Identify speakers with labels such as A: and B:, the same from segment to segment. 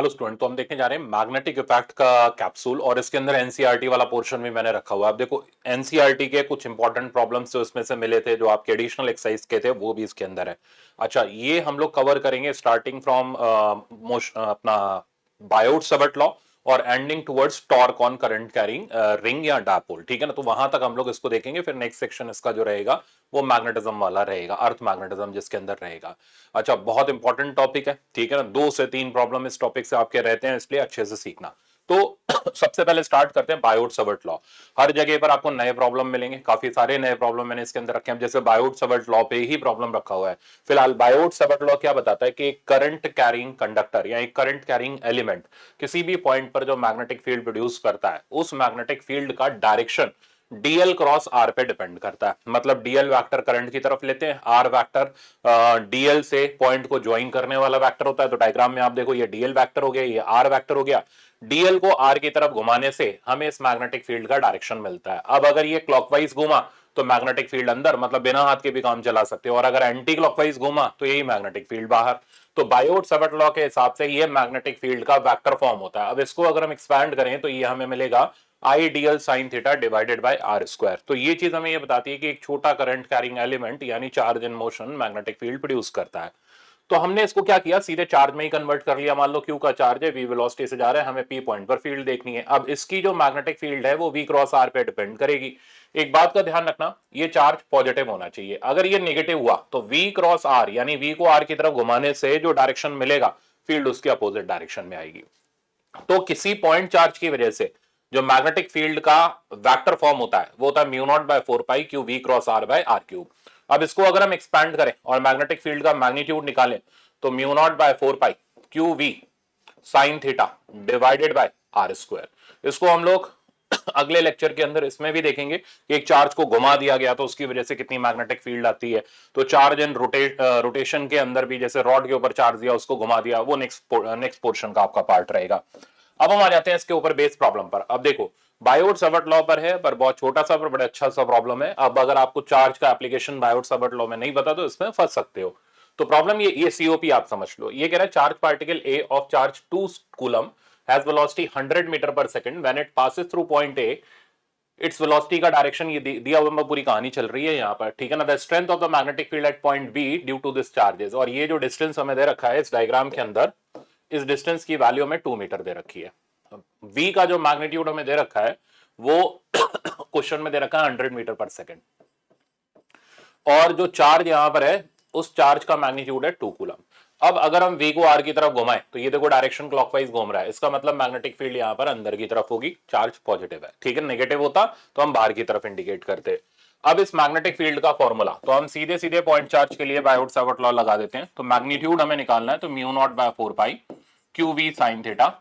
A: Hello student, तो हम देखने जा रहे हैं मैग्नेटिक इफेक्ट का कैप्सूल और इसके अंदर एनसीईआरटी वाला पोर्शन भी मैंने रखा हुआ है। आप देखो एनसीईआरटी के कुछ इंपॉर्टेंट प्रॉब्लम्स जो इसमें से मिले थे, जो आपके एडिशनल एक्सरसाइज के थे, वो भी इसके अंदर है। अच्छा, ये हम लोग कवर करेंगे स्टार्टिंग फ्रॉम अपना बायोट सवर्ट लॉ और ending towards torque on current carrying ring या डापोल। ठीक है ना, तो वहां तक हम लोग इसको देखेंगे। फिर नेक्स्ट सेक्शन इसका जो रहेगा वो मैग्नेटिज्म वाला रहेगा, अर्थ मैग्नेटिज्म जिसके अंदर रहेगा। अच्छा, बहुत इंपॉर्टेंट टॉपिक है। ठीक है ना, 2 से 3 प्रॉब्लम इस टॉपिक से आपके रहते हैं, इसलिए अच्छे से सीखना। तो सबसे पहले स्टार्ट करते हैं बायोट सवर्ट लॉ। हर जगह पर आपको नए प्रॉब्लम मिलेंगे, काफी सारे नए प्रॉब्लम मैंने इसके अंदर रखे हैं। जैसे बायोट सवर्ट लॉ पे ही प्रॉब्लम रखा हुआ है फिलहाल। बायोट सवर्ट लॉ क्या बताता है कि एक करंट कैरिंग कंडक्टर या एक करंट कैरिंग एलिमेंट किसी भी पॉइंट पर जो मैग्नेटिक फील्ड प्रोड्यूस करता है, उस मैग्नेटिक फील्ड का डायरेक्शन डीएल क्रॉस आर पे डिपेंड करता है। मतलब डीएल वेक्टर करंट की तरफ लेते हैं, आर वेक्टर डीएल से पॉइंट को ज्वाइन करने वाला वेक्टर होता है। तो डायग्राम में आप देखो, ये डीएल वेक्टर हो गया, ये आर वेक्टर हो गया। डीएल को आर की तरफ घुमाने से हमें इस मैग्नेटिक फील्ड का डायरेक्शन मिलता है। अब अगर ये क्लॉकवाइज घुमा तो मैग्नेटिक फील्ड अंदर, मतलब बिना हाथ के भी काम चला सकते हो, और अगर एंटी क्लॉकवाइज घुमा तो यही मैग्नेटिक फील्ड बाहर। तो बायोट सवर्ट लॉ के हिसाब से ये मैग्नेटिक फील्ड का वेक्टर फॉर्म होता है। अब इसको अगर हम एक्सपैंड करें तो ये हमें मिलेगा I dl sine theta divided by R square. तो ये चीज हमें ये बताती है कि एक छोटा करंट कैरिंग एलिमेंट यानी charge in motion magnetic field produce करता है। तो हमने इसको क्या किया, सीधे चार्ज में ही कन्वर्ट कर लिया। मान लो क्यू का चार्ज है, वी वेलोसिटी से जा रहा है, हमें पी पॉइंट पर फील्ड देखनी है। अब इसकी जो मैग्नेटिक फील्ड है वो वी क्रॉस आर पे डिपेंड करेगी। एक बात का ध्यान रखना, ये चार्ज पॉजिटिव होना चाहिए। अगर ये नेगेटिव हुआ तो वी क्रॉस आर यानी वी को आर की तरफ घुमाने से जो डायरेक्शन मिलेगा, फील्ड उसके अपोजिट डायरेक्शन में आएगी। तो किसी पॉइंट चार्ज की वजह से जो मैग्नेटिक फील्ड का वेक्टर फॉर्म होता है वो होता है mu naught by 4 pi Q V cross R by R cube. अब इसको अगर हम एक्सपैंड करें और मैग्नेटिक फील्ड का मैग्नीट्यूड निकालें तो mu naught by 4 pi Q V sine theta divided by R square. इसको हम लोग अगले लेक्चर के अंदर इसमें भी देखेंगे कि एक चार्ज को घुमा दिया गया तो उसकी वजह से कितनी मैग्नेटिक फील्ड आती है। तो चार्ज इन रोटेशन के अंदर भी, जैसे रॉड के ऊपर चार्ज दिया उसको घुमा दिया, वो नेक्स्ट पोर्शन का आपका पार्ट रहेगा। अब हम आ जाते हैं इसके ऊपर बेस प्रॉब्लम पर। अब देखो, बायोट सवर्ट लॉ पर है, पर बहुत छोटा सा पर बड़ा अच्छा सा प्रॉब्लम है। अब अगर आपको चार्ज का एप्लीकेशन बायोट सवर्ट लॉ में नहीं पता तो इसमें फंस सकते हो। तो प्रॉब्लम ये सीओपी आप समझ लो। ये कह रहा है charge particle a of charge 2 coulomb has velocity 100 meter per second when it passes through point A. Its velocity का डायरेक्शन ये दिया हुआ, पूरी कहानी चल रही है यहाँ पर। ठीक है ना, the strength of the magnetic field at point B due to this charges. और ये जो डिस्टेंस हमें दे रखा है इस डायग्राम के अंदर, इस डिस्टेंस की वैल्यू में 2 मीटर दे रखी है। v का जो मैग्नीट्यूड हमें दे रखा है वो क्वेश्चन में दे रखा है 100 मीटर पर सेकंड, और जो चार्ज यहां पर है उस चार्ज का मैग्नीट्यूड है 2 कूलम। अब अगर हम v को r की तरफ घुमाएं तो ये देखो डायरेक्शन क्लॉकवाइज घूम रहा है, इसका मतलब मैग्नेटिक फील्ड यहां पर अंदर की तरफ होगी, चार्ज पॉजिटिव है। ठीक है, नेगेटिव होता तो हम बाहर की तरफ इंडिकेट करते। अब इस मैग्नेटिक फील्ड का फॉर्मूला तो हम सीधे सीधे पॉइंट चार्ज के लिए बायोट सवर्ट लॉ लगा देते हैं। तो मैग्नीट्यूड हमें निकालना है, तो mu naught by 4 pi Q V sine theta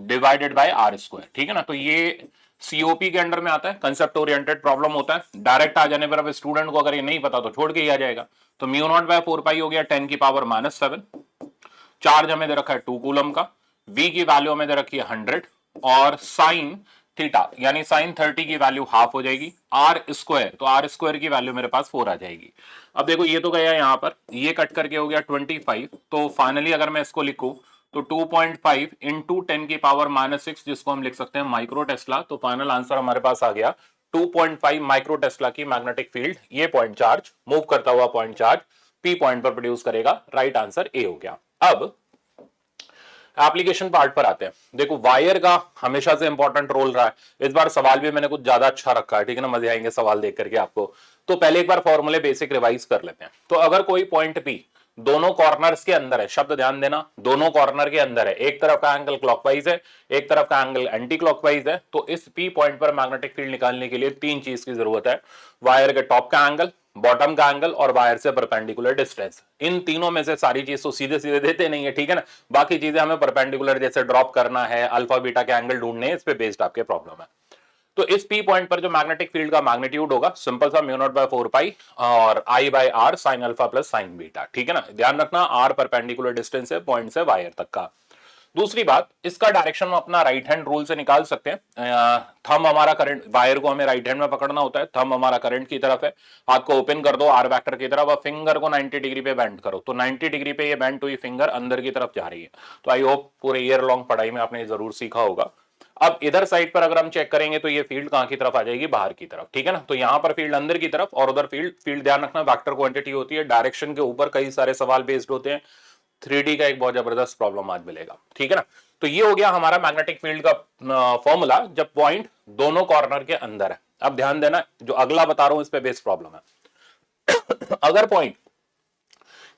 A: divided by R square. ठीक है ना, तो ये सीओपी के अंडर में आता है, कंसेप्ट ओरिएंटेड प्रॉब्लम होता है। डायरेक्ट आ जाने पर अब स्टूडेंट को अगर ये नहीं पता तो छोड़ के ही आ जाएगा। तो म्यू नॉट बाय 4 पाई हो गया 10 की पावर -7। चार्ज हमें दे रखा है 2 कूलम का, v की वैल्यू हमें दे रखी है 100, और साइन थीटा यानी साइन 30 की वैल्यू हाफ हो जाएगी, आर स्क्वायर तो आर स्क्वायर की वैल्यू मेरे पास 4 आ जाएगी। अब देखो ये तो गया यहां पर, ये कट करके हो गया 25। तो फाइनली अगर मैं इसको लिखूं तो 2.5 इंटू 10 की पावर -6, जिसको हम लिख सकते हैं माइक्रो टेस्ला। तो फाइनल आंसर हमारे पास आ गया 2.5 माइक्रो टेस्ला की मैग्नेटिक फील्ड ये पॉइंट चार्ज, मूव करता हुआ पॉइंट चार्ज पी पॉइंट पर प्रोड्यूस करेगा। राइट आंसर ए हो गया। अब एप्लीकेशन पार्ट पर आते हैं। देखो वायर का हमेशा से इंपॉर्टेंट रोल रहा है, इस बार सवाल भी मैंने कुछ ज्यादा अच्छा रखा है। ठीक है ना, मजे आएंगे सवाल देख करके आपको। तो पहले एक बार फॉर्मूले बेसिक रिवाइज कर लेते हैं। तो अगर कोई पॉइंट पी दोनों कॉर्नर्स के अंदर है, शब्द ध्यान देना, दोनों कॉर्नर के अंदर है, एक तरफ का एंगल क्लॉकवाइज है, एक तरफ का एंगल एंटी क्लॉकवाइज है, तो इस पी पॉइंट पर मैग्नेटिक फील्ड निकालने के लिए 3 चीज की जरूरत है। वायर के टॉप का एंगल, बॉटम का एंगल और वायर से परपेंडिकुलर डिस्टेंस। इन तीनों में से सारी चीज तो सीधे सीधे देते नहीं है। ठीक है ना, बाकी चीजें हमें परपेंडिकुलर जैसे ड्रॉप करना है, अल्फा बीटा के एंगल ढूंढने हैं, इस पे बेस्ड आपके प्रॉब्लम है। तो इस पी पॉइंट पर जो मैग्नेटिक फील्ड का मैग्नीट्यूड होगा सिंपल सा म्यू नॉट बाय 4 पाई और I by R sine alpha plus sine beta. ठीक है ना, ध्यान रखना आर परपेंडिकुलर डिस्टेंस है पॉइंट से वायर तक का। दूसरी बात, इसका डायरेक्शन हम अपना राइट हैंड रूल से निकाल सकते हैं। थंब हमारा करंट, वायर को हमें राइट हैंड में पकड़ना होता है, थंब हमारा करंट की तरफ है, हाथ को ओपन कर दो आर वेक्टर की तरफ और फिंगर को 90 डिग्री पे बेंड करो, तो 90 डिग्री पे ये बेंड हुई फिंगर अंदर की तरफ जा रही है। तो आई होप पूरे ईयर लॉन्ग पढ़ाई में आपने जरूर सीखा होगा। अब इधर साइड पर अगर हम चेक करेंगे तो ये फील्ड कहां की तरफ आ जाएगी, बाहर की तरफ, ठीक है ना। तो यहां पर फील्ड अंदर की तरफ और उधर फील्ड ध्यान रखना वेक्टर क्वांटिटी होती है। डायरेक्शन के ऊपर कई सारे सवाल बेस्ड होते हैं। 3D का एक बहुत जबरदस्त प्रॉब्लम आज मिलेगा, ठीक है ना। तो ये हो गया हमारा मैग्नेटिक फील्ड का फॉर्मूला जब पॉइंट दोनों कॉर्नर के अंदर है। अब ध्यान देना, जो अगला बता रहा हूं इस पे बेस्ड प्रॉब्लम है। अगर पॉइंट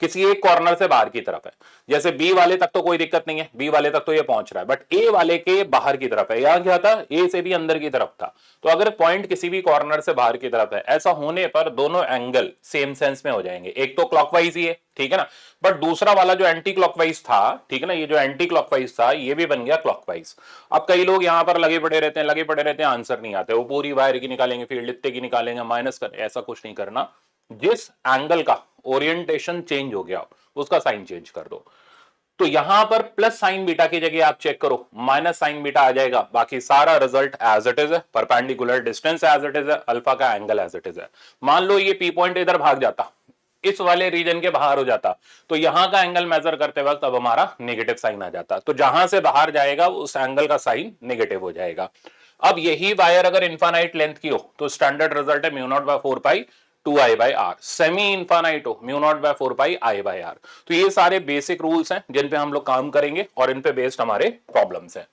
A: किसी एक कॉर्नर से बाहर की तरफ है, जैसे बी वाले तक तो कोई दिक्कत नहीं है, बी वाले तक तो ये पहुंच रहा है, बट ए वाले के बाहर की तरफ है। यहां क्या था, ए से भी अंदर की तरफ था। तो अगर पॉइंट किसी भी कॉर्नर से बाहर की तरफ है, ऐसा होने पर दोनों एंगल सेम सेंस में हो जाएंगे। एक तो क्लॉकवाइज ही है, ठीक है ना, बट दूसरा वाला जो एंटी क्लॉकवाइज था, ठीक है ना, ये जो एंटी क्लॉकवाइज था ये भी बन गया क्लॉकवाइज। अब कई लोग यहां पर लगे पड़े रहते हैं, आंसर नहीं आते, वो पूरी वायर की निकालेंगे, फील्ड इतने की निकालेंगे, माइनस कर, ऐसा कुछ नहीं करना। जिस एंगल का ओरिएंटेशन चेंज हो गया उसका साइन चेंज कर दो। तो यहां पर प्लस साइन बीटा की जगह आप चेक करो माइनस साइन बीटा आ जाएगा, बाकी सारा रिजल्ट एज इट इज है, perpendicular distance as it is है, अल्फा का एंगल एज इट इज है। मान लो ये पी पॉइंट इधर भाग जाता, इस वाले रीजन के बाहर हो जाता, तो यहां का एंगल मेजर करते वक्त अब हमारा नेगेटिव साइन आ जाता। तो जहां से बाहर जाएगा उस एंगल का साइन नेगेटिव हो जाएगा। अब यही वायर अगर इनफाइनाइट लेंथ की हो तो स्टैंडर्ड रिजल्ट है mu naught by 4 pi 2 i by R. Semi infinite हो mu naught by 4 pi i by R. तो ये सारे बेसिक रूल्स हैं जिन पे हम लोग काम करेंगे और इन पे बेस्ड हमारे प्रॉब्लम्स हैं।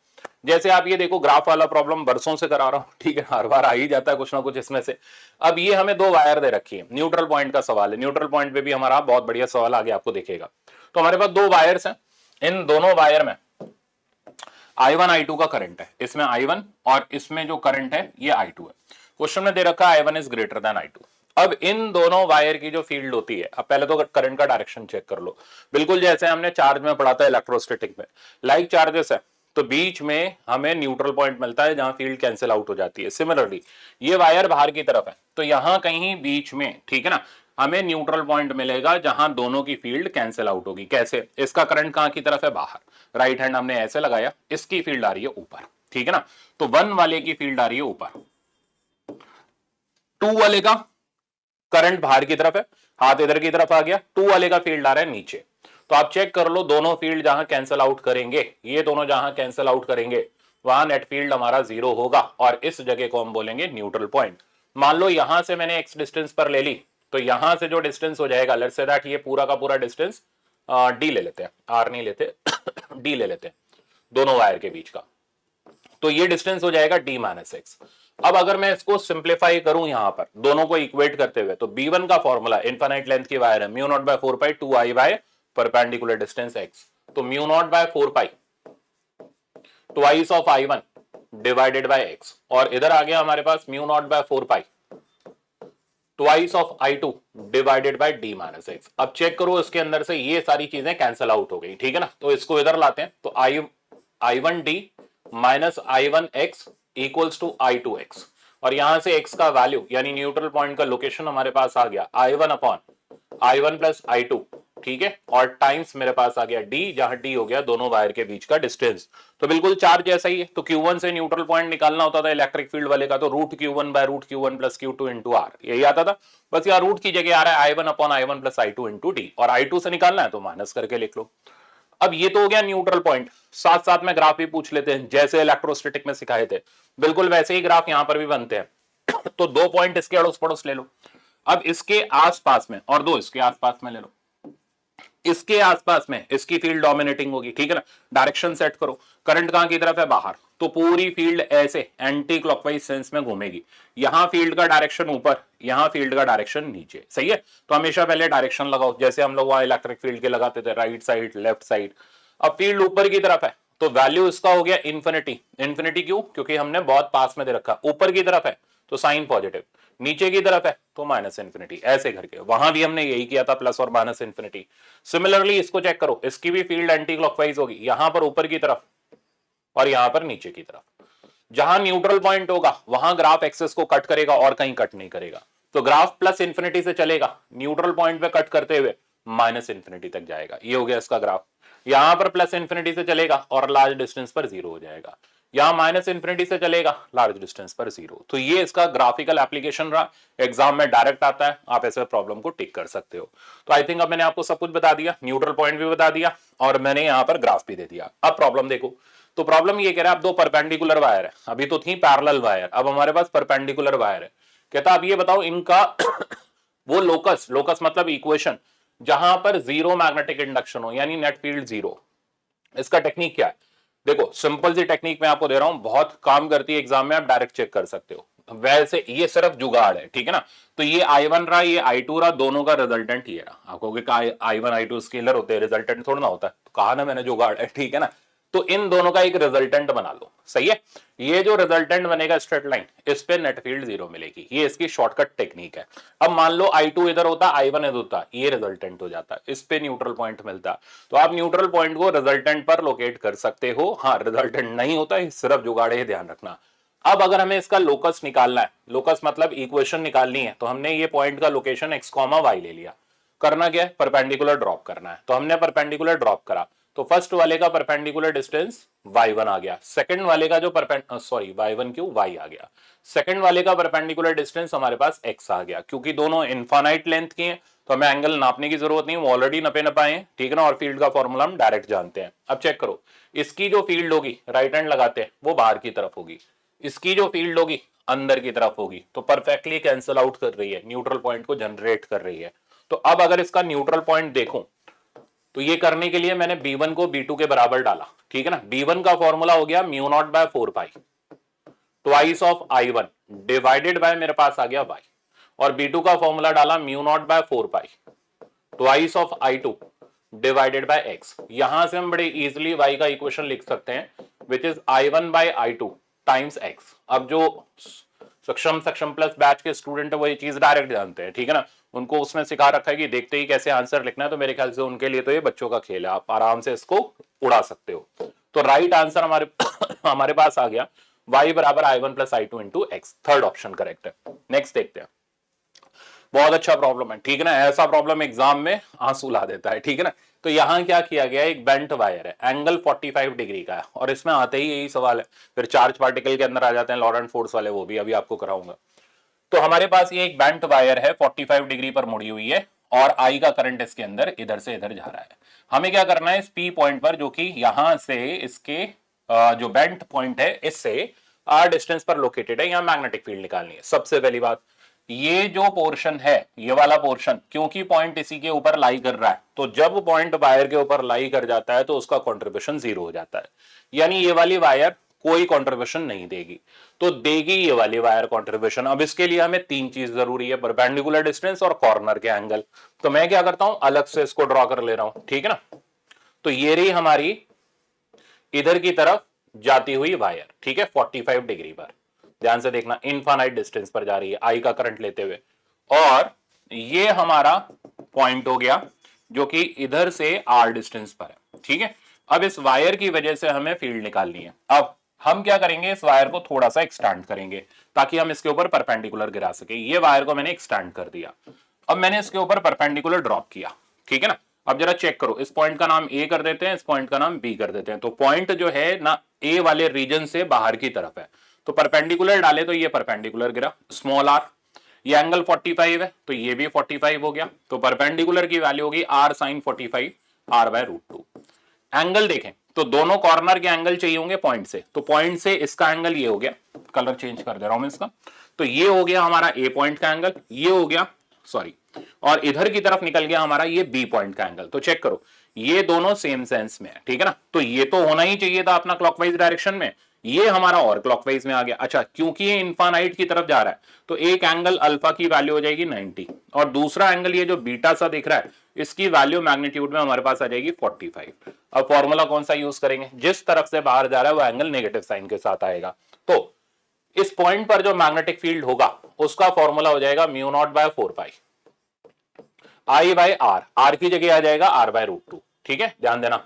A: जैसे आप ये देखो, ग्राफ वाला प्रॉब्लम बरसों से करा रहा हूं, ठीक है, हर बार आ ही जाता है कुछ ना कुछ इसमें से। अब ये हमें दो वायर दे रखी है, न्यूट्रल पॉइंट का सवाल है, न्यूट्रल पॉइंट पे भी हमारा बहुत बढ़िया सवाल आगे आपको दिखेगा। तो हमारे पास दो वायर्स हैं, इन दोनों वायर में I1 I2 का करंट है, इसमें I1 और इसमें जो करंट है ये I2 है। क्वेश्चन में दे रखा है I1 is greater than I2। अब इन दोनों वायर की जो फील्ड होती है, अब पहले तो करंट का डायरेक्शन चेक कर लो, बिल्कुल जैसे हमने चार्ज में पढ़ा था इलेक्ट्रोस्टैटिक में। लाइक चार्जेस है तो बीच में हमें न्यूट्रल पॉइंट मिलता है जहां फील्ड कैंसिल आउट हो जाती है। सिमिलरली ये वायर बाहर की तरफ है तो यहां कहीं बीच में, ठीक है ना, हमें न्यूट्रल पॉइंट मिलेगा जहां दोनों की फील्ड कैंसिल आउट होगी। कैसे, इसका करंट कहां की तरफ है, बाहर, राइट हैंड हमने ऐसे लगाया, इसकी फील्ड आ रही है ऊपर, ठीक है ना। तो 1 वाले की फील्ड आ रही है ऊपर, 2 वाले का करंट बाहर की तरफ है, हाथ इधर की तरफ आ गया, 2 वाले का फील्ड आ रहा है नीचे। तो आप चेक कर लो, दोनों फील्ड जहां कैंसिल आउट करेंगे, ये दोनों जहां कैंसिल आउट करेंगे वहां नेट फील्ड हमारा 0 होगा और इस जगह को हम बोलेंगे न्यूट्रल पॉइंट। मान लो यहां से मैंने एक्स डिस्टेंस पर ले ली, तो यहां से जो डिस्टेंस हो जाएगा, लेट्स से दैट ये पूरा का पूरा डिस्टेंस डी ले लेते हैं, आर नहीं लेते डी ले लेते हैं दोनों वायर के बीच का, तो ये डिस्टेंस हो जाएगा d माइनस एक्स। अब अगर मैं इसको सिंप्लीफाई करूं यहां पर दोनों को इक्वेट करते हुए, तो b1 का फॉर्मूला इनफाइनाइट लेंथ की वायर है mu naught by 4 pi 2 i by perpendicular distance x। तो mu naught by 4 pi twice of i1 divided by x, और इधर आ गया हमारे पास mu naught by 4 pi twice of i2 divided by d minus x. अब check करो इसके अंदर से ये सारी चीजें कैंसिल आउट हो गई, ठीक है ना। तो इसको इधर लाते हैं, तो i1d minus i1x equals to i2x, और यहां से x का वैल्यू यानी न्यूट्रल पॉइंट का लोकेशन हमारे पास आ गया i1 upon i1 plus i2, ठीक है, और टाइम्स मेरे पास आ गया d, जहां d हो गया दोनों वायर के बीच का डिस्टेंस। तो बिल्कुल चार्ज जैसा ही है। तो Q1 से न्यूट्रल पॉइंट निकालना होता था इलेक्ट्रिक फील्ड वाले का, तो root Q1 by root Q1 plus Q2 into R, यही आता था। बस यहाँ रूट की जगह आ रहा है i1 upon i1 plus i2 into D, और i2 से निकालना है तो माइनस करके लिख लो। अब ये तो हो गया न्यूट्रल पॉइंट, साथ साथ में ग्राफ भी पूछ लेते हैं, जैसे इलेक्ट्रोस्टैटिक में सिखाए थे बिल्कुल वैसे ही ग्राफ यहां पर भी बनते हैं। तो 2 पॉइंट इसके अड़ोस पड़ोस ले लो, अब इसके आसपास में और 2 इसके आसपास में ले लो, इसके आसपास में इसकी फील्ड डोमिनेटिंग होगी, ठीक है ना। डायरेक्शन सेट करो, करंट कहां की तरफ है, बाहर, तो पूरी फील्ड ऐसे एंटी क्लॉकवाइज सेंस में घूमेगी। यहां फील्ड का डायरेक्शन ऊपर, यहां फील्ड का डायरेक्शन नीचे, सही है। तो हमेशा पहले डायरेक्शन लगाओ, जैसे हम लोग वहां इलेक्ट्रिक फील्ड के लगाते थे, राइट साइड लेफ्ट साइड। अब फील्ड ऊपर की तरफ है तो वैल्यू इसका हो गया इन्फिनिटी। इन्फिनिटी क्यों, क्योंकि हमने बहुत पास में दे रखा, ऊपर की तरफ है तो साइन पॉजिटिव, नीचे की तरफ है तो माइनस इन्फिनिटी, ऐसे करके वहां भी हमने यही किया था, प्लस और माइनस इन्फिनिटी। सिमिलरली इसको चेक करो, इसकी भी फील्ड एंटी क्लॉकवाइज होगी, यहां पर ऊपर की तरफ और यहां पर नीचे की तरफ। जहां न्यूट्रल पॉइंट होगा वहां ग्राफ एक्सेस को कट करेगा और कहीं कट नहीं करेगा। तो ग्राफ प्लस इन्फिनिटी से चलेगा, न्यूट्रल पॉइंट पे कट करते हुए माइनस इन्फिनिटी तक जाएगा। ये हो गया इसका ग्राफ। यहां पर प्लस इंफिनिटी से चलेगा और लार्ज डिस्टेंस पर जीरो हो जाएगा, यहां माइनस इंफिनिटी से चलेगा, लार्ज डिस्टेंस पर जीरो। तो ये इसका ग्राफिकल एप्लीकेशन रहा, एग्जाम में डायरेक्ट आता है, आप ऐसे प्रॉब्लम को टिक कर सकते हो। तो आई थिंक अब मैंने आपको सब कुछ बता दिया, न्यूट्रल पॉइंट भी बता दिया और मैंने यहां पर ग्राफ भी दे दिया। अब प्रॉब्लम देखो, तो प्रॉब्लम ये कह रहा है, अब दो परपेंडिकुलर वायर है, अभी तो थी पैरेलल वायर, अब हमारे पास परपेंडिकुलर वायर है। कहता अब ये बताओ इनका वो लोकस, लोकस मतलब इक्वेशन जहां पर जीरो मैग्नेटिक इंडक्शन हो, यानी नेट फील्ड जीरो। इसका टेक्निक क्या है, देखो सिंपल सी टेक्निक मैं आपको दे रहा हूं, बहुत काम करती है एग्जाम में, आप डायरेक्ट चेक कर सकते हो। वैसे ये सिर्फ जुगाड़ है, ठीक है ना। तो ये I1 रहा, ये I2 रहा, दोनों का रिजल्टेंट ये रहा। आपको I1 I2 स्केलर होते हैं, रिजल्टेंट थोड़ा ना होता है, तो कहा ना मैंने जुगाड़ है, ठीक है ना। तो इन दोनों का एक रिजल्टेंट बना लो, सही है। ये जो रिजल्टेंट बनेगा स्ट्रेट लाइन, इस पे नेट फील्ड जीरो मिलेगी, ये इसकी शॉर्टकट टेक्निक है। अब मान लो I2 इधर होता, I1 इधर होता, ये रिजल्टेंट हो जाता, इस पे न्यूट्रल पॉइंट मिलता। तो आप न्यूट्रल पॉइंट को रिजल्टेंट पर लोकेट कर सकते हो। हाँ, रिजल्टेंट नहीं होता है, सिर्फ जुगाड़ है, ध्यान रखना। अब अगर हमें इसका लोकस निकालना है, लोकस मतलब इक्वेशन निकालनी है, तो हमने ये पॉइंट का लोकेशन x, y ले लिया। करना क्या है, परपेंडिकुलर ड्रॉप करना है, तो हमने परपेंडिकुलर ड्रॉप करा। तो फर्स्ट वाले का परपेंडिकुलर डिस्टेंस y1 आ गया, सेकंड वाले का जो सॉरी y1 क्यों y आ गया, सेकंड वाले का परपेंडिकुलर डिस्टेंस हमारे पास x आ गया। क्योंकि दोनों इनफाइनाइट लेंथ की हैं, तो हमें एंगल नापने की जरूरत नहीं, वो ऑलरेडी नपाए हैं, ठीक है ना। और फील्ड का फॉर्मूला हम डायरेक्ट जानते हैं। अब चेक करो, इसकी जो फील्ड होगी, राइट हैंड लगाते हैं, वो बाहर की तरफ होगी, इसकी जो फील्ड होगी अंदर की तरफ होगी। तो परफेक्टली कैंसिल आउट कर रही है, न्यूट्रल पॉइंट को जनरेट कर रही है। तो अब अगर इसका न्यूट्रल पॉइंट देखूं, तो ये करने के लिए मैंने B1 को B2 के बराबर डाला, ठीक है ना। B1 का फॉर्मूला हो गया mu naught by 4 pi twice of I1 divided by मेरे पास आ गया y, और B2 का फॉर्मूला डाला mu naught by 4 pi twice of I2 divided by x। यहां से हम बड़े इजीली y का इक्वेशन लिख सकते हैं, which is I1 by I2 times x। अब जो सक्षम प्लस बैच के स्टूडेंट है वो ये चीज डायरेक्ट जानते हैं, ठीक है ना। उनको उसमें सिखा रखा है कि देखते ही कैसे आंसर लिखना है, तो मेरे ख्याल से उनके लिए तो ये बच्चों का खेल है, आप आराम से इसको उड़ा सकते हो। तो राइट आंसर हमारे हमारे पास आ गया y बराबर I1 plus I2 into x, third option correct है। नेक्स्ट देखते हैं, बहुत अच्छा प्रॉब्लम है, ठीक है ना। ऐसा प्रॉब्लम एग्जाम में आंसू ला देता है, ठीक है ना। तो यहां क्या किया गया, एक बेंट वायर है, एंगल 45 डिग्री का है, और इसमें आते ही यही सवाल है। फिर चार्ज पार्टिकल के अंदर आ जाते हैं लॉरेंट फोर्स वाले, वो भी अभी आपको कराऊंगा। तो हमारे पास ये एक बेंट वायर है, 45 डिग्री पर मुड़ी हुई है, और आई का करंट इसके अंदर इधर से इधर जा रहा है। हमें क्या करना है, इस पी पॉइंट पर, जो कि यहां से इसके जो बेंट पॉइंट है इससे आर डिस्टेंस पर लोकेटेड है, यहां मैग्नेटिक फील्ड निकालनी है। सबसे पहली बात, ये जो पोर्शन है, ये वाला पोर्शन, क्योंकि पॉइंट इसी के ऊपर लाई कर रहा है, तो जब पॉइंट वायर के ऊपर लाई कर जाता है तो उसका कंट्रीब्यूशन जीरो हो जाता है। यानी ये वाली वायर कोई कंट्रीब्यूशन नहीं देगी, तो देगी ये वाली वायर कंट्रीब्यूशन। अब इसके लिए हमें तीन चीज जरूरी है, परपेंडिकुलर डिस्टेंस और कॉर्नर के एंगल। तो मैं क्या करता हूं, अलग से इसको ड्रॉ कर ले रहा हूं, ठीक है ना। तो ये रही हमारी इधर की तरफ जाती हुई वायर, ठीक है, 45 डिग्री पर, ध्यान से देखना, इनफाइनाइट डिस्टेंस पर जा रही है आई का करंट लेते हुए। और ये हमारा पॉइंट हो गया जो कि इधर से आर डिस्टेंस पर है, ठीक है। अब इस वायर की वजह से हमें फील्ड निकालनी है। अब हम क्या करेंगे, इस वायर को थोड़ा सा एक्सटेंड करेंगे ताकि हम इसके ऊपर परपेंडिकुलर गिरा सके। ये वायर को मैंने एक्सटेंड कर दिया, अब मैंने इसके ऊपर परपेंडिकुलर ड्रॉप किया, ठीक है ना। अब जरा चेक करो, इस पॉइंट का नाम ए कर देते हैं, इस पॉइंट का नाम बी कर देते हैं। तो पॉइंट जो है ना ए वाले रीजन से बाहर की तरफ है, तो परपेंडिकुलर डाले तो ये परपेंडिकुलर गिरा, स्मॉल आर। ये एंगल 45 है, तो ये भी 45 हो गया। तो परपेंडिकुलर की वैल्यू होगी R sine 45 R by root 2। Angle देखें तो दोनों कॉर्नर के एंगल चाहिए होंगे पॉइंट से, तो पॉइंट से इसका एंगल ये हो गया, कलर चेंज कर दे रहा हूं मैं इसका। तो ये हो गया हमारा ए पॉइंट का एंगल, ये हो गया सॉरी, और इधर की तरफ निकल गया हमारा ये बी पॉइंट का एंगल। तो चेक करो, ये दोनों सेम सेंस में है, ठीक है ना। तो ये तो होना ही चाहिए था अपना क्लॉकवाइज डायरेक्शन में, ये हमारा और क्लॉकवाइज में आ गया। अच्छा, क्योंकि ये इनफाइनाइट की तरफ जा रहा है, तो एक एंगल अल्फा की वैल्यू हो जाएगी 90, और दूसरा एंगल ये जो बीटा सा दिख रहा है, इसकी वैल्यू मैग्नीट्यूड में हमारे पास आ जाएगी 45। अब फॉर्मूला कौन सा यूज करेंगे, जिस तरफ से बाहर जा रहा है वो एंगल नेगेटिव साइन के साथ आएगा। तो इस पॉइंट पर जो मैग्नेटिक फील्ड होगा उसका फॉर्मूला हो जाएगा mu naught by 4 pi I by R, R की जगह आ जाएगा आर बाय रूट 2, ठीक है, ध्यान देना।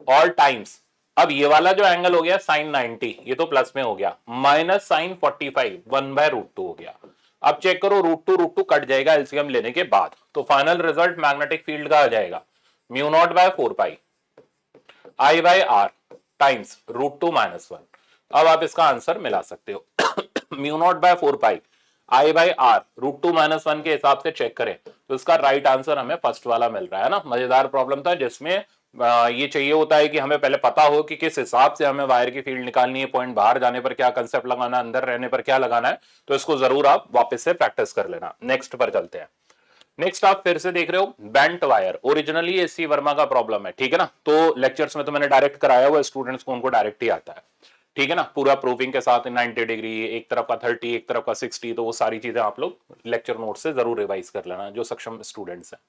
A: और टाइम्स, अब ये वाला जो एंगल हो गया साइन 90, ये तो प्लस में हो गया, माइनस साइन 45 1 बाय रूट 2 हो गया। अब चेक करो, रूट टू कट जाएगा एलसीएम लेने के बाद, तो फाइनल रिजल्ट मैग्नेटिक फील्ड का आ जाएगा mu naught by 4 pi I by R times √2 - 1। अब आप इसका आंसर मिला सकते हो। Mu naught by 4 pi I by R √2 - 1 के हिसाब से चेक करें तो इसका राइट आंसर हमें फर्स्ट वाला मिल रहा है ना। मजेदार प्रॉब्लम था जिसमें ये चाहिए होता है कि हमें पहले पता हो कि किस हिसाब से हमें वायर की फील्ड निकालनी है, पॉइंट बाहर जाने पर क्या कंसेप्ट लगाना है, अंदर रहने पर क्या लगाना है। तो इसको जरूर आप वापस से प्रैक्टिस कर लेना। नेक्स्ट पर चलते हैं। नेक्स्ट आप फिर से देख रहे हो bent wire, originally SC Verma का प्रॉब्लम है, ठीक है ना। तो लेक्चर्स में तो मैंने डायरेक्ट कराया हुआ स्टूडेंट्स को, उनको डायरेक्ट ही आता है, ठीक है ना, पूरा प्रूविंग के साथ 90 डिग्री, एक तरफ का 30, एक तरफ का 60। तो वो सारी चीजें आप लोग लेक्चर नोट से जरूर रिवाइज कर लेना जो सक्षम स्टूडेंट्स हैं।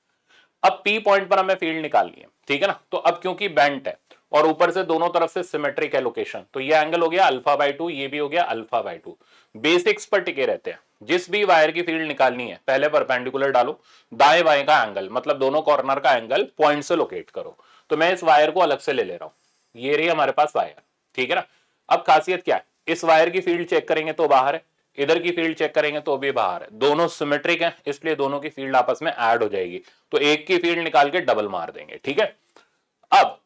A: अब पी पॉइंट पर हमें फील्ड निकालनी है, ठीक है ना। तो अब क्योंकि बेंट है और ऊपर से दोनों तरफ से सिमेट्रिक है लोकेशन, तो ये एंगल हो गया α/2, ये भी हो गया α/2। बेसिक्स पर टिके रहते हैं। जिस भी वायर की फील्ड निकालनी है पहले परपेंडिकुलर डालो, दाएं बाएं का एंगल मतलब दोनों कॉर्नर का एंगल पॉइंट से लोकेट करो। तो मैं इस वायर को अलग से ले रहा हूं, ये रही हमारे पास वायर, ठीक है ना। अब खासियत क्या है, इस वायर की फील्ड चेक करेंगे तो बाहर है, इधर की फील्ड चेक करेंगे तो भी बाहर है, दोनों सिमेट्रिक हैं, इसलिए दोनों की फील्ड आपस में ऐड हो जाएगी। तो एक की फील्ड निकाल के डबल मार देंगे, ठीक है। अब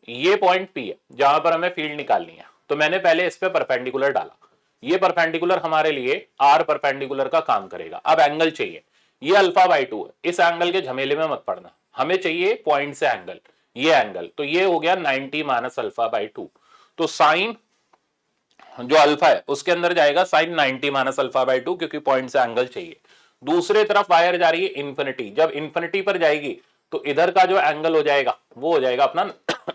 A: ये पॉइंट पी है जहां पर हमें फील्ड निकालनी है, तो मैंने पहले इस पे परपेंडिकुलर डाला। ये परपेंडिकुलर हमारे लिए आर परपेंडिकुलर का काम करेगा। अब एंगल चाहिए, ये α/2 है, इस एंगल के झमेले में मत पड़ना, हमें चाहिए पॉइंट से एंगल, ये एंगल। तो ये हो गया 90 - α/2। तो साइन जो अल्फा है उसके अंदर जाएगा साइन 90 - α/2, क्योंकि पॉइंट से एंगल चाहिए। दूसरे तरफ वायर जा रही है इंफिनिटी, जब इंफिनिटी पर जाएगी तो इधर का जो एंगल हो जाएगा वो हो जाएगा अपना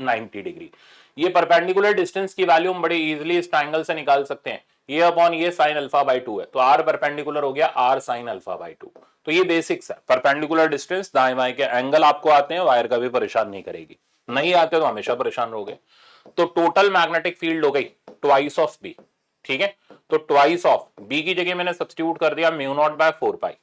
A: 90 डिग्री। ये परपेंडिकुलर डिस्टेंस की वैल्यू हम बड़े इजीली इस ट्रायंगल से निकाल सकते हैं। ये अपॉन ये साइन α/2 है, तो आर परपेंडिकुलर हो गया आर साइन α/2। तो ये बेसिक्स है, परपेंडिकुलर डिस्टेंस, दाएं बाएं के एंगल आपको आते हैं, वायर का भी परेशान नहीं करेगी। नहीं आते तो हमेशा परेशान रहोगे। तो टोटल मैग्नेटिक फील्ड हो गई ट्वाइस ऑफ बी, ठीक है। तो ट्वाइस ऑफ बी की जगह मैंने सब्स्टिट्यूट कर दिया म्यू नॉट बाय 4 पाई।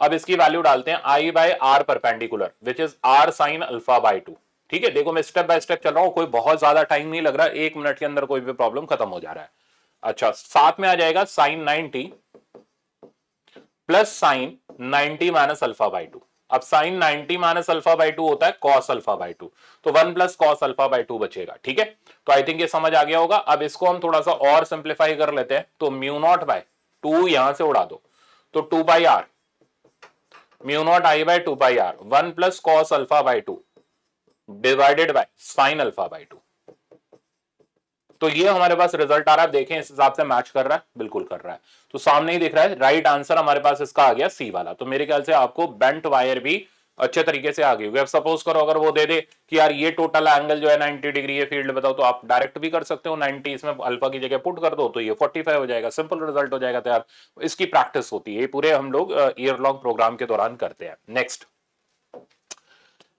A: अब इसकी वैल्यू डालते हैं I by R perpendicular which is R sine α/2, ठीक है। देखो मैं स्टेप बाय स्टेप चल रहा हूं, कोई बहुत ज्यादा टाइम नहीं लग रहा, 1 मिनट के अंदर कोई भी प्रॉब्लम खत्म हो जा रहा है। अच्छा, साथ में आ जाएगा साइन 90 प्लस साइन 90 - α/2। अब साइन 90 - α/2 होता है कॉस α/2, तो 1 प्लस कॉस α/2 बचेगा, ठीक है। तो आई थिंक ये समझ आ गया होगा। अब इसको हम थोड़ा सा और सिंप्लीफाई कर लेते हैं, तो म्यू नॉट बाय 2 यहां से उड़ा दो, तो 2 pi R mu naught I by 2 pi R 1 plus cos α/2 divided by sine α/2। तो ये हमारे पास रिजल्ट आ रहा है, देखें इस हिसाब से मैच कर रहा है, बिल्कुल कर रहा है। तो सामने ही दिख रहा है, राइट आंसर हमारे पास इसका आ गया सी वाला। तो मेरे ख्याल से आपको बेंट वायर भी अच्छे तरीके से आ गई होगी। अब सपोज करो अगर वो दे दे कि यार ये टोटल एंगल जो है 90 डिग्री है, फील्ड बताओ, तो आप डायरेक्ट भी कर सकते हो 90, इसमें अल्फा की जगह पुट कर दो तो ये 45 हो जाएगा, सिंपल रिजल्ट हो जाएगा तैयार। इसकी प्रैक्टिस होती है, पूरे हम लोग ईयर लॉन्ग प्रोग्राम के दौरान करते हैं।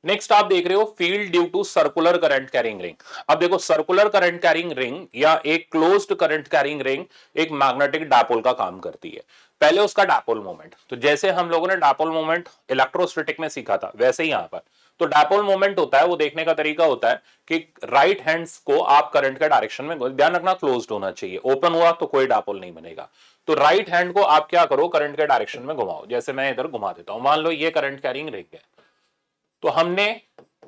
A: नेक्स्ट आप देख रहे हो field due to circular current carrying ring. अब देखो सर्कुलर करंट कैरिंग रिंग या एक क्लोज्ड करंट कैरिंग रिंग एक मैग्नेटिक डायपोल का काम करती है। पहले उसका डायपोल मोमेंट, तो जैसे हम लोगों ने डायपोल मोमेंट इलेक्ट्रोस्टैटिक में सीखा था वैसे ही यहां पर तो डायपोल मोमेंट होता है, वो देखने का तरीका होता है कि राइट हैंड्स को आप करंट के डायरेक्शन में, ध्यान रखना क्लोज्ड होना चाहिए, ओपन हुआ तो कोई डायपोल नहीं बनेगा। तो राइट हैंड को आप क्या करो, करंट के डायरेक्शन में घुमाओ, जैसे मैं इधर घुमा देता हूं, मान लो ये करंट कैरिंग रिंग है, तो हमने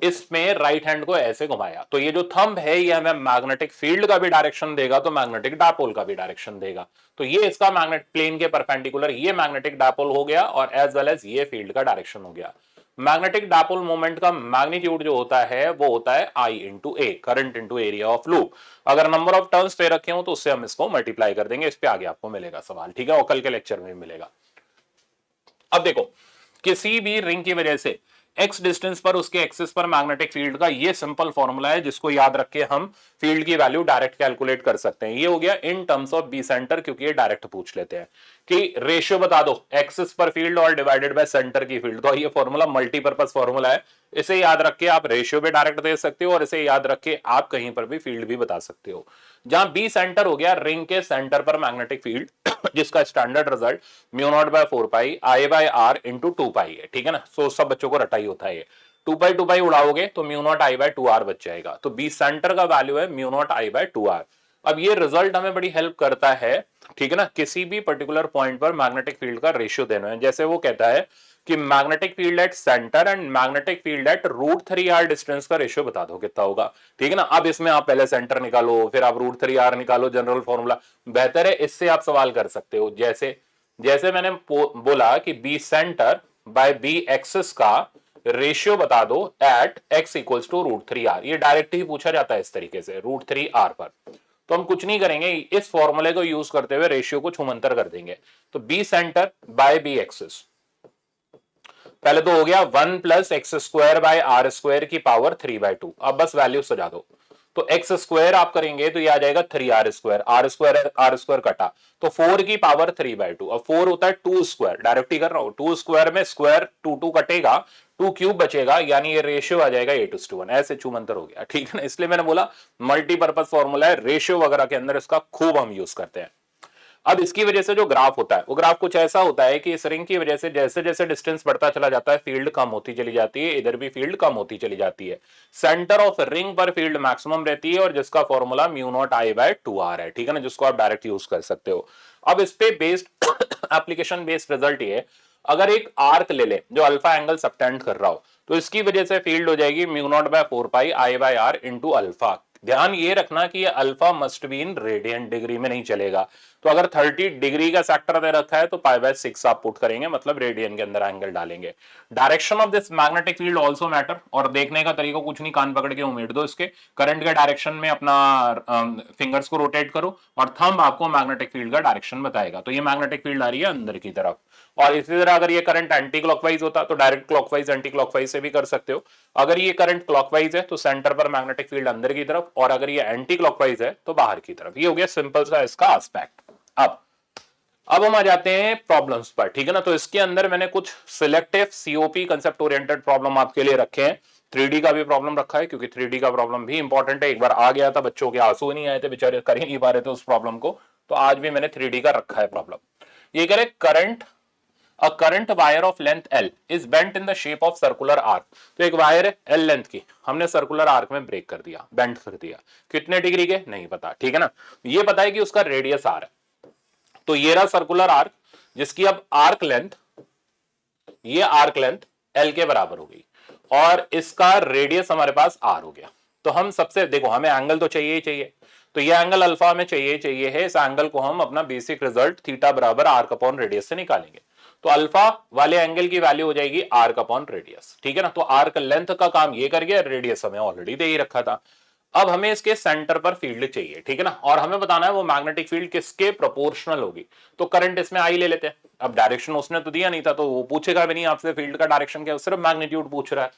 A: इसमें राइट हैंड को ऐसे घुमाया, तो ये जो थंब है ये हमें मैग्नेटिक फील्ड का भी डायरेक्शन देगा, तो मैग्नेटिक डायपोल का भी डायरेक्शन देगा। तो ये इसका मैग्नेट प्लेन के परपेंडिकुलर ये मैग्नेटिक डायपोल हो गया, और एज वेल एज ये फील्ड का डायरेक्शन हो गया। मैग्नेटिक डायपोल मोमेंट का मैग्नीट्यूड जो होता है वो होता है I into A, current into area of loop. अगर नंबर ऑफ टर्न्स पे रखे हो तो उससे हम इसको मल्टीप्लाई कर देंगे, इस पे आगे आपको मिलेगा सवाल, ठीक है, और कल के लेक्चर में भी मिलेगा। अब देखो किसी भी रिंग की वजह से x डिस्टेंस पर उसके एक्सिस पर मैग्नेटिक फील्ड का ये सिंपल फॉर्मूला है, जिसको याद रख के हम फील्ड की वैल्यू डायरेक्ट कैलकुलेट कर सकते हैं। ये हो गया in terms of B centre, क्योंकि ये डायरेक्ट पूछ लेते हैं कि रेशियो बता दो एक्सिस पर फील्ड और डिवाइडेड बाय सेंटर की फील्ड। तो ये फॉर्मूला मल्टीपर्पज फॉर्मूला है, इसे याद रख के आप रेशियो भी डायरेक्ट दे सकते हो, और इसे याद रख के आप कहीं पर भी फील्ड भी बता सकते हो। जहां बी सेंटर हो गया रिंग के सेंटर पर मैग्नेटिक फील्ड, जिसका standard result mu naught by 4 pi I by R into 2 pi है, ठीक है ना। सो सब बच्चों को रटा ही होता है, 2 पाई उड़ाओगे तो mu naught I by 2 R बच जाएगा। तो बी सेंटर का वैल्यू है mu naught I by 2 R. अब ये रिजल्ट हमें बड़ी हेल्प करता है, ठीक है ना, किसी भी पर्टिकुलर पॉइंट पर मैग्नेटिक फील्ड का रेशियो देना है। जैसे वो कहता है कि magnetic field at centre and magnetic field eight √3r distance का रेशियो बता दो कितना होगा, ठीक है ना। अब इसमें आप पहले सेंटर निकालो, फिर आप √3r निकालो, जनरल फॉर्मूला बेहतर है, इससे आप सवाल कर सकते हो। जैसे जैसे मैंने बोला कि B centre by B axis का रेशियो बता दो eight x equals to √3r, ये डायरेक्ट ही पूछा जाता है इस तरीके से √3r पर। तो हम कुछ नहीं करेंगे, इस फॉर्मूले को यूज करते हुए रेशियो को छूमंतर कर देंगे। तो B centre by B axis पहले तो हो गया 1 plus X square by R square की पावर 3/2। अब बस वैल्यू सजा दो, तो एक्स स्क्वायर आप करेंगे तो ये आ जाएगा 3r स्क्वायर, आर स्क्वायर कटा तो 4 की पावर 3/2। अब 4 होता है 2 स्क्वायर, डायरेक्ट ही कर रहा हूं, 2 स्क्वायर में स्क्वायर 2 कटेगा, 2 क्यूब बचेगा, यानी ये रेशियो आ जाएगा 8:1। ऐसे छूमंतर हो गया, ठीक है ना। इसलिए मैंने बोला मल्टीपर्पज फॉर्मूला है, रेशियो वगैरह के अंदर इसका खूब हम यूज करते हैं। अब इसकी वजह से जो ग्राफ होता है वो ग्राफ कुछ ऐसा होता है कि इस रिंग की वजह से जैसे जैसे डिस्टेंस बढ़ता चला जाता है फील्ड कम होती चली जाती है, इधर भी फील्ड कम होती चली जाती है। सेंटर ऑफ रिंग पर फील्ड मैक्सिमम रहती है और जिसका फॉर्मूला μ0I/2r है, ठीक है ना, जिसको आप डायरेक्ट यूज कर सकते हो। अब इस पे बेस्ड एप्लीकेशन बेस्ड रिजल्ट ये, अगर एक आर्क ले ले जो अल्फा एंगल सबटेंड कर रहा हो, तो इसकी वजह से फील्ड हो जाएगी μ0/4πI/r इंटू अल्फा। ध्यान ये रखना कि ये alpha must be in radiant, degree में नहीं चलेगा। तो अगर 30 डिग्री का सेक्टर दे रखा है तो π/6 आप पुट करेंगे, मतलब रेडियन के अंदर एंगल डालेंगे। Direction of this magnetic field also matter, और देखने का तरीका कुछ नहीं, कान पकड़ के उमेड़ दो इसके, करंट के डायरेक्शन में अपना फिंगर्स को रोटेट करो और थंब आपको मैग्नेटिक फील्ड का डायरेक्शन बताएगा। तो ये मैग्नेटिक फील्ड आ रही है अंदर की तरफ, और इसी तरह अगर ये करंट एंटी क्लॉकवाइज होता तो डायरेक्ट क्लॉकवाइज एंटी क्लॉकवाइज से भी कर सकते हो। अगर ये करंट क्लॉकवाइज है तो सेंटर पर मैग्नेटिक फील्ड अंदर की तरफ, और अगर ये एंटी क्लॉकवाइज है तो बाहर की तरफ। ये हो गया सिंपल सा इसका एस्पेक्ट। अब हम आ जाते हैं प्रॉब्लम्स पर, ठीक है ना। तो इसके अंदर मैंने कुछ selective COP concept oriented problem आपके लिए रखे हैं। 3D का भी प्रॉब्लम रखा है, क्योंकि 3D का प्रॉब्लम भी इंपॉर्टेंट है। एक बार आ गया था, बच्चों के आंसू नहीं आए थे, बेचारे कर ही नहीं पा रहे थे उस प्रॉब्लम को, तो आज भी मैंने 3D का रखा है प्रॉब्लम। ये कह रहे a current wire of length L is bent in the shape of circular arc। तो एक वायर है L लेंथ की, हमने सर्कुलर आर्क में ब्रेक कर दिया, बेंड कर दिया, कितने डिग्री के नहीं पता, ठीक है ना। ये पता है कि उसका रेडियस R है, तो ये रहा सर्कुलर आर्क जिसकी अब आर्क लेंथ, ये आर्क लेंथ L के बराबर हो गई, और इसका रेडियस हमारे पास R हो गया। तो हम सबसे देखो, हमें एंगल तो चाहिए ही चाहिए, तो ये एंगल अल्फा हमें चाहिए है। इस एंगल को हम अपना बेसिक रिजल्ट थीटा बराबर आर्क अपॉन रेडियस से निकालेंगे। तो अल्फा वाले एंगल की वैल्यू हो जाएगी आर्क अपॉन रेडियस, ठीक है ना। तो आर्क लेंथ का काम ये कर गया, रेडियस हमें ऑलरेडी दे ही रखा था। अब हमें इसके सेंटर पर फील्ड चाहिए, ठीक है ना, और हमें बताना है वो मैग्नेटिक फील्ड किसके प्रोपोर्शनल होगी। तो करंट इसमें आई ले लेते हैं। अब डायरेक्शन उसने तो दिया नहीं था, तो वो पूछेगा भी नहीं आपसे फील्ड का डायरेक्शन क्या, सिर्फ मैग्नीट्यूड पूछ रहा है।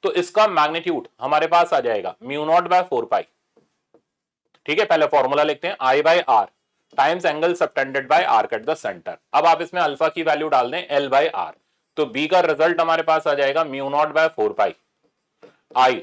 A: तो इसका मैग्नीट्यूड हमारे पास आ जाएगा μ0/4π, ठीक है। पहले फॉर्मूला लिखते हैं, I/r times angle subtended bye arc eight the centre. अब आप इसमें अल्फा की वैल्यू डाल दें L/r, तो B का रिजल्ट हमारे पास आ जाएगा μ0/4π I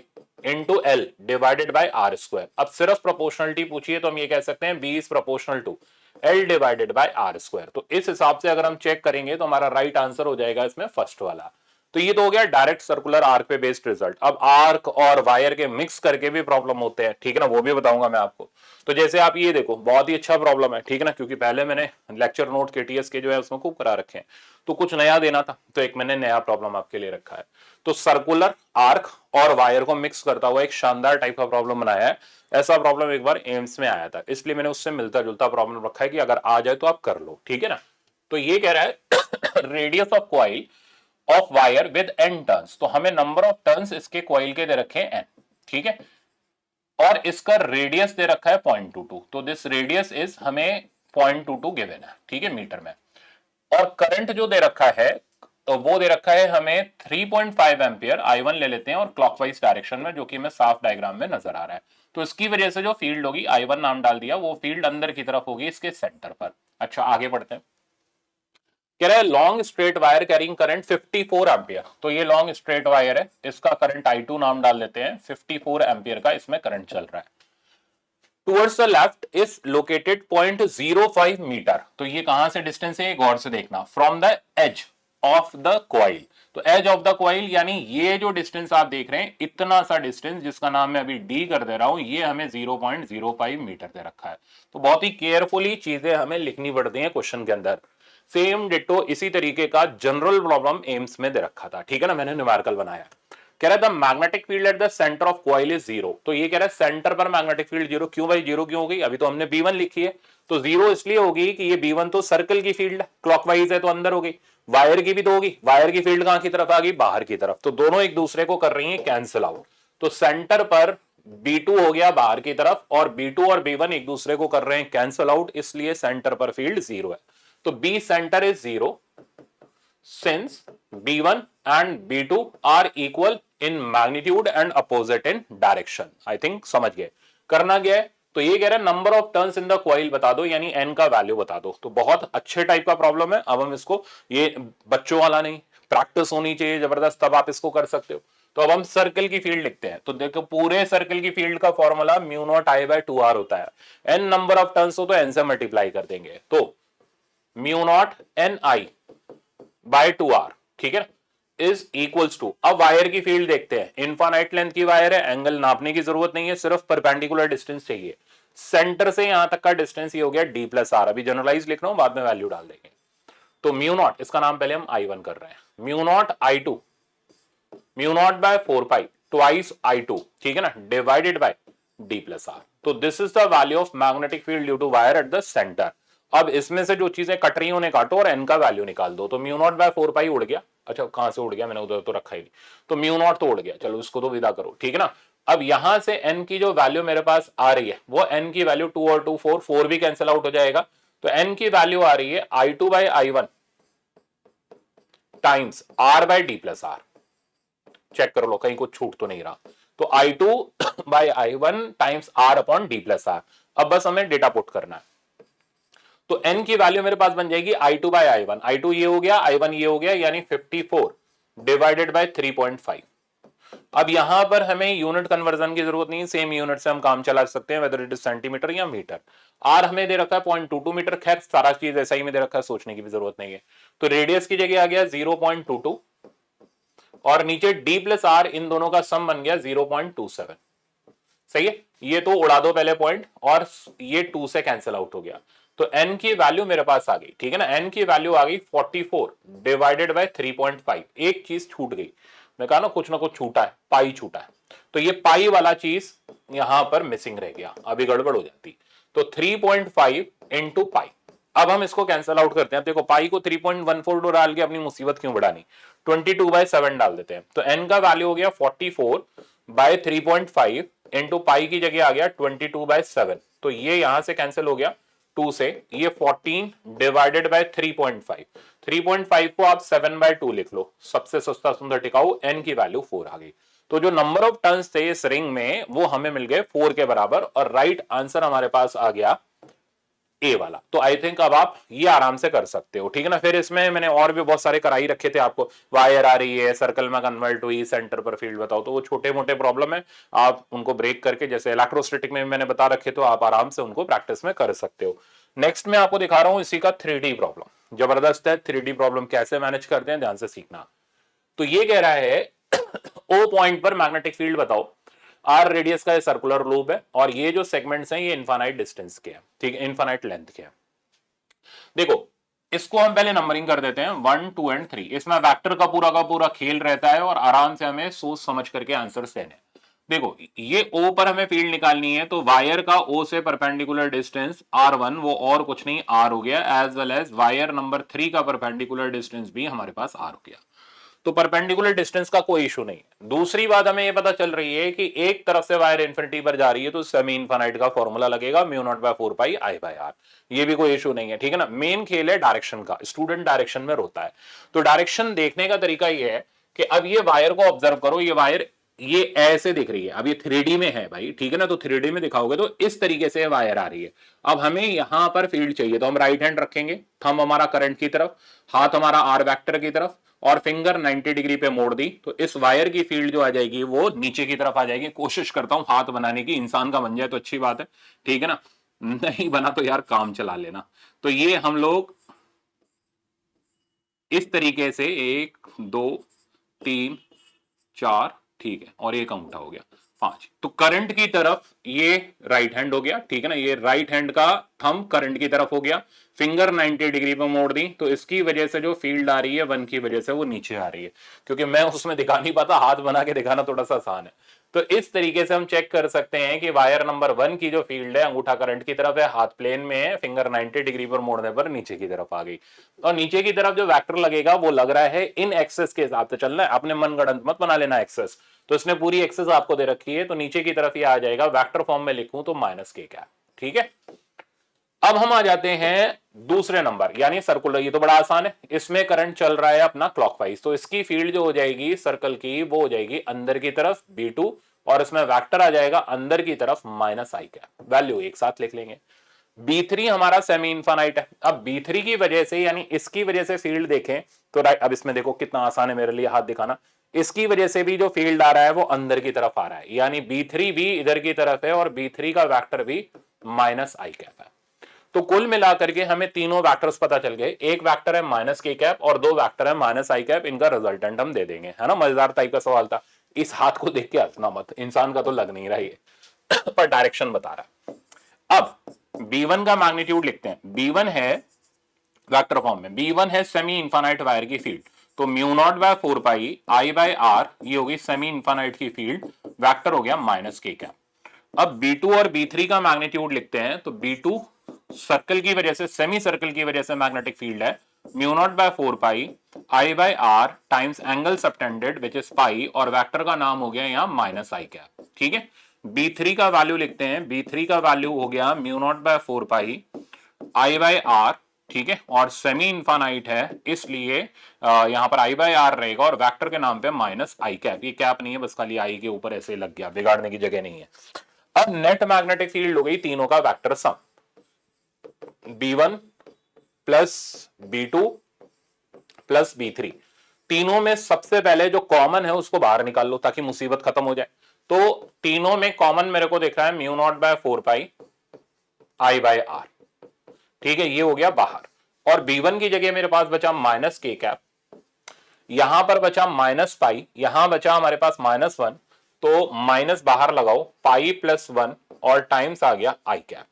A: into L divided by R square. अब सिर्फ प्रोपोर्शनलिटी पूछिए तो हम ये कह सकते हैं B is proportional to L divided by R square. तो इस हिसाब से अगर हम चेक करेंगे तो हमारा राइट आंसर हो जाएगा इसमें फर्स्ट वाला। तो ये तो हो गया डायरेक्ट सर्कुलर आर्क पे बेस्ड रिजल्ट। अब आर्क और वायर के मिक्स करके भी प्रॉब्लम होते हैं, ठीक है ना, वो भी बताऊंगा मैं आपको। तो जैसे आप ये देखो, बहुत ही अच्छा प्रॉब्लम है, ठीक है ना, क्योंकि पहले मैंने लेक्चर नोट केटीएस के जो है उसमें खूब करा रखे हैं, तो कुछ नया देना था, तो एक मैंने नया प्रॉब्लम आपके लिए रखा है। तो सर्कुलर आर्क और वायर को मिक्स करता हुआ एक शानदार टाइप का प्रॉब्लम बनाया है। ऐसा प्रॉब्लम एक बार एम्स में आया था, इसलिए मैंने उससे मिलता जुलता प्रॉब्लम रखा है कि अगर आ जाए तो आप कर लो, ठीक है ना। तो ये कह रहा है radius of coil of wire with n turns, तो हमें नंबर ऑफ टर्न्स इसके कॉइल के दे रखे हैं n, ठीक है, और इसका रेडियस दे रखा है 0.22। तो दिस रेडियस इज हमें 0.22 गिवन है, ठीक है, मीटर में। और करंट जो दे रखा है तो वो दे रखा है हमें 3.5 एम्पियर, I1 ले लेते हैं, और क्लॉकवाइज डायरेक्शन में, जो कि हमें साफ डायग्राम में नजर आ रहा है। तो इसकी वजह से जो फील्ड होगी, I1 नाम डाल दिया, वो फील्ड अंदर की तरफ होगी इसके सेंटर पर। अच्छा, आगे बढ़ते हैं। कह रहा है long straight wire carrying current 54 ampere. तो ये लॉन्ग स्ट्रेट वायर है, इसका करंट I2 नाम डाल लेते हैं, 54 एम्पियर का इसमें करंट चल रहा है। Towards the left is located 0.05 metre. तो ये कहां से डिस्टेंस है, गौर से देखना, from the edge of the coil. तो एज ऑफ द कॉइल यानी ये जो डिस्टेंस आप देख रहे हैं, इतना सा डिस्टेंस जिसका नाम मैं अभी डी कर दे रहा हूं, ये हमें 0.05 मीटर दे रखा है। तो बहुत ही केयरफुली चीजें हमें लिखनी पड़ती हैं क्वेश्चन के अंदर। सेम डिट्टो इसी तरीके का जनरल प्रॉब्लम एम्स में दे रखा था, ठीक है ना, मैंने न्यूमेरिकल बनाया। कह रहा था magnetic field at the centre of coil is zero, तो ये कह रहा है सेंटर पर मैग्नेटिक फील्ड जीरो। क्यों भाई जीरो क्यों होगी? अभी तो हमने B1 लिखी है, तो जीरो इसलिए होगी कि ये B1 तो सर्कल की फील्ड क्लॉकवाइज है तो अंदर हो गई, वायर की भी तो होगी, वायर की फील्ड कहां की तरफ आ गई? बाहर की तरफ, तो दोनों एक दूसरे को कर रही है कैंसिल आउट। तो सेंटर पर B2 हो गया बाहर की तरफ और B2 और B1 एक दूसरे को कर रहे हैं कैंसिल आउट, इसलिए सेंटर पर फील्ड जीरो है। तो B centre is zero since B1 and B2 are equal in magnitude and opposite in direction। I think समझ गए करना क्या है। तो ये कह रहा है number of turns in the coil बता दो, यानी n का वैल्यू बता दो। तो बहुत अच्छे टाइप का प्रॉब्लम है। अब हम इसको, ये बच्चों वाला नहीं, प्रैक्टिस होनी चाहिए जबरदस्त, तब आप इसको कर सकते हो। तो अब हम सर्कल की फील्ड लिखते हैं। तो देखो पूरे सर्कल की फील्ड का formula mu naught I by 2r होता है। n नंबर ऑफ टर्न्स हो तो n से मल्टीप्लाई कर देंगे, तो mu naught N I by 2r, ठीक है, इज इक्वल्स टू, अब वायर की फील्ड देखते हैं। इनफाइनाइट लेंथ की वायर है, एंगल नापने की जरूरत नहीं है, सिर्फ परपेंडिकुलर डिस्टेंस चाहिए। सेंटर से यहां तक का डिस्टेंस ये हो गया d प्लस आर। अभी जनरलाइज लिख रहा हूं, बाद में वैल्यू डाल देंगे। तो म्यू नॉट, इसका नाम पहले हम I1 कर रहे हैं, mu naught I2, mu naught by 4 pi twice I2, ठीक है ना, divided by d plus R. तो this is the value of magnetic field due to wire at the centre. अब इसमें से जो चीजें कट रही हैं उन्हें काटो और n का वैल्यू निकाल दो। तो म्यू नॉट बाय 4 पाई उड़ गया, अच्छा कहां से उड़ गया, मैंने उधर तो रखा ही नहीं, तो म्यू नॉट तो उड़ गया, चलो इसको तो विदा करो, ठीक है ना। अब यहां से n की जो वैल्यू मेरे पास आ रही है वो n की वैल्यू 2 और 2 4, 4 भी कैंसिल आउट हो जाएगा। तो n की वैल्यू आ रही है I2 by I1 times r by d plus R. Check कर लो कहीं कुछ छूट तो नहीं रहा। तो I2 by I1 times r upon d plus R. अब बस हमें डेटा पुट करना है। तो n की वैल्यू मेरे पास बन जाएगी I2 बाई I1, I2 ये हो गया, I1 ये हो गया, यानी 54 डिवाइडेड बाय 3.5। अब यहां पर हमें यूनिट कन्वर्जन की जरूरत नहीं है, सेम यूनिट से हम काम चला सकते हैं, वेदर इट इज सेंटीमीटर या मीटर। आर हमें दे रखा है 0.22 मीटर, खैर सारा चीज ऐसा ही में दे रखा है, सोचने की भी जरूरत नहीं है। तो रेडियस की जगह आ गया 0.22 और नीचे d प्लस आर, इन दोनों का सम बन गया 0.27। सही है, ये तो उड़ा दो पहले पॉइंट, और ये 2 से कैंसिल आउट हो गया। तो n की वैल्यू मेरे पास आ गई, ठीक है ना, n की वैल्यू आ गई 44 डिवाइडेड बाय 3.5। एक चीज छूट गई, मैं कहा ना कुछ छूटा है, पाई छूटा है, तो ये पाई वाला चीज यहां पर मिसिंग रह गया, अभी गड़बड़ हो जाती। तो 3.5 इंटू पाई। अब हम इसको कैंसिल आउट करते हैं। देखो पाई को 3.14 डाल के अपनी मुसीबत क्यों बढ़ानी, 22/7 डाल देते हैं। तो n का वैल्यू हो गया 44 बाय 3.5 इंटू पाई की जगह आ गया 22/7। तो ये यहां से कैंसिल हो गया 2 से, ये 14 डिवाइडेड बाय 3.5। 3.5 को आप 7/2 लिख लो, सबसे सस्ता सुंदर टिकाऊ, n की वैल्यू 4 आ गई। तो जो नंबर ऑफ टर्न्स थे इस रिंग में वो हमें मिल गए 4 के बराबर, और राइट आंसर हमारे पास आ गया ए वाला। तो आई थिंक अब आप ये आराम से कर सकते हो, ठीक है ना। फिर इसमें मैंने और भी बहुत सारे कराई रखे थे आपको, वायर आ रही है, सर्कल में कन्वर्ट हुई, सेंटर पर फील्ड बताओ, तो वो छोटे मोटे प्रॉब्लम है, आप उनको ब्रेक करके, जैसे इलेक्ट्रोस्टैटिक में मैंने बता रखे, तो आप आराम से उनको प्रैक्टिस में कर सकते हो। नेक्स्ट मैं आपको दिखा रहा हूं इसी का 3D प्रॉब्लम, जबरदस्त है। 3D प्रॉब्लम कैसे मैनेज करते हैं, ध्यान से सीखना। तो ये कह रहा है ओ पॉइंट पर मैग्नेटिक फील्ड बताओ। आर रेडियस का सर्कुलर लूप है, और ये जो सेगमेंट्स हैं ये इनफाइनाइट डिस्टेंस के हैं, ठीक है, इनफाइनाइट लेंथ के हैं। देखो इसको हम पहले नंबरिंग कर देते हैं 1 2 एंड 3। इसमें वेक्टर का पूरा खेल रहता है, और आराम से हमें सोच समझ करके आंसर देने। देखो ये O पर हमें फील्ड निकालनी है, तो वायर का O से परपेंडिकुलर डिस्टेंस R1 वो और कुछ नहीं R हो गया, as well as wire number 3 का परपेंडिकुलर डिस्टेंस भी हमारे पास R हो गया। तो परपेंडिकुलर डिस्टेंस का कोई इशू नहीं है। दूसरी बात हमें ये पता चल रही है कि एक तरफ से वायर इंफिनिटी पर जा रही है, तो सेमी इनफाइनाइट का फॉर्मूला लगेगा mu naught by 4 pi I by R. ये भी कोई इशू नहीं है, ठीक है ना। मेन खेल है डायरेक्शन का, स्टूडेंट डायरेक्शन में रोता है। तो डायरेक्शन देखने का तरीका ये है कि अब ये वायर को ऑब्जर्व करो, ये वायर ये ऐसे दिख रही है, अब ये 3D में है भाई, ठीक है ना। तो 3D में दिखाओगे तो इस तरीके से वायर आ रही है। अब हमें यहां पर फील्ड चाहिए, तो हम राइट हैंड रखेंगे, थंब हमारा करंट की तरफ, हाथ हमारा आर वेक्टर की तरफ, और फिंगर 90 डिग्री पे मोड़ दी, तो इस वायर की फील्ड जो आ जाएगी वो नीचे की तरफ आ जाएगी। कोशिश करता हूं हाथ बनाने की, इंसान का बन जाए तो अच्छी बात है, ठीक है ना, नहीं बना तो यार काम चला लेना। तो ये हम लोग इस तरीके से 1 2 3 4, ठीक है, और एक अंगूठा हो गया हाँ जी, तो करंट की तरफ ये राइट हैंड हो गया, ठीक है ना, ये राइट हैंड का थंब करंट की तरफ हो गया, फिंगर 90 डिग्री पे मोड़ दी, तो इसकी वजह से जो फील्ड आ रही है 1 की वजह से वो नीचे आ रही है, क्योंकि मैं उसमें दिखा नहीं पाता, हाथ बना के दिखाना थोड़ा सा आसान है। तो इस तरीके से हम चेक कर सकते हैं कि वायर नंबर 1 की जो फील्ड है, अंगूठा करंट की तरफ है, हाथ प्लेन में है, फिंगर 90 डिग्री पर मोड़ने पर नीचे की तरफ आ गई, और नीचे की तरफ जो वेक्टर लगेगा वो लग रहा है इन एक्सेस के हिसाब से चलना है, अपने मनगढ़ंत मत बना लेना एक्सेस। तो इसने पूरी एक्सेस आपको दे रखी है, तो नीचे की तरफ ये आ जाएगा, वेक्टर फॉर्म में लिखूं तो माइनस के कैप, ठीक है। अब हम आ जाते हैं दूसरे नंबर, यानी सर्कुलर, ये तो बड़ा आसान है, इसमें करंट चल रहा है अपना क्लॉकवाइज, तो इसकी फील्ड जो हो जाएगी सर्कल की वो हो जाएगी अंदर की तरफ B2, और इसमें वेक्टर आ जाएगा अंदर की तरफ माइनस आई कैप, वैल्यू एक साथ लिख लेंगे। B3 हमारा सेमी इंफाइनाइट है, अब B3 की वजह से यानी इसकी वजह से फील्ड देखें तो राइट, अब इसमें देखो कितना आसान है मेरे लिए हाथ दिखाना, इसकी वजह से भी जो फील्ड आ रहा है वो अंदर की तरफ आ रहा है, यानी B3 भी इधर की तरफ है और B3 का वेक्टर भी माइनस आई कैप है। तो कुल मिलाकर के हमें तीनों वेक्टर्स पता चल गए, एक वेक्टर है माइनस के कैप और दो वेक्टर है माइनस आई कैप, इनका रिजल्टेंट हम दे देंगे, है ना, मजेदार टाइप का सवाल था। इस हाथ को देख के हंसना मत, इंसान का तो लग नहीं रहा है पर डायरेक्शन बता रहा है। अब B1 का मैग्नीट्यूड लिखते हैं, B1 है वेक्टर फॉर्म में, B1 है सेमी इंफाइनाइट वायर की फील्ड, तो mu naught by 4 pi I by R, ये होगी सेमी इंफाइनाइट की फील्ड, वेक्टर हो गया माइनस के कैप। अब B2 और B3 का मैग्नीट्यूड लिखते हैं, तो B2 सर्कल की वजह से, सेमी सर्कल की वजह से मैग्नेटिक फील्ड है, mu naught by 4 pi I by R times angle subtended which is pi, और वेक्टर का नाम हो गया यहां माइनस आई कैप, ठीक है। B3 का वैल्यू लिखते हैं, B3 का वैल्यू हो गया mu naught by 4 pi I by R, ठीक है, और सेमी इंफाइनाइट है इसलिए यहां पर आई बाय आर रहेगा, और वेक्टर के नाम पे माइनस आई कैप, ये कैप नहीं है बस खाली आई के ऊपर ऐसे लग गया, बिगाड़ने की जगह नहीं है। अब नेट मैग्नेटिक फील्ड हो गई तीनों का vector sum, B1 plus B2 plus B3, तीनों में सबसे पहले जो कॉमन है उसको बाहर निकाल लो ताकि मुसीबत खत्म हो जाए। तो तीनों में कॉमन मेरे को दिख रहा है mu naught by 4 pi I by R, ठीक है, ये हो गया बाहर, और B1 की जगह मेरे पास बचा माइनस के कैप, यहां पर बचा माइनस पाई, यहां बचा हमारे पास -1, तो माइनस बाहर लगाओ, पाई प्लस 1 और टाइम्स आ गया आई कैप,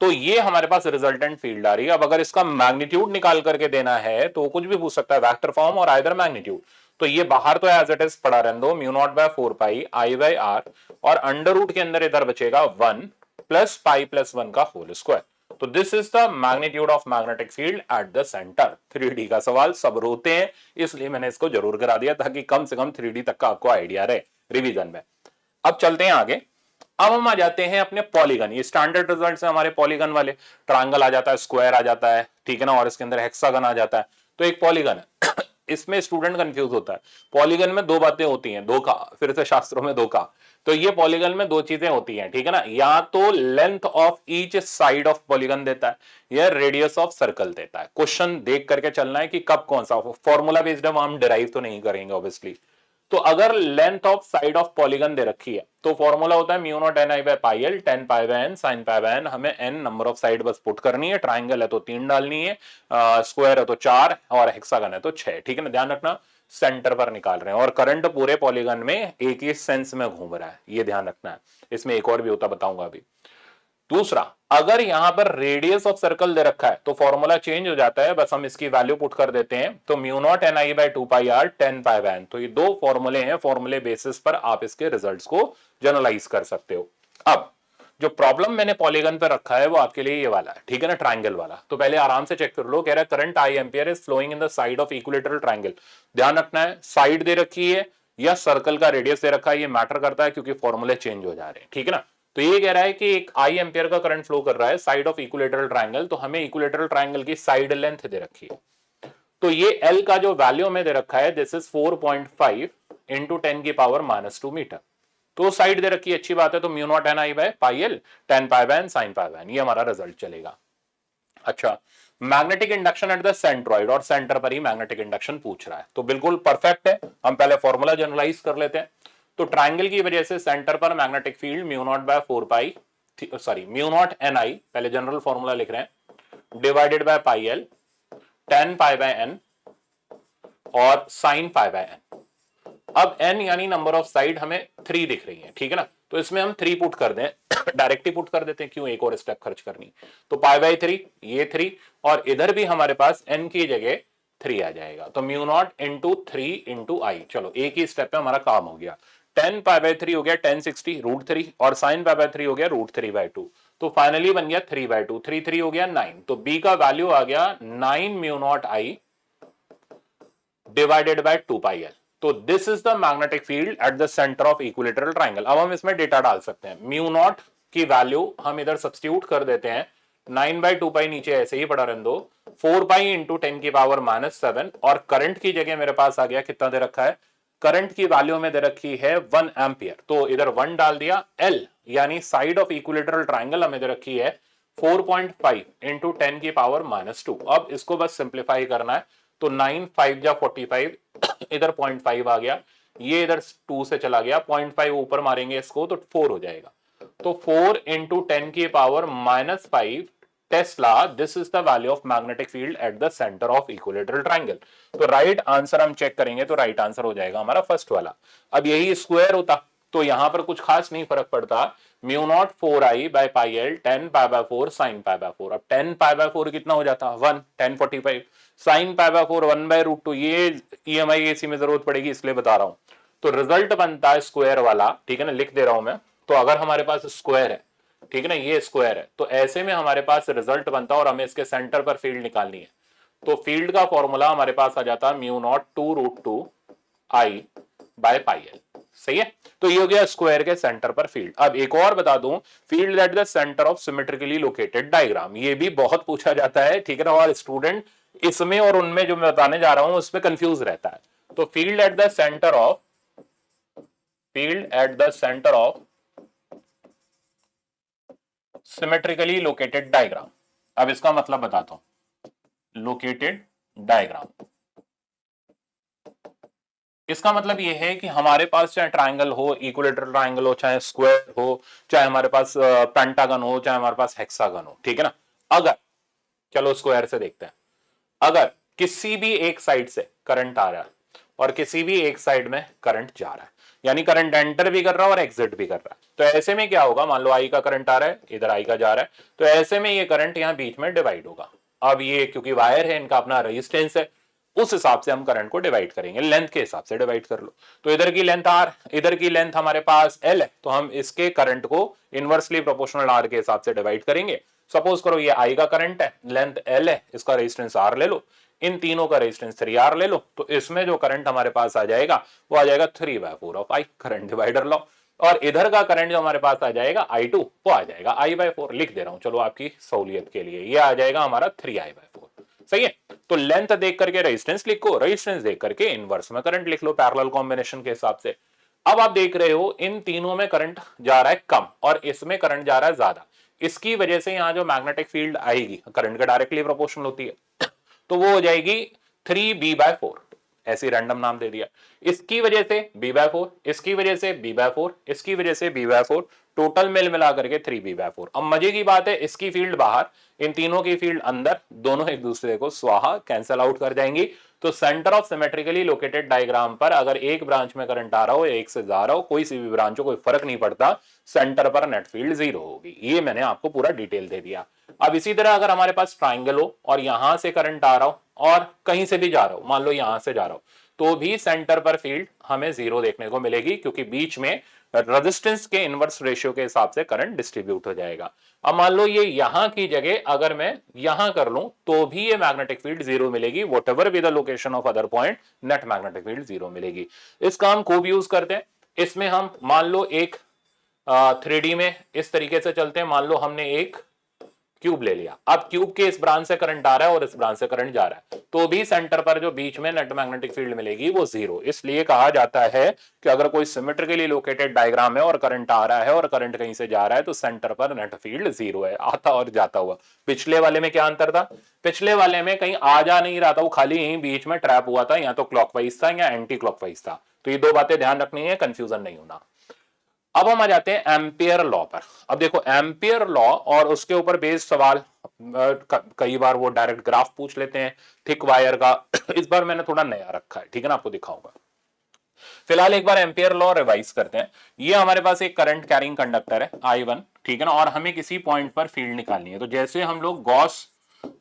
A: तो ये हमारे पास रिजल्टेंट फील्ड आ रही है। अब अगर इसका मैग्नीट्यूड निकाल करके देना है तो कुछ भी पूछ सकता है, वेक्टर फॉर्म और आइदर मैग्नीट्यूड, तो ये बाहर तो एज इट इज पड़ा रहने दो, mu naught by 4 pi I by R, और अंडर रूट के अंदर इधर बचेगा 1 प्लस पाई प्लस 1 का होल स्क्वायर, तो this is the magnitude of magnetic field at the centre. 3D का सवाल सब रोते हैं, इसलिए मैंने इसको जरूर करा दिया ताकि कम से कम 3D तक का आपको आइडिया रहे रिवीजन में। अब चलते हैं आगे, अब हम आ जाते हैं अपने पॉलीगन, ये स्टैंडर्ड रिजल्ट है हमारे पॉलीगन वाले, ट्रायंगल आ जाता है, स्क्वायर आ जाता है, ठीक है ना, और इसके अंदर हेक्सागन आ जाता है, तो एक पॉलीगन है इसमें स्टूडेंट कंफ्यूज होता है, पॉलीगन में दो बातें होती हैं, दो का, फिर से शास्त्रों में दो का, तो ये पॉलीगन में दो चीजें होती हैं, ठीक है ना, या तो length of each side of polygon देता है या रेडियस ऑफ सर्कल देता है। क्वेश्चन देख करके चलना है कि कब कौन सा, फॉर्मूला बेस्ड हम डिराइव तो नहीं करेंगे ऑब्वियसली। तो अगर length of side of polygon दे रखी है तो फॉर्मूला होता है mu naught N I by pi L, 10 pi by N sine pi by N, हमें एन नंबर ऑफ साइड बस पुट करनी है, ट्राइंगल है तो 3 डालनी है, स्क्वायर है तो 4 और हेक्सागन है तो 6, ठीक है ना, ध्यान रखना सेंटर पर निकाल रहे हैं, और करंट पूरे पॉलीगन में एक ही सेंस में घूम रहा है, ये ध्यान रखना है, इसमें एक और भी होता बताऊंगा अभी। दूसरा, अगर यहां पर रेडियस ऑफ सर्कल दे रखा है तो फॉर्मूला चेंज हो जाता है, बस हम इसकी वैल्यू पुट कर देते हैं, तो mu naught N I by 2 pi R 10 pi by N, तो ये दो फॉर्मूले हैं, फॉर्मूले बेसिस पर आप इसके रिजल्ट्स को जनरलाइज कर सकते हो। अब जो प्रॉब्लम मैंने पॉलीगन पर रखा है वो आपके लिए ये वाला है, ठीक है ना, ट्रायंगल वाला, तो पहले आराम से चेक कर लो, कह रहा है current I ampere is flowing in the side of equilateral triangle, ध्यान रखना है साइड दे रखी है या सर्कल का रेडियस दे रखा है, ये मैटर करता है क्योंकि फॉर्मूले चेंज हो जा रहे हैं, ठीक है ना। तो ये कह रहा है कि एक आई एम्पियर का करंट फ्लो कर रहा है साइड ऑफ इक्विलेटरल ट्रायंगल, तो हमें इक्विलेटरल ट्रायंगल की साइड लेंथ दे रखी है, तो ये एल का जो वैल्यू में दे रखा है दिस इज 4.5 इंटू 10 की पावर -2 मीटर, तो साइड दे रखी है, अच्छी बात है, तो mu naught N I by pi L 10 pi by N sine pi by N, ये हमारा रिजल्ट चलेगा। अच्छा, magnetic induction at the centroid, और सेंटर पर ही मैग्नेटिक इंडक्शन पूछ रहा है, तो बिल्कुल परफेक्ट है, हम पहले फॉर्मूला जनरलाइज कर लेते हैं। तो ट्राइंगल की वजह से सेंटर पर magnetic field mu naught by 4 pi, sorry mu naught N I, पहले जनरल फॉर्मूला लिख रहे हैं, divided by pi L 10 pi by N और साइन पाई बाय एन, अब n यानी नंबर ऑफ साइड हमें 3 दिख रही है, ठीक है ना, तो इसमें हम 3 पुट कर दें, डायरेक्ट ही पुट कर देते हैं, क्यों एक और स्टेप खर्च करनी। तो पाई बाई 3 ये 3, और इधर भी हमारे पास n की जगह 3 आ जाएगा, तो म्यू नॉट इंटू 3 इंटू आई। चलो एक ही स्टेप पे हमारा काम हो गया। 10 पाई बाई 3 हो गया 1060 √3, और साइन पाई बाई 3 हो गया √3/2, तो फाइनली बन गया 3/2, 3 3 हो गया 9, तो b का वैल्यू आ गया 9 mu naught I divided by 2 pi L. तो this is the magnetic field at the centre of equilateral triangle. अब हम इसमें डेटा डाल सकते हैं, म्यू नॉट की वैल्यू हम इधर सब्स्टिट्यूट कर देते हैं, 9/2 पाई नीचे ऐसे ही पड़ा रहने दो, 4 पाई इंटू 10 की पावर -7, और करंट की जगह मेरे पास आ गया, कितना दे रखा है, करंट की वैल्यू में दे रखी है 1 एम्पियर, तो इधर 1 डाल दिया। एल यानी साइड ऑफ इक्विलेटरल ट्राइंगल हमें दे रखी है 4.5 इंटू 10 की पावर -2। अब इसको बस सिंप्लीफाई करना है, तो 9 5 जा 45, इधर 0.5 आ गया, ये इधर 2 से चला गया, 0.5 ऊपर मारेंगे इसको तो 4 हो जाएगा, तो 4 इंटू 10 की power -5 Tesla, this is the value of magnetic field at the centre of equilateral triangle. तो राइट आंसर हम चेक करेंगे, तो राइट आंसर हो जाएगा हमारा फर्स्ट वाला। अब यही स्क्वायर होता तो यहां पर कुछ खास नहीं फर्क पड़ता, mu naught 4i bye pi L 10 pi bye 4 sign pi bye 4। अब 10 पाई बाय 4 कितना हो जाता, 1, 1045, साइन पाई बाय 4 1/√2, ये EMI AC में जरूरत पड़ेगी इसलिए बता रहा हूं। तो रिजल्ट बनता है स्क्वायर वाला, ठीक है ना, लिख दे रहा हूं मैं। तो अगर हमारे पास स्क्वायर है, ठीक है ना, ये स्क्वायर है, तो ऐसे में हमारे पास रिजल्ट बनता है, और हमें इसके सेंटर पर फील्ड निकालनी है, तो फील्ड का फॉर्मूला हमारे पास आ जाता है mu not 2√2 I by pi L. सही है, तो ये हो गया स्क्वायर के सेंटर पर फील्ड। अब एक और बता दूं, field at the centre of symmetrically located diagram, ये भी बहुत पूछा जाता है, ठीक है ना, और स्टूडेंट इसमें और उनमें जो मैं बताने जा रहा हूं उसमें कंफ्यूज रहता है। तो field at the centre of symmetrically located diagram. अब इसका मतलब बताता हूं, लोकेटेड डायग्राम, इसका मतलब यह है कि हमारे पास चाहे ट्रायंगल हो, इक्विलेटरल ट्रायंगल हो, चाहे स्क्वायर हो, चाहे हमारे पास पेंटागन हो, चाहे हमारे पास हेक्सागन हो, ठीक है ना। अगर, चलो स्क्वायर से देखते हैं, अगर किसी भी एक साइड से करंट आ रहा है और किसी भी एक साइड में करंट जा रहा है, यानी करंट एंटर भी कर रहा है और एग्जिट भी कर रहा है, तो ऐसे में क्या होगा, मान लो आई का करंट आ रहा है, इधर आई का जा रहा है, तो ऐसे में ये करंट यहां बीच में डिवाइड होगा। अब ये क्योंकि वायर है, इनका अपना रेजिस्टेंस है, उस हिसाब से हम करंट को डिवाइड करेंगे, लेंथ के हिसाब से डिवाइड कर लो। तो इधर की लेंथ आर, इधर की लेंथ हमारे पास एल है, तो हम इसके करंट को इनवर्सली प्रोपोर्शनल आर के हिसाब से डिवाइड करेंगे। सपोज करो ये आई का करंट है, लेंथ एल है, इसका रेजिस्टेंस आर ले लो, इन तीनों का रेजिस्टेंस 3R ले लो, तो इसमें जो करंट हमारे पास आ जाएगा वो आ जाएगा 3/4 ऑफ आई, करंट डिवाइडर लो। और इधर का करंट जो हमारे पास आ जाएगा I2, वो आ जाएगा I/4, लिख दे रहा हूं चलो आपकी सहूलियत के लिए, ये आ जाएगा हमारा 3I/4। सही है, तो लेंथ देख करके रेजिस्टेंस लिखो, रेजिस्टेंस देख करके इनवर्स में करंट लिख लो, पैरेलल कॉम्बिनेशन के हिसाब से। अब आप देख रहे हो इन तीनों में करंट जा रहा है कम और इसमें करंट जा रहा है ज्यादा, इसकी वजह से यहां जो मैग्नेटिक फील्ड आएगी करंट के डायरेक्टली प्रोपोर्शनल होती है, तो वो हो जाएगी 3B/4, ऐसी रैंडम नाम दे दिया। इसकी वजह से B/4, इसकी वजह से B/4, इसकी वजह से B/4, टोटल मिल मिला करके 3B/4। अब मजे की बात है, इसकी फील्ड बाहर, इन तीनों की फील्ड अंदर, दोनों एक दूसरे को स्वाहा कैंसल आउट कर जाएंगी। तो centre of symmetrically located diagram पर अगर एक ब्रांच में करंट आ रहा हो, एक से जा रहा हो, कोई सी भी ब्रांच हो, कोई फर्क नहीं पड़ता, सेंटर पर नेट फील्ड 0 होगी। ये मैंने आपको पूरा डिटेल दे दिया। अब इसी तरह अगर हमारे पास ट्राइंगल हो और यहां से करंट आ रहा हो और कहीं से भी जा रहा हो, मान लो यहां से जा रहा हो, तो भी सेंटर पर फील्ड हमें 0 देखने को मिलेगी, क्योंकि बीच में रेजिस्टेंस के इनवर्स रेशियो के हिसाब से करंट डिस्ट्रीब्यूट हो जाएगा। अब मान लो ये यहां की जगह अगर मैं यहां कर लूं, तो भी ये मैग्नेटिक फील्ड 0 मिलेगी, what ever be the location of other point, net magnetic field 0 मिलेगी। इसका हम खूब यूज करते हैं। इसमें हम मान लो एक 3D में इस तरीके से चलते हैं, मान लो हमने एक क्यूब ले लिया, अब क्यूब के इस ब्रांच से करंट आ रहा है और इस ब्रांच से करंट जा रहा है, तो भी सेंटर पर जो बीच में नेट मैग्नेटिक फील्ड मिलेगी वो 0। इसलिए कहा जाता है कि अगर कोई सिमेट्रिकली लोकेटेड डायग्राम है और करंट आ रहा है और करंट कहीं से जा रहा है, तो सेंटर पर नेट फील्ड 0 है, आता और जाता हुआ। पिछले वाले में क्या अंतर था, पिछले वाले में कहीं आ जा नहीं रहा था, वो खाली यहीं बीच में ट्रैप हुआ था, या तो क्लॉकवाइज था या एंटी क्लॉकवाइज था। तो ये दो बातें ध्यान रखनी है, कंफ्यूजन नहीं होना। अब हम आ जाते हैं एम्पियर लॉ पर। अब देखो एम्पियर लॉ और उसके ऊपर बेस्ड सवाल, कई बार वो डायरेक्ट ग्राफ पूछ लेते हैं थिक वायर का। इस बार मैंने थोड़ा नया रखा है, ठीक है ना, आपको दिखाऊंगा। फिलहाल एक बार एम्पियर लॉ रिवाइज करते हैं। ये हमारे पास एक करंट कैरिंग कंडक्टर है I1, ठीक है ना, और हमें किसी पॉइंट पर फील्ड निकालनी है। तो जैसे हम लोग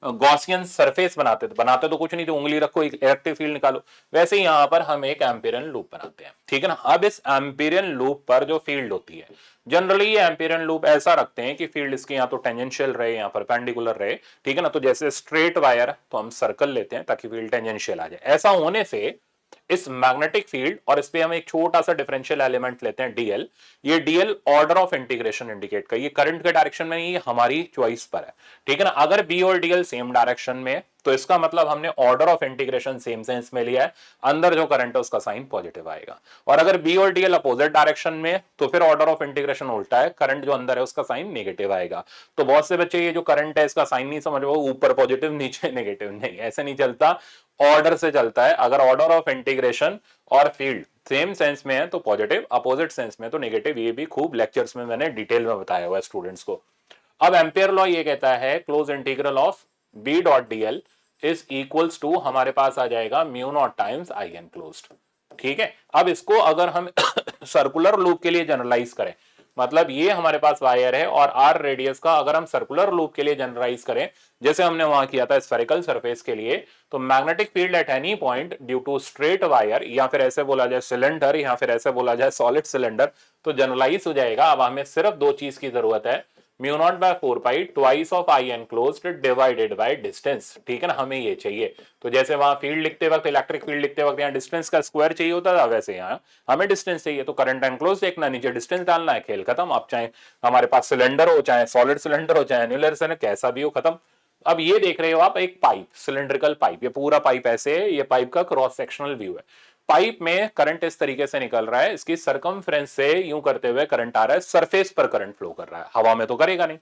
A: गॉसियन सरफेस बनाते तो कुछ नहीं, तो उंगली रखो एक इलेक्ट्रिक फील्ड निकालो, वैसे ही यहां पर हम एक एम्पिरियन लूप बनाते हैं, ठीक है ना। अब इस एम्पिरियन लूप पर जो फील्ड होती है, जनरली ये एम्पिरियन लूप ऐसा रखते हैं कि फील्ड इसके यहाँ तो टेंजेंशियल रहे, यहाँ परपेंडिकुलर रहे, ठीक है ना। तो जैसे स्ट्रेट वायर तो हम सर्कल लेते हैं ताकि फील्ड टेंजेंशियल आ जाए। ऐसा होने से इस मैग्नेटिक फील्ड, और इस पे हम एक छोटा सा डिफरेंशियल एलिमेंट लेते हैं डीएल, ये DL order of integration indicate कर, ये करंट के डायरेक्शन में नहीं, ये हमारी चॉइस पर है, ठीक है ना। अगर बी और डीएल सेम डायरेक्शन में, तो इसका मतलब हमने order of integration same sense में लिया है, अंदर जो करंट है उसका साइन पॉजिटिव आएगा। और अगर बी और डीएल अपोजिट डायरेक्शन में, तो फिर ऑर्डर ऑफ इंटीग्रेशन उल्टा है, करंट जो अंदर है उसका साइन नेगेटिव आएगा। तो बहुत से बच्चे ये जो करंट है इसका साइन नहीं समझ, वो ऊपर पॉजिटिव नीचे नेगेटिव, नहीं ऐसे नहीं चलता, ऑर्डर से चलता है। अगर ऑर्डर ऑफ इंटीग्रेशन और फील्ड सेम सेंस में है तो पॉजिटिव, अपोजिट सेंस में तो नेगेटिव। ये भी खूब लेक्चर्स में मैंने डिटेल में बताया हुआ है स्टूडेंट्स को। अब एम्पियर लॉ ये कहता है close integral of B dot DL is equals to, हमारे पास आ जाएगा mu naught times I enclosed, ठीक है। अब इसको अगर हम सर्कुलर लूप के लिए जनरलाइज करें, मतलब ये हमारे पास वायर है और आर रेडियस का अगर हम सर्कुलर लूप के लिए जनरलाइज करें, जैसे हमने वहां किया था स्फेरिकल सरफेस के लिए, तो magnetic field at any point due to straight wire, या फिर ऐसे बोला जाए सिलेंडर, या फिर ऐसे बोला जाए सॉलिड सिलेंडर, तो जनरलाइज हो जाएगा। अब हमें सिर्फ दो चीज की जरूरत है, mu naught by 4 pi twice of I enclosed divided by distance, ठीक है ना, हमें ये चाहिए। तो जैसे वहां फील्ड लिखते वक्त, इलेक्ट्रिक फील्ड लिखते वक्त यहाँ डिस्टेंस का स्क्वायर चाहिए होता था, वैसे यहाँ हमें डिस्टेंस चाहिए। तो करंट एनक्लोज देखना, नीचे डिस्टेंस डालना है, खेल खत्म। आप चाहे हमारे पास सिलेंडर हो, चाहे सॉलिड सिलेंडर हो, चाहे एन्युलर सिलेंडर, कैसा भी हो, खत्म। अब ये देख रहे हो आप एक पाइप, सिलेंड्रिकल पाइप, ये पूरा पाइप ऐसे है, ये पाइप का क्रॉस सेक्शनल व्यू है। पाइप में करंट इस तरीके से निकल रहा है, इसकी सरकमफ्रेंस से यूं करते हुए करंट आ रहा है, सरफेस पर करंट फ्लो कर रहा है, हवा में तो करेगा नहीं।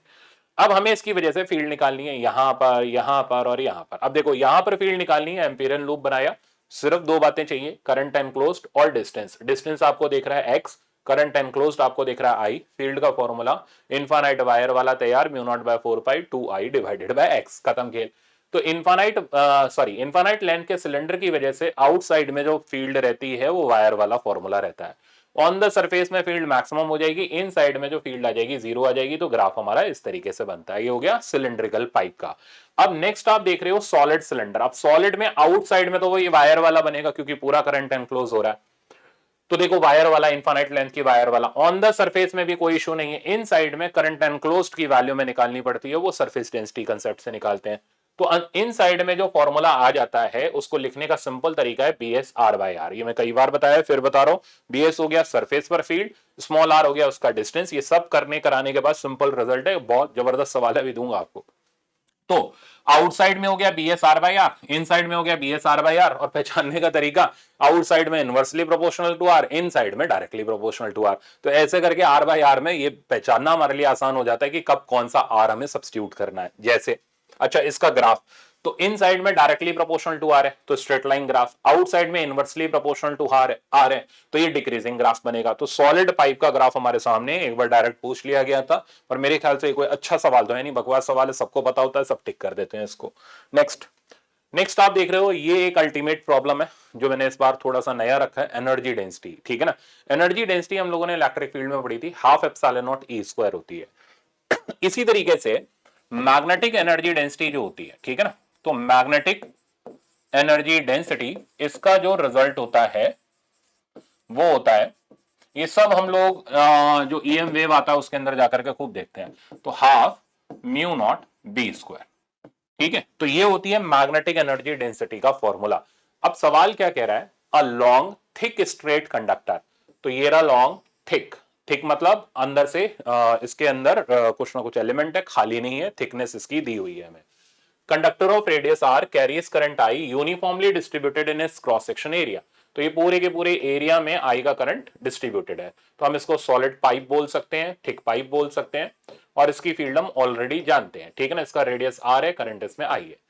A: अब हमें इसकी वजह से फील्ड निकालनी है यहां पर और यहां पर। अब देखो यहां पर फील्ड निकालनी है, एम्पिरियन लूप बनाया, सिर्फ दो बातें चाहिए, करंट एनक्लोज्ड और डिस्टेंस। डिस्टेंस आपको देख रहा है x, करंट एनक्लोज्ड आपको देख रहा है I, फील्ड का फॉर्मूला इनफाइनाइट वायर वाला तैयार, mu naught by 4 pi 2I divided by x, खत्म खेल। तो इनफाइनाइट लेंथ के सिलेंडर की वजह से आउटसाइड में जो फील्ड रहती है वो वायर वाला फॉर्मूला रहता है। ऑन द सरफेस में फील्ड मैक्सिमम हो जाएगी, इन साइड में जो फील्ड आ जाएगी जीरो आ जाएगी। तो ग्राफ हमारा इस तरीके से बनता है। ये हो गया सिलेंड्रिकल पाइप का। अब नेक्स्ट आप देख रहे हो सॉलिड सिलेंडर। अब सॉलिड में आउटसाइड में तो वो ये वायर वाला बनेगा क्योंकि पूरा करंट एनक्लोज हो रहा है। तो देखो वायर वाला, इनफाइनाइट लेंथ की वायर वाला, ऑन द सरफेस में भी कोई इशू नहीं है। इन साइड में करंट एनक्लोज्ड की वैल्यू में निकालनी पड़ती है, वो सरफेस डेंसिटी कंसेप्ट से निकालते हैं। तो इन साइड में जो फॉर्मूला आ जाता है उसको लिखने का सिंपल तरीका है B S R by R. ये मैं कई बार बताया, फिर बता रहा हूं। बी एस हो गया सरफेस पर फील्ड, स्मॉल आर हो गया उसका डिस्टेंस। ये सब करने कराने के बाद सिंपल रिजल्ट है। बहुत जबरदस्त सवाल है, भी दूंगा आपको। तो आउटसाइड में हो गया B S R by R, inside में हो गया B S R by R. और पहचानने का तरीका, आउटसाइड में inversely proportional to R, inside में डायरेक्टली प्रोपोर्शनल टू आर। तो ऐसे करके आर बाई आर में ये पहचानना हमारे लिए आसान हो जाता है कि कब कौन सा आर हमें सब्स्टिट्यूट करना है। जैसे अच्छा इसका ग्राफ, तो इन साइड में डायरेक्टली प्रोपोर्शनल टू आर है तो स्ट्रेट लाइन ग्राफ, आउटसाइड में इनवर्सली प्रोपोर्शनल टू आर है तो ये डिक्रीजिंग ग्राफ बनेगा। तो सॉलिड पाइप का ग्राफ हमारे सामने एक बार डायरेक्ट पूछ लिया गया था, और मेरे ख्याल से कोई अच्छा सवाल तो है नहीं, बकवास सवाल है, सबको पता होता है, सब टिक कर देते हैं इसको। नेक्स्ट आप देख रहे हो ये एक अल्टीमेट प्रॉब्लम है जो मैंने इस बार थोड़ा सा नया रखा है, एनर्जी डेंसिटी, ठीक है ना। एनर्जी डेंसिटी हम लोगों ने इलेक्ट्रिक फील्ड में पढ़ी थी, half epsilon not E square होती है। इसी तरीके से मैग्नेटिक एनर्जी डेंसिटी जो होती है, ठीक है ना, तो मैग्नेटिक एनर्जी डेंसिटी इसका जो रिजल्ट होता है वो होता है, ये सब हम लोग जो ईएम वेव आता है उसके अंदर जाकर के खूब देखते हैं, तो half mu not be square, ठीक है। तो ये होती है मैग्नेटिक एनर्जी डेंसिटी का फॉर्मूला। अब सवाल क्या कह रहा है, a long thick straight conductor, तो ये रहा लॉन्ग थिक, थिक मतलब अंदर से इसके अंदर कुछ ना कुछ एलिमेंट है, खाली नहीं है, थिकनेस इसकी दी हुई है हमें। Conductor of radius R carries current I uniformly distributed in its cross section area, तो ये पूरे के पूरे एरिया में आई का करंट डिस्ट्रीब्यूटेड है। तो हम इसको सॉलिड पाइप बोल सकते हैं, थिक पाइप बोल सकते हैं, और इसकी फील्ड हम ऑलरेडी जानते हैं, ठीक है ना। इसका रेडियस आर है, करंट इसमें आई है।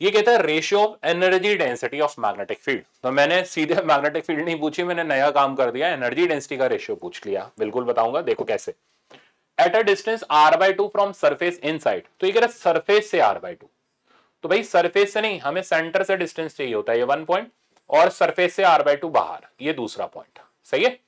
A: ये कहता है ratio of energy density of magnetic field. तो मैंने सीधे मैग्नेटिक फील्ड नहीं पूछी, मैंने नया काम कर दिया, एनर्जी डेंसिटी का रेशियो पूछ लिया। बिल्कुल बताऊंगा, देखो कैसे। At a distance r/2 from surface inside, तो ये कह रहा है सरफेस से r/2, तो भाई सरफेस से नहीं, हमें सेंटर से डिस्टेंस चाहिए होता है, ये 1 पॉइंट। और सरफेस से r/2 बाहर, ये दूसरा पॉइंट। सही है,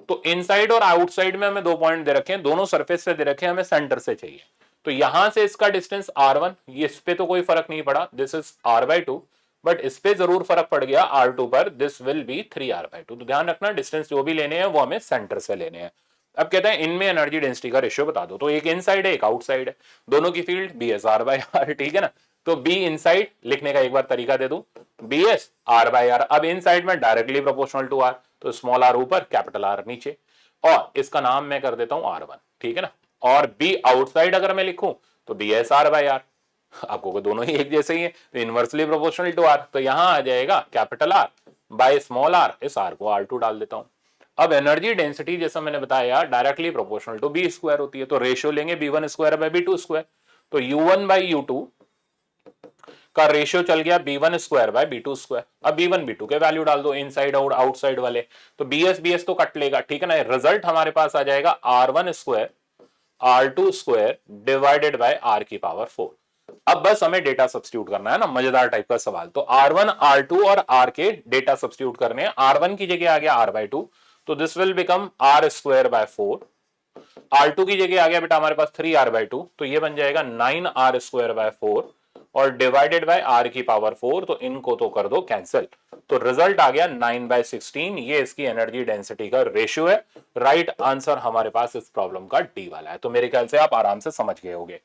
A: तो इनसाइड और आउटसाइड में हमें दो पॉइंट दे रखे हैं, दोनों सरफेस से दे रखे हैं, हमें सेंटर से चाहिए। तो यहां से इसका डिस्टेंस r1, ये इस पे तो कोई फर्क नहीं पड़ा, दिस इज r/2, बट इस पे जरूर फर्क पड़ गया r2 पर, दिस विल बी 3r/2। तो ध्यान रखना डिस्टेंस जो भी लेने हैं वो हमें सेंटर से लेने हैं। अब कहते हैं इनमें एनर्जी डेंसिटी का रेशियो बता दो, तो एक इनसाइड है एक आउटसाइड है, दोनों की फील्ड BS/R, ठीक है ना। तो बी इनसाइड लिखने का एक बार तरीका दे दूं, BS/R। अब इनसाइड में डायरेक्टली प्रोपोर्शनल टू आर, तो स्मॉल आर ऊपर कैपिटल आर नीचे, और इसका नाम मैं कर देता हूं R1, ठीक है ना। और बी आउटसाइड अगर मैं लिखूं तो BS/R। आपको दोनों ही एक जैसे ही है, तो इनवर्सली प्रोपोर्शनल टू आर, तो यहां आ जाएगा capital R by small R, इस आर को R2 डाल देता हूं। अब एनर्जी डेंसिटी जैसा मैंने बताया directly proportional to B square होती है, तो रेशियो लेंगे B1 square by B2 square, तो U1 बाय U2 का रेशियो चल गया B1 square by B2 square. अब B1 B2 के वैल्यू डाल दो इनसाइड और आउटसाइड वाले, तो BS तो कट लेगा, ठीक है ना। रिजल्ट हमारे पास आ जाएगा R1 square R2 square divided by R की पावर 4। अब बस हमें डेटा सब्स्टिट्यूट करना है ना, मजेदार टाइप का सवाल। तो R1 R2 और R के डेटा सब्स्टिट्यूट करने हैं। R1 की जगह आ गया R/2, तो this will become R square by 4। R2 की जगह आ गया बेटा हमारे पास 3R/2, तो ये बन जाएगा 9R स्क्वायर बाय 4 और डिवाइडेड बाय R की पावर 4, तो इनको तो कर दो कैंसिल, तो रिजल्ट आ गया 9/16। ये इसकी एनर्जी डेंसिटी का रेशियो है। राइट आंसर हमारे पास इस प्रॉब्लम का डी वाला है। तो मेरे ख्याल से आप आराम से समझ गए होंगे।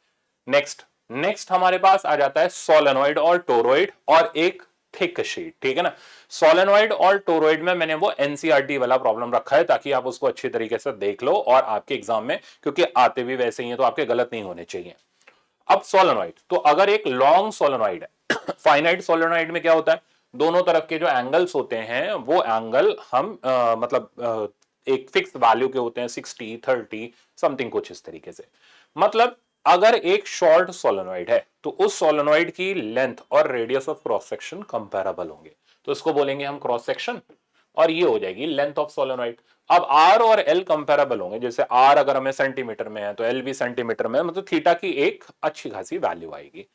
A: नेक्स्ट हमारे पास आ जाता है सोलेनोइड और टोरॉइड और एक थिक शीट, ठीक है ना। सोलेनोइड और टोरॉइड में मैंने वो एनसीईआरटी वाला प्रॉब्लम रखा है ताकि आप उसको अच्छी तरीके से देख लो और आपके एग्जाम में, क्योंकि आते भी वैसे ही हैं तो आपके गलत नहीं होने चाहिए। अब सोलेनोइड, तो अगर एक लॉन्ग सोलेनोइड है फाइनाइट सोलेनोइड में क्या होता है, दोनों तरफ के जो एंगल्स होते हैं वो एंगल हम एक फिक्स वैल्यू के होते हैं, 60 30 समथिंग कुछ इस तरीके से। मतलब अगर एक शॉर्ट सोलेनोइड है तो उस सोलेनोइड की लेंथ और radius of cross section comparable होंगे, तो इसको बोलेंगे हम क्रॉस सेक्शन, और ये हो जाएगी लेंथ ऑफ सोलेनोइड। अब आर और एल कंपैरेबल होंगे, जैसे आर अगर हमें सेंटीमीटर में है तो एल भी सेंटीमीटर में है, मतलब थीटा की एक अच्छी खासी वैल्यू आएगी।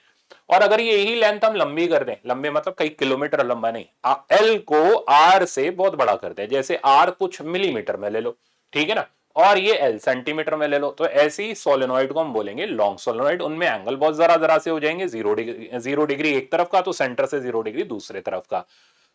A: और अगर यही लेंथ हम लंबी कर दें, लंबे मतलब कई किलोमीटर लंबा नहीं, एल को आर से बहुत बड़ा कर दें, जैसे आर कुछ मिलीमीटर में ले लो, ठीक है ना, और ये एल सेंटीमीटर में ले लो, तो ऐसे ही सोलेनोइड को हम बोलेंगे लॉन्ग सोलेनोइड। उनमें एंगल बहुत जरा जरा से हो जाएंगे, 0 डिग्री एक तरफ का, तो सेंटर से 0 डिग्री दूसरे तरफ का।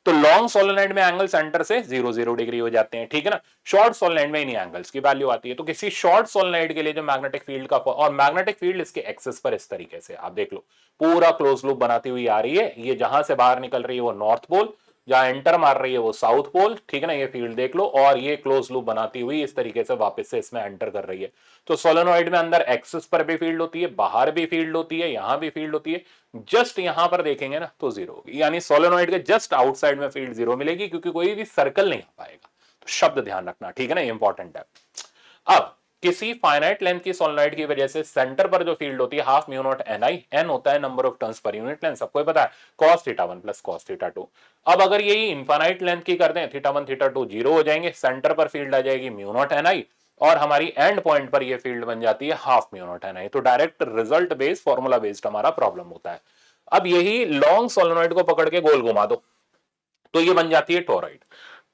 A: तो लॉन्ग सोलेनोइड में एंगल सेंटर से 0 डिग्री हो जाते हैं, ठीक है ना। शॉर्ट सोलेनोइड में इन्हीं एंगल्स की वैल्यू आती है। तो किसी शॉर्ट सोलेनोइड के लिए जो मैग्नेटिक फील्ड का, और मैग्नेटिक फील्ड इसके एक्सिस पर इस तरीके से आप देख लो, पूरा क्लोज लूप बनाती हुई आ रही है। ये जहां से बाहर निकल रही है वो नॉर्थ पोल, जहां एंटर मार रही है वो साउथ पोल, ठीक है ना। ये फील्ड देख लो, और ये क्लोज लूप बनाती हुई इस तरीके से वापस से इसमें एंटर कर रही है। तो सोलेनोइड में अंदर एक्सिस पर भी फील्ड होती है, बाहर भी फील्ड होती है, यहां भी फील्ड होती है। जस्ट यहां पर देखेंगे ना तो जीरो होगी, यानी सोलेनोइड के जस्ट आउटसाइड में फील्ड जीरो मिलेगी, क्योंकि कोई भी सर्कल नहीं आ पाएगा। तो शब्द ध्यान रखना, ठीक है ना, इंपॉर्टेंट है। अब किसी फाइनाइट लेंथ की सोलेनोइड की वजह से सेंटर पर जो फील्ड होती है half mu naught N I, N होता है नंबर ऑफ टर्न्स पर यूनिट लेंथ, सबको पता है, cos θ1 प्लस cos θ2। अब अगर यही इनफाइनाइट लेंथ की कर दें, θ1 θ2 जीरो हो जाएंगे, सेंटर पर फील्ड आ जाएगी म्यू नॉट एन आई, और हमारी एंड पॉइंट पर ये फील्ड बन जाती है हाफ म्यू नॉट एन आई। तो direct result based, formula based हमारा प्रॉब्लम होता है। अब यही लॉन्ग सोलेनोइड को पकड़ के गोल घुमा दो, तो ये बन जाती है टोरॉइड।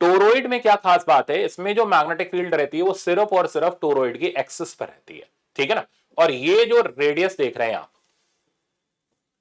A: टोरॉइड में क्या खास बात है, इसमें जो मैग्नेटिक फील्ड रहती है वो सिर्फ और सिर्फ टोरॉइड की एक्सिस पर रहती है, ठीक है ना। और ये जो रेडियस देख रहे हैं आप,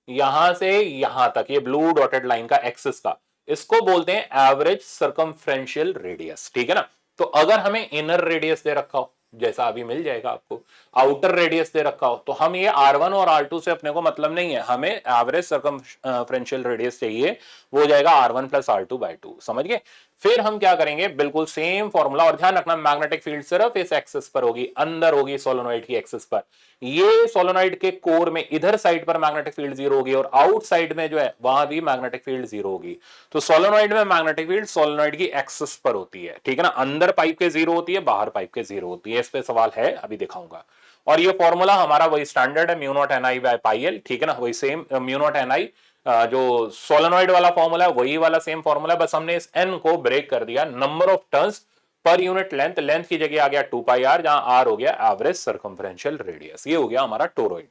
A: यहां से यहां तक, ये ब्लू डॉटेड लाइन का एक्सिस का, इसको बोलते हैं एवरेज सर्कमफ्रेंशियल रेडियस, ठीक है ना। तो अगर हमें इनर रेडियस दे रखा हो, जैसा अभी मिल जाएगा आपको, आउटर रेडियस दे रखा हो, तो हम ये R1 और R2 से अपने को मतलब नहीं है, हमें एवरेज सर्कमफ्रेंशियल रेडियस चाहिए, वो हो जाएगा R1 प्लस R2/2, समझ गए। फिर हम क्या करेंगे, बिल्कुल सेम फॉर्मूला, और ध्यान रखना मैग्नेटिक फील्ड सिर्फ इस एक्सिस पर होगी, अंदर होगी सोलेनोइड की एक्सिस पर। ये सोलेनोइड के कोर में इधर साइड पर मैग्नेटिक फील्ड जीरो होगी, और आउटसाइड में जो है वहां भी मैग्नेटिक फील्ड जीरो होगी। तो सोलेनोइड में मैग्नेटिक फील्ड सोलेनोइड की एक्सिस पर होती है, ठीक है ना, अंदर पाइप के जीरो होती है, बाहर पाइप के जीरो होती है। इस पे सवाल है, अभी दिखाऊंगा। और ये फॉर्मूला हमारा वही स्टैंडर्ड है, mu naught N I by pi L, ठीक है ना, वही सेम म्यू नॉट एन आई, जो सोलेनोइड वाला फॉर्मूला है वही वाला सेम फॉर्मूला है, बस हमने इस एन को ब्रेक कर दिया, नंबर ऑफ टर्न्स पर यूनिट लेंथ, लेंथ की जगह आ गया 2 पाई आर, जहां आर हो गया एवरेज सर्कमफ्रेंशियल रेडियस, ये हो गया हमारा टोरॉइड।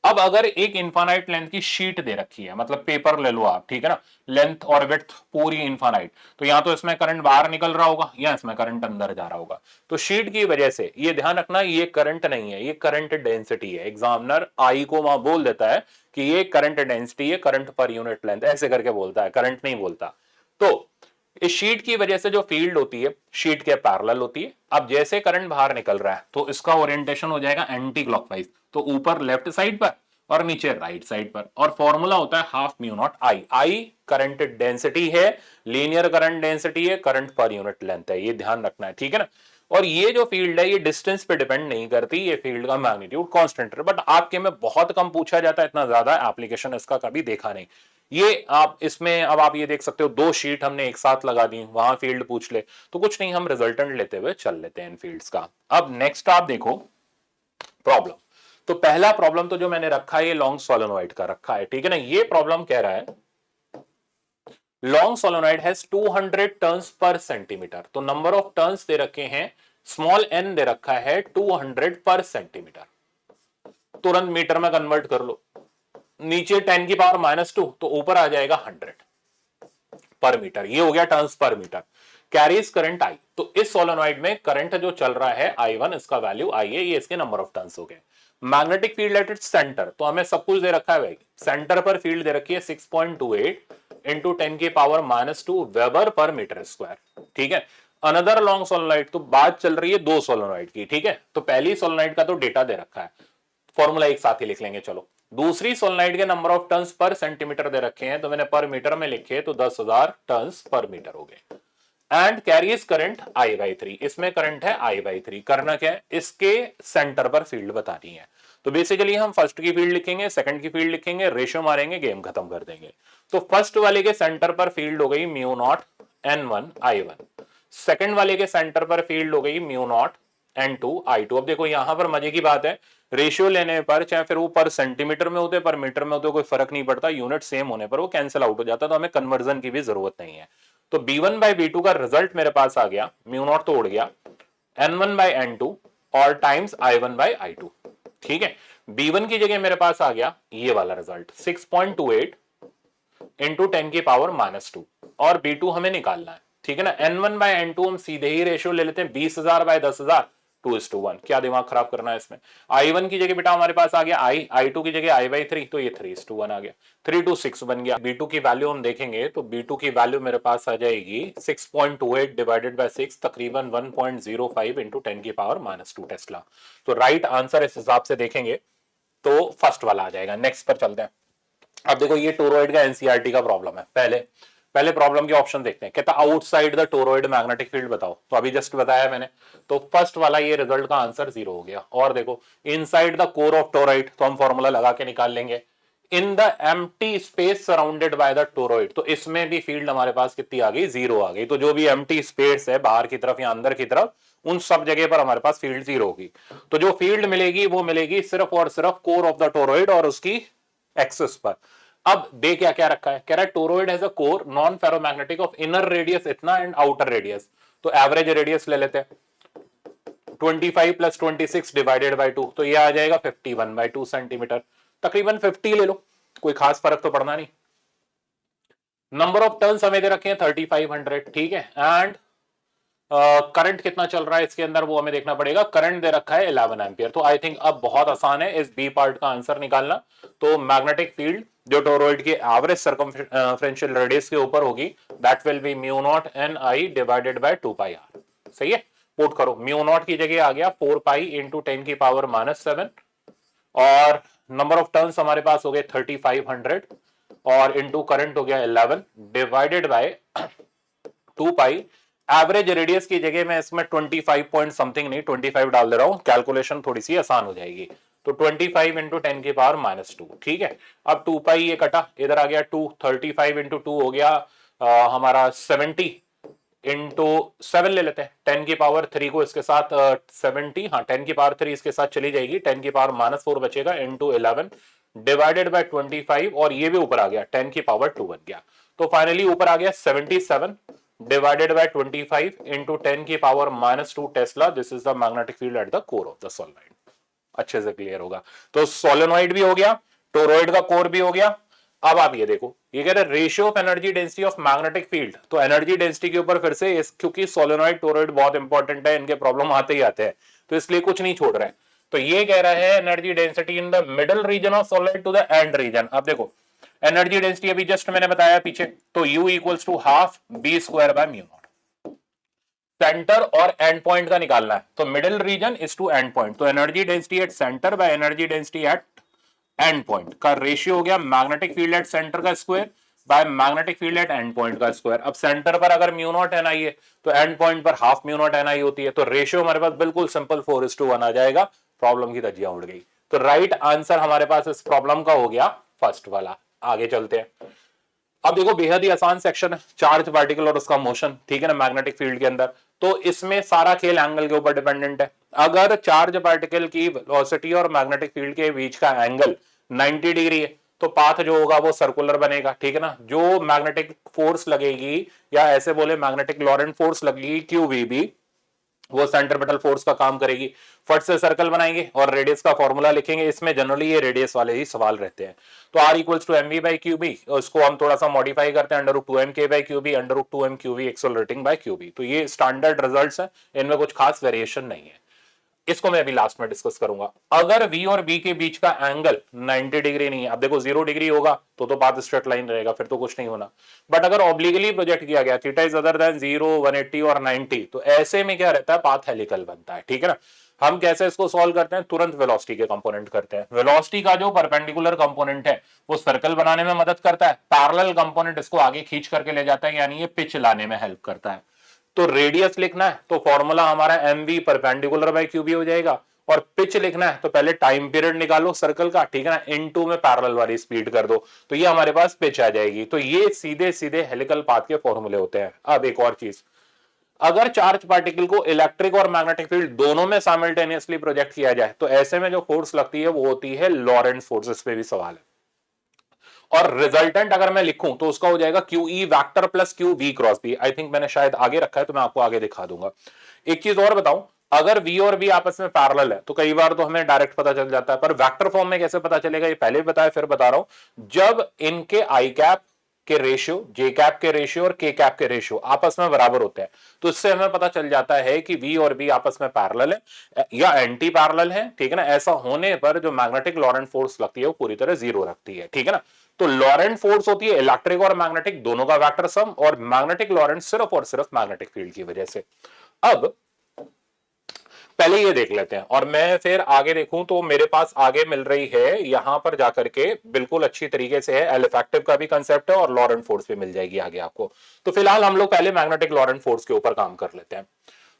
A: अब अगर एक इन्फानाइट लेंथ की शीट दे रखी है, मतलब पेपर ले लो आप, ठीक है ना, लेंथ और विड्थ पूरी इन्फानाइट, तो या तो इसमें करंट बाहर निकल रहा होगा या इसमें करंट अंदर जा रहा होगा। तो शीट की वजह से ये ध्यान रखना, ये करंट नहीं है, ये करंट डेंसिटी है। एग्जामिनर आई को वहां बोल देता है कि ये करंट डेंसिटी है, करंट पर यूनिट लेंथ, ऐसे करके बोलता है, करंट नहीं बोलता। तो इस शीट की वजह से जो फील्ड होती है शीट के पैरेलल होती है। अब जैसे करंट बाहर निकल रहा है तो इसका ओरिएंटेशन हो जाएगा एंटी क्लॉकवाइज, तो ऊपर लेफ्ट साइड पर और नीचे राइट साइड पर। और फॉर्मूला होता है half mu naught I. I current density है, लीनियर करंट डेंसिटी है, करंट पर यूनिट लेंथ है, ये ध्यान रखना है, ठीक है ना। और ये जो फील्ड है ये डिस्टेंस पे डिपेंड नहीं करती, ये फील्ड का मैग्नीट्यूड कांस्टेंट है। बट आपके में बहुत कम पूछा जाता है, इतना ज्यादा एप्लीकेशन इसका कभी देखा नहीं। ये आप इसमें अब आप ये देख सकते हो, दो शीट हमने एक साथ लगा दी, वहां फील्ड पूछ ले तो कुछ नहीं, हम रिजल्टेंट लेते हुए चल लेते हैं इन फील्ड्स का। अब नेक्स्ट आप देखो प्रॉब्लम। तो पहला प्रॉब्लम तो जो मैंने रखा है ये लॉन्ग सोलेनोइड का रखा है, ठीक है ना। ये प्रॉब्लम कह रहा है long solenoid has 200 turns per centimetre. तो नंबर ऑफ टर्न्स दे रखे हैं, स्मॉल एन दे रखा है 200 पर सेंटीमीटर, तुरंत मीटर में कन्वर्ट कर लो। नीचे 10 की पावर -2 तो ऊपर आ जाएगा 100 पर मीटर, ये हो गया turns per metre. Carries current आई, तो इस सोलेनोइड में करंट जो चल रहा है I1, इसका वैल्यू आई है, ये इसके नंबर ऑफ टर्न्स हो गए। Magnetic field at its centre, तो हमें सब कुछ दे रखा है भाई, सेंटर पर फील्ड दे रखी है 6.28 इंटू 10 की पावर -2 वेबर पर मीटर स्क्वायर, ठीक है। अनदर लॉन्ग सोलेनोइड, तो बात चल रही है दो सोलेनोइड की, ठीक है। तो पहली सोलेनोइड का तो डेटा दे रखा है, फॉर्मूला एक साथ ही लिख लेंगे चलो। दूसरी सोलेनोइड के number of turns per centimetre दे रखे हैं, तो मैंने पर मीटर में लिखे तो 10,000 टर्न्स पर मीटर हो गए। एंड कैरीज करंट I/3, इसमें करंट है I/3। करना क्या है, इसके सेंटर पर फील्ड बतानी है। तो बेसिकली हम फर्स्ट की फील्ड लिखेंगे, सेकंड की फील्ड लिखेंगे, रेशियो मारेंगे, गेम खत्म कर देंगे। तो फर्स्ट वाले के सेंटर पर फील्ड हो गई mu naught N1 I1, second वाले के सेंटर पर फील्ड हो गई म्यू नॉट N2 I2। अब देखो यहां पर मजे की बात है, रेशियो लेने पर चाहे फिर वो पर सेंटीमीटर में होते पर मीटर में होते कोई फर्क नहीं पड़ता, यूनिट सेम होने पर वो कैंसिल आउट हो जाता, तो हमें कन्वर्जन की भी जरूरत नहीं है। तो B1/B2 का रिजल्ट मेरे पास आ गया, म्यू नॉट तो उड़ गया, N1/N2 और टाइम्स I1/I2, ठीक है। B1 की जगह मेरे पास आ गया ये वाला रिजल्ट 6.28 इंटू 10 की पावर -2, और B2 हमें निकालना है, ठीक है ना। N1/N2 हम सीधे ही रेशियो ले लेते हैं 20,000/10,000 2:1, क्या दिमाग खराब करना है इसमें। I1 की जगह बेटा हमारे पास आ गया I2 की जगह I/3, तो ये 3:1 आ गया, 3:6 बन गया। B2 की वैल्यू हम देखेंगे तो B2 की वैल्यू मेरे पास आ जाएगी 6.28 डिवाइडेड बाय 6, तकरीबन 1.05 इंटू 10 की पावर -2 टेस्ला। तो राइट आंसर इस हिसाब से देखेंगे तो फर्स्ट वाला आ जाएगा। नेक्स्ट पर चलते हैं। अब देखो ये टोरॉइड का एनसीईआरटी का प्रॉब्लम है। पहले पहले प्रॉब्लम के ऑप्शन देखते हैं, कहता outside the toroid magnetic field बताओ, तो अभी जस्ट बताया मैंने, तो फर्स्ट वाला ये रिजल्ट का आंसर 0 हो गया। और देखो inside the core of toroid, तो हम फॉर्मूला लगा के निकाल लेंगे। In the empty space surrounded by the toroid, तो इसमें भी फील्ड हमारे पास कितनी आ गई, 0 आ गई। तो जो भी एम्प्टी स्पेस है बाहर की तरफ या अंदर की तरफ, उन सब जगह पर हमारे पास फील्ड 0 होगी। तो जो फील्ड मिलेगी वो मिलेगी सिर्फ और सिर्फ कोर ऑफ द टोरॉइड और उसकी एक्सिस पर। अब दे क्या क्या रखा है, कह रहा है toroid has a core non ferromagnetic of inner radius इतना एंड आउटर रेडियस, तो एवरेज रेडियस ले लेते हैं 25 + 26 डिवाइडेड बाय 2, तो ये आ जाएगा 51/2 सेंटीमीटर, तकरीबन 50 ले लो, कोई खास फर्क तो पड़ना नहीं। नंबर ऑफ टर्न्स हमें दे रखे हैं 3500, ठीक है। एंड करंट कितना चल रहा है इसके अंदर वो हमें देखना पड़ेगा, करंट दे रखा है 11 एम्पियर। तो आई थिंक अब बहुत आसान है इस बी पार्ट का आंसर निकालना। तो मैग्नेटिक फील्ड जो टोरॉइड की एवरेज सर्कमफ्रेंशियल रेडियस के ऊपर होगी, that will B mu naught Ni divided by 2πr। सही है, पुट करो, म्यू नॉट की जगह आ गया 4π इंटू 10 की पावर -7, और नंबर ऑफ टर्न्स हमारे पास हो गए 3500, और इंटू करंट हो गया 11 डिवाइडेड बाय 2π। एवरेज रेडियस की जगह मैं इसमें 25 पॉइंट समथिंग नहीं 25 डाल दे रहा हूं, कैलकुलेशन थोड़ी सी आसान हो जाएगी। तो 25 इंटू 10 की पावर -2, ठीक है। अब 2π ये कटा, इधर आ गया 2, 35 इंटू 2 हो गया हमारा 70 इंटू 7 ले लेते हैं, 10 की पावर 3 को इसके साथ 70, हाँ 10 की पावर 3 इसके साथ चली जाएगी, 10 की पावर -4 बचेगा इंटू 11 डिवाइडेड बाय 25, और ये भी ऊपर आ गया 10 की पावर 2 बन गया। तो फाइनली ऊपर आ गया 77 divided by 25 into 10 की power -2 Tesla. This is the magnetic field at the core of the solid. अच्छे से क्लियर होगा। तो सोलेनॉइड भी हो गया, टोरॉइड का कोर भी हो गया। अब आप ये देखो, ये कह रहे ratio of energy density of magnetic field, तो एनर्जी डेंसिटी के ऊपर फिर से क्योंकि सोलेनॉइड टोरॉइड बहुत इंपॉर्टेंट है, इनके प्रॉब्लम आते ही आते हैं, तो इसलिए कुछ नहीं छोड़ रहे हैं। तो ये कह रहा है energy density in the middle region of solenoid to the end region. अब देखो एनर्जी डेंसिटी अभी जस्ट मैंने बताया पीछे, तो U equals to half B square by mu naught. Centre और एंड पॉइंट का निकालना है, तो middle region is to end point, तो energy density at centre by energy density at end point का रेशियो हो गया मैग्नेटिक फील्ड एट सेंटर का square by magnetic field at end point का स्क्वायर। अब सेंटर पर अगर म्यू नॉट एन आई है तो एंड पॉइंट पर हाफ म्यू नॉट एन आई होती है, तो रेशियो हमारे पास बिल्कुल सिंपल 4:1 आ जाएगा। प्रॉब्लम की धज्जियां उड़ गई। तो राइट आंसर हमारे पास इस प्रॉब्लम का हो गया फर्स्ट वाला। आगे चलते हैं। अब देखो बेहद ही आसान सेक्शन है, चार्ज पार्टिकल और उसका मोशन, ठीक है ना, मैग्नेटिक फील्ड के अंदर। तो इसमें सारा खेल एंगल के ऊपर डिपेंडेंट है। अगर चार्ज पार्टिकल की वेलोसिटी और मैग्नेटिक फील्ड के बीच का एंगल 90 डिग्री है तो पाथ जो होगा वो सर्कुलर बनेगा, ठीक है ना। जो मैग्नेटिक फोर्स लगेगी, या ऐसे बोले मैग्नेटिक लॉरेंट फोर्स लगेगी QVB, वो सेंट्रीपिटल फोर्स का काम करेगी। फट से सर्कल बनाएंगे और रेडियस का फॉर्मूला लिखेंगे। इसमें जनरली ये रेडियस वाले ही सवाल रहते हैं। तो R equals to mv by QB, उसको हम थोड़ा सा मॉडिफाई करते हैं √2mk by QB, √2mqv accelerating by QB। तो ये स्टैंडर्ड रिजल्ट्स हैं, इनमें कुछ खास वेरिएशन नहीं है। इसको मैं अभी लास्ट में डिस्कस करूंगा। अगर V और B के बीच का एंगल 90 डिग्री नहीं है, अब देखो 0 डिग्री होगा तो पाथ स्ट्रेट लाइन रहेगा, फिर तो कुछ नहीं होना। बट अगर ऑब्लिकली प्रोजेक्ट किया गया, थीटा इज अदर देन 0, 180 और 90, तो ऐसे में क्या रहता है, पाथ हेलिकल बनता है, ठीक है ना। हम कैसे इसको सॉल्व करते हैं, तुरंत वेलोसिटी के कंपोनेंट करते हैं। वेलोसिटी का जो परपेंडिकुलर कंपोनेंट है वो सर्कल बनाने में मदद करता है, पैरेलल कंपोनेंट इसको आगे खींच करके ले जाता है, यानी ये पिच लाने में हेल्प करता है। तो रेडियस लिखना है तो फॉर्मूला हमारा mv परपेंडिकुलर बाय QB हो जाएगा, और पिच लिखना है तो पहले टाइम पीरियड निकालो सर्कल का, ठीक है ना, इनटू में पैरेलल वाली स्पीड कर दो, तो ये हमारे पास पिच आ जाएगी। तो ये सीधे सीधे हेलिकल पाथ के फॉर्मूले होते हैं। अब एक और चीज, अगर चार्ज पार्टिकल को इलेक्ट्रिक और मैग्नेटिक फील्ड दोनों में साइमल्टेनियसली प्रोजेक्ट किया जाए तो ऐसे में जो फोर्स लगती है वो होती है लॉरेंट्ज फोर्स। इस पे भी सवाल है। और रिजल्टेंट अगर मैं लिखूं तो उसका हो जाएगा QE vector plus QV cross B। I think मैंने शायद आगे रखा है, तो मैं आपको आगे दिखा दूंगा। एक चीज और बताऊं, अगर V और B आपस में पैरेलल है तो कई बार तो हमें डायरेक्ट पता चल जाता है, पर वेक्टर फॉर्म में कैसे पता चलेगा, ये पहले भी बताया फिर बता रहा हूं। जब इनके आई कैप के रेशियो, जे कैप के रेशियो और के कैप के रेशियो आपस में बराबर होते हैं, तो इससे हमें पता चल जाता है कि V और B आपस में पैरेलल है या एंटी पैरेलल है, ठीक है ना। ऐसा होने पर जो मैग्नेटिक लॉरेंट फोर्स लगती है वो पूरी तरह 0 रखती है, ठीक है ना। तो लॉरेंट फोर्स होती है इलेक्ट्रिक और मैग्नेटिक दोनों का वेक्टर सम, और मैग्नेटिक लॉरेंट सिर्फ और सिर्फ मैग्नेटिक फील्ड की वजह से। अब पहले ये देख लेते हैं और मैं फिर आगे देखूं तो मेरे पास आगे मिल रही है, यहां पर जाकर के बिल्कुल अच्छी तरीके से है, एल इफेक्टिव का भी कंसेप्ट है और लॉरेंट फोर्स भी मिल जाएगी आगे आपको। तो फिलहाल हम लोग पहले मैग्नेटिक लॉरेंट फोर्स के ऊपर काम कर लेते हैं।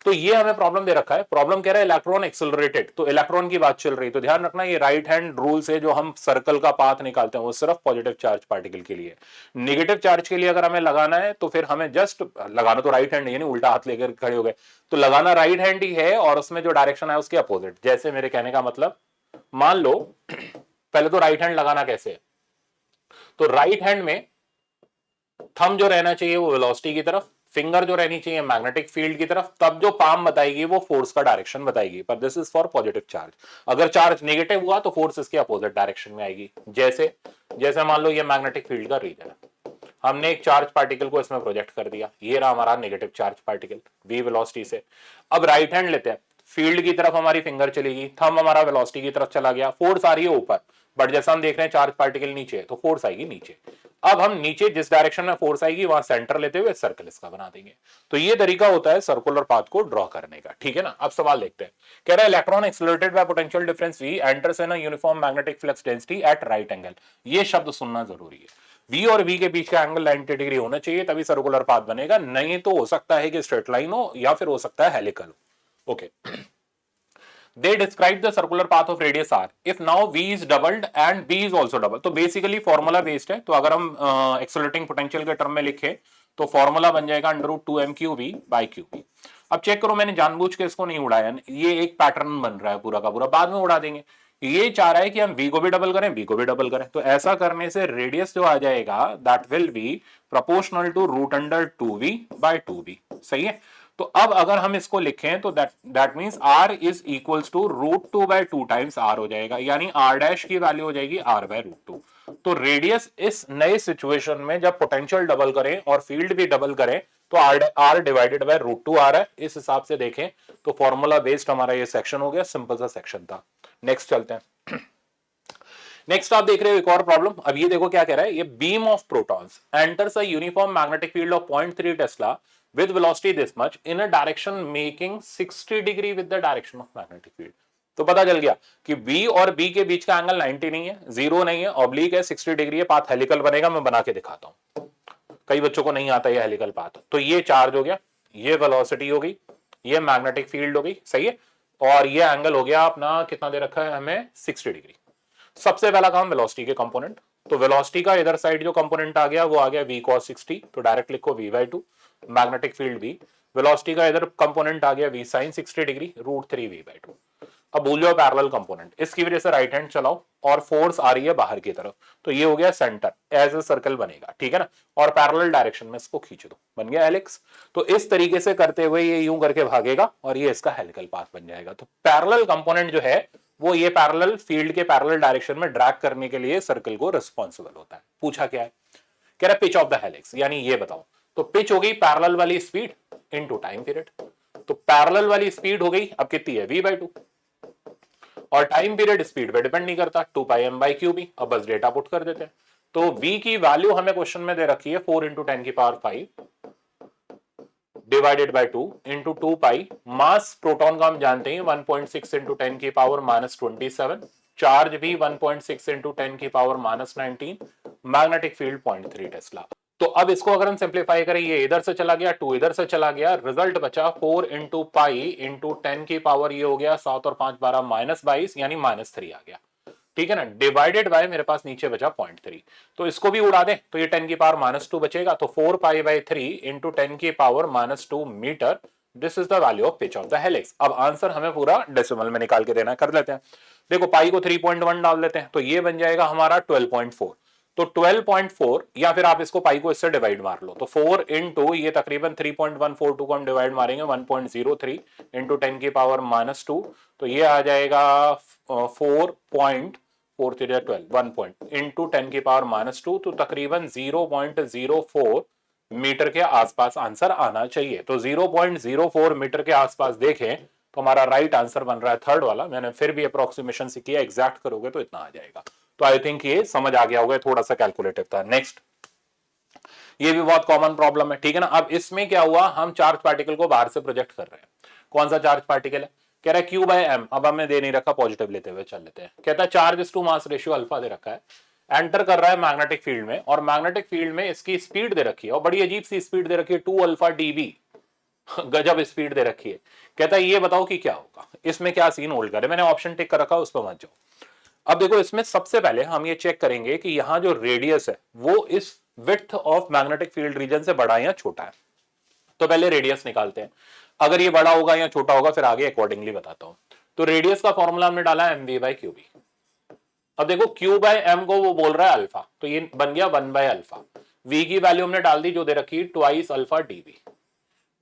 A: तो ये हमें प्रॉब्लम दे रखा है, प्रॉब्लम कह रहा है इलेक्ट्रॉन एक्सेलरेटेड, तो इलेक्ट्रॉन की बात चल रही है। तो ध्यान रखना ये राइट हैंड रूल से जो हम सर्कल का पाथ निकालते हैं वो सिर्फ पॉजिटिव चार्ज पार्टिकल के लिए। नेगेटिव चार्ज के लिए अगर हमें लगाना है तो फिर हमें जस्ट लगाना तो राइट हैंड नहीं है, उल्टा हाथ लेकर खड़े हो गए, तो लगाना राइट हैंड ही है और उसमें जो डायरेक्शन है उसके अपोजिट। जैसे मेरे कहने का मतलब, मान लो पहले तो राइट हैंड लगाना कैसे है, तो राइट हैंड में थंब जो रहना चाहिए वो वेलोसिटी की तरफ, फिंगर जो रहनी चाहिए मैग्नेटिक फील्ड की तरफ, तब जो पाम बताएगी वो फोर्स का डायरेक्शन बताएगी। पर this is for positive charge. अगर चार्ज नेगेटिव हुआ तो फोर्स इसके अपोजिट डायरेक्शन में आएगी। जैसे जैसे मान लो ये मैग्नेटिक फील्ड का रीजन है, हमने एक चार्ज पार्टिकल को इसमें प्रोजेक्ट कर दिया, ये रहा हमारा negative charge particle v velocity से। अब राइट हैंड लेते हैं, फील्ड की तरफ हमारी फिंगर चलेगी, थंब हमारा वेलोसिटी की तरफ चला गया, फोर्स आ रही है ऊपर, बट जैसा हम देख रहे हैं चार्ज पार्टिकल नीचे है तो फोर्स आएगी नीचे। अब हम नीचे जिस डायरेक्शन में फोर्स आएगी वहां सेंटर लेते हुए सर्कल इसका बना देंगे। तो ये तरीका होता है सर्कुलर पाथ को ड्रॉ करने का, ठीक है ना। अब सवाल देखते हैं, कह रहा है electron accelerated bye potential difference V enters in a uniform magnetic flux density at right angle. ये शब्द सुनना जरूरी है। V और V के बीच का एंगल 90 डिग्री होना चाहिए तभी सर्कुलर पाथ बनेगा, नहीं तो हो सकता है कि स्ट्रेट लाइन हो या फिर हो सकता है हेलिकल हो। Okay, they describe the circular path of radius r if now v is doubled and b is also double। तो बेसिकली फॉर्मूला बेस्ड है, तो अगर हम एक्सेलरेटिंग पोटेंशियल के टर्म में लिखे तो फॉर्मूला बन जाएगा √2mqv बाई qb। अब चेक करो, मैंने जानबूझ के इसको नहीं उड़ाया, ये एक पैटर्न बन रहा है पूरा का पूरा, बाद में उड़ा देंगे। ये चाह रहा है कि हम v को भी डबल करें, b को भी डबल करें, तो ऐसा करने से रेडियस जो आ जाएगा that will be proportional to √2v by 2b। सही है। तो अब अगर हम इसको लिखें तो that means r is equals to √2/2 times r हो जाएगा, यानी r डैश की वैल्यू हो जाएगी r/√2। तो रेडियस इस नए सिचुएशन में जब पोटेंशियल डबल करें और फील्ड भी डबल करें तो r डिवाइडेड बाय √2 आ रहा है। इस हिसाब से देखें तो फॉर्मूला बेस्ड हमारा ये सेक्शन हो गया, सिंपल सा सेक्शन था। नेक्स्ट चलते हैं। नेक्स्ट आप देख रहे हो एक और प्रॉब्लम। अब ये देखो क्या कह रहा है, ये beam of protons enters a uniform magnetic field of 0.3 Tesla with velocity this much in a direction making 60 degree with the direction of magnetic field। तो पता चल गया कि B और B के बीच का एंगल 90 नहीं है, 0 नहीं है, ऑब्लिक है, 60 डिग्री है, पाथ हेलिकल बनेगा। मैं बना के दिखाता हूं, कई बच्चों को नहीं आता ये हेलिकल पाथ। तो ये चार्ज हो गया, ये वेलोसिटी हो गई, ये मैग्नेटिक फील्ड हो गई, सही है, और ये एंगल हो गया अपना, कितना दे रखा है हमें, 60 डिग्री। सबसे पहला काम वेलोसिटी के कंपोनेंट। तो वेलोसिटी का इधर साइड जो कंपोनेंट आ गया वो आ गया v cos 60, तो डायरेक्ट लिखो v/2 magnetic field v। Velocity का इधर कंपोनेंट आ गया v sin 60 डिग्री √3 v/2। अब भूल जाओ पैरेलल कंपोनेंट, इसकी वजह से राइट हैंड चलाओ और फोर्स आ रही है बाहर की तरफ, तो ये हो गया सेंटर, एज ए सर्कल बनेगा, ठीक है ना, और पैरेलल डायरेक्शन में इसको खींच दो, बन गया हेलिक्स। तो इस तरीके से करते हुए ये यूं करके भागेगा और ये इसका हेलिकल पाथ बन जाएगा। तो पैरेलल कंपोनेंट जो है वो ये पैरेलल फील्ड के पैरेलल डायरेक्शन में ड्रैग करने के लिए सर्कल को रिस्पॉन्सिबल होता है। पूछा क्या है, कह रहा पिच ऑफ द हेलिक्स, यानी ये बताओ। तो पिच हो गई पैरेलल वाली स्पीड इनटू टाइम पीरियड। तो पैरेलल वाली स्पीड हो गई अब कितनी है, v/2, और टाइम पीरियड स्पीड पे डिपेंड नहीं करता, 2πm/qb। अब बस डेटा पुट कर देते हैं। तो v की वैल्यू हमें क्वेश्चन में दे रखी है 4 × 10⁵ divided by 2 into 2 pi. Mass proton का हम जानते हैं 1.6 इंटू 10⁻⁻27, चार्ज भी 1.6 इंटू 10⁻⁻19, मैग्नेटिक फील्ड 0.3 टेस्ला। तो अब इसको अगर हम सिंप्लीफाई करें, ये इधर से चला गया, 2 इधर से चला गया, रिजल्ट बचा 4 इंटू पाई इंटू 10 की पावर, ये हो गया 7 और 5 12 -22, यानी -3 आ गया, ठीक है ना, डिवाइडेड बाय मेरे पास नीचे बचा 0.3। तो इसको भी उड़ा दें तो ये 10 की पावर -2 बचेगा, तो 4π/3 इंटू 10 की power -2 metre, this is the value of pitch of the helix. अब आंसर हमें पूरा डेसिमल में निकाल के देना है, कर लेते हैं। देखो पाई को 3.1 डाल देते हैं, तो ये बन जाएगा हमारा 12.4। तो 12.4, या फिर आप इसको पाई को इससे डिवाइड मार लो, तो 4 इंटू ये तकरीबन 3.142 को हम डिवाइड मारेंगे 1.03 इंटू 10 की पावर -2, तो ये आ जाएगा 4.4 1 पॉइंट इंटू 10 की पावर -2, तो तकरीबन 0.04 मीटर के आसपास आंसर आना चाहिए। तो 0.04 मीटर के आसपास देखें तो हमारा राइट आंसर बन रहा है थर्ड वाला। मैंने फिर भी अप्रोक्सीमेशन से किया, एग्जैक्ट करोगे तो इतना आ जाएगा। तो आई थिंक ये समझ आ गया होगा, थोड़ा सा कैलकुलेटिव था। नेक्स्ट, ये भी बहुत कॉमन प्रॉब्लम है, ठीक है ना। अब इसमें क्या हुआ, हम चार्ज पार्टिकल को बाहर से प्रोजेक्ट कर रहे हैं। कौन सा चार्ज पार्टिकल है, कह रहा है Q/m। अब हमने दे नहीं रखा, पॉजिटिव लेते हुए चल लेते हैं। कहता है charge to mass ratio alpha दे रखा है, एंटर कर रहा है मैग्नेटिक फील्ड में, और मैग्नेटिक फील्ड में इसकी स्पीड दे रखी है, और बड़ी अजीब सी स्पीड दे रखी है 2 अल्फा dB। गजब स्पीड दे रखी है। कहता है ये बताओ कि क्या होगा, इसमें क्या सीन होल्ड करे। मैंने ऑप्शन टिक कर रखा, उस पर मत जाओ। अब देखो इसमें सबसे पहले हम ये चेक करेंगे कि यहां जो रेडियस है वो इस width of magnetic field region से बड़ा है या छोटा है। तो पहले रेडियस निकालते हैं, अगर ये बड़ा होगा या छोटा होगा फिर आगे अकॉर्डिंगली बताता हूं। तो रेडियस का फॉर्मूला हमने डाला है mv/qb। अब देखो Q/m को वो बोल रहा है अल्फा, तो ये बन गया 1/α। v की वैल्यू हमने डाल दी जो दे रखी twice alpha dv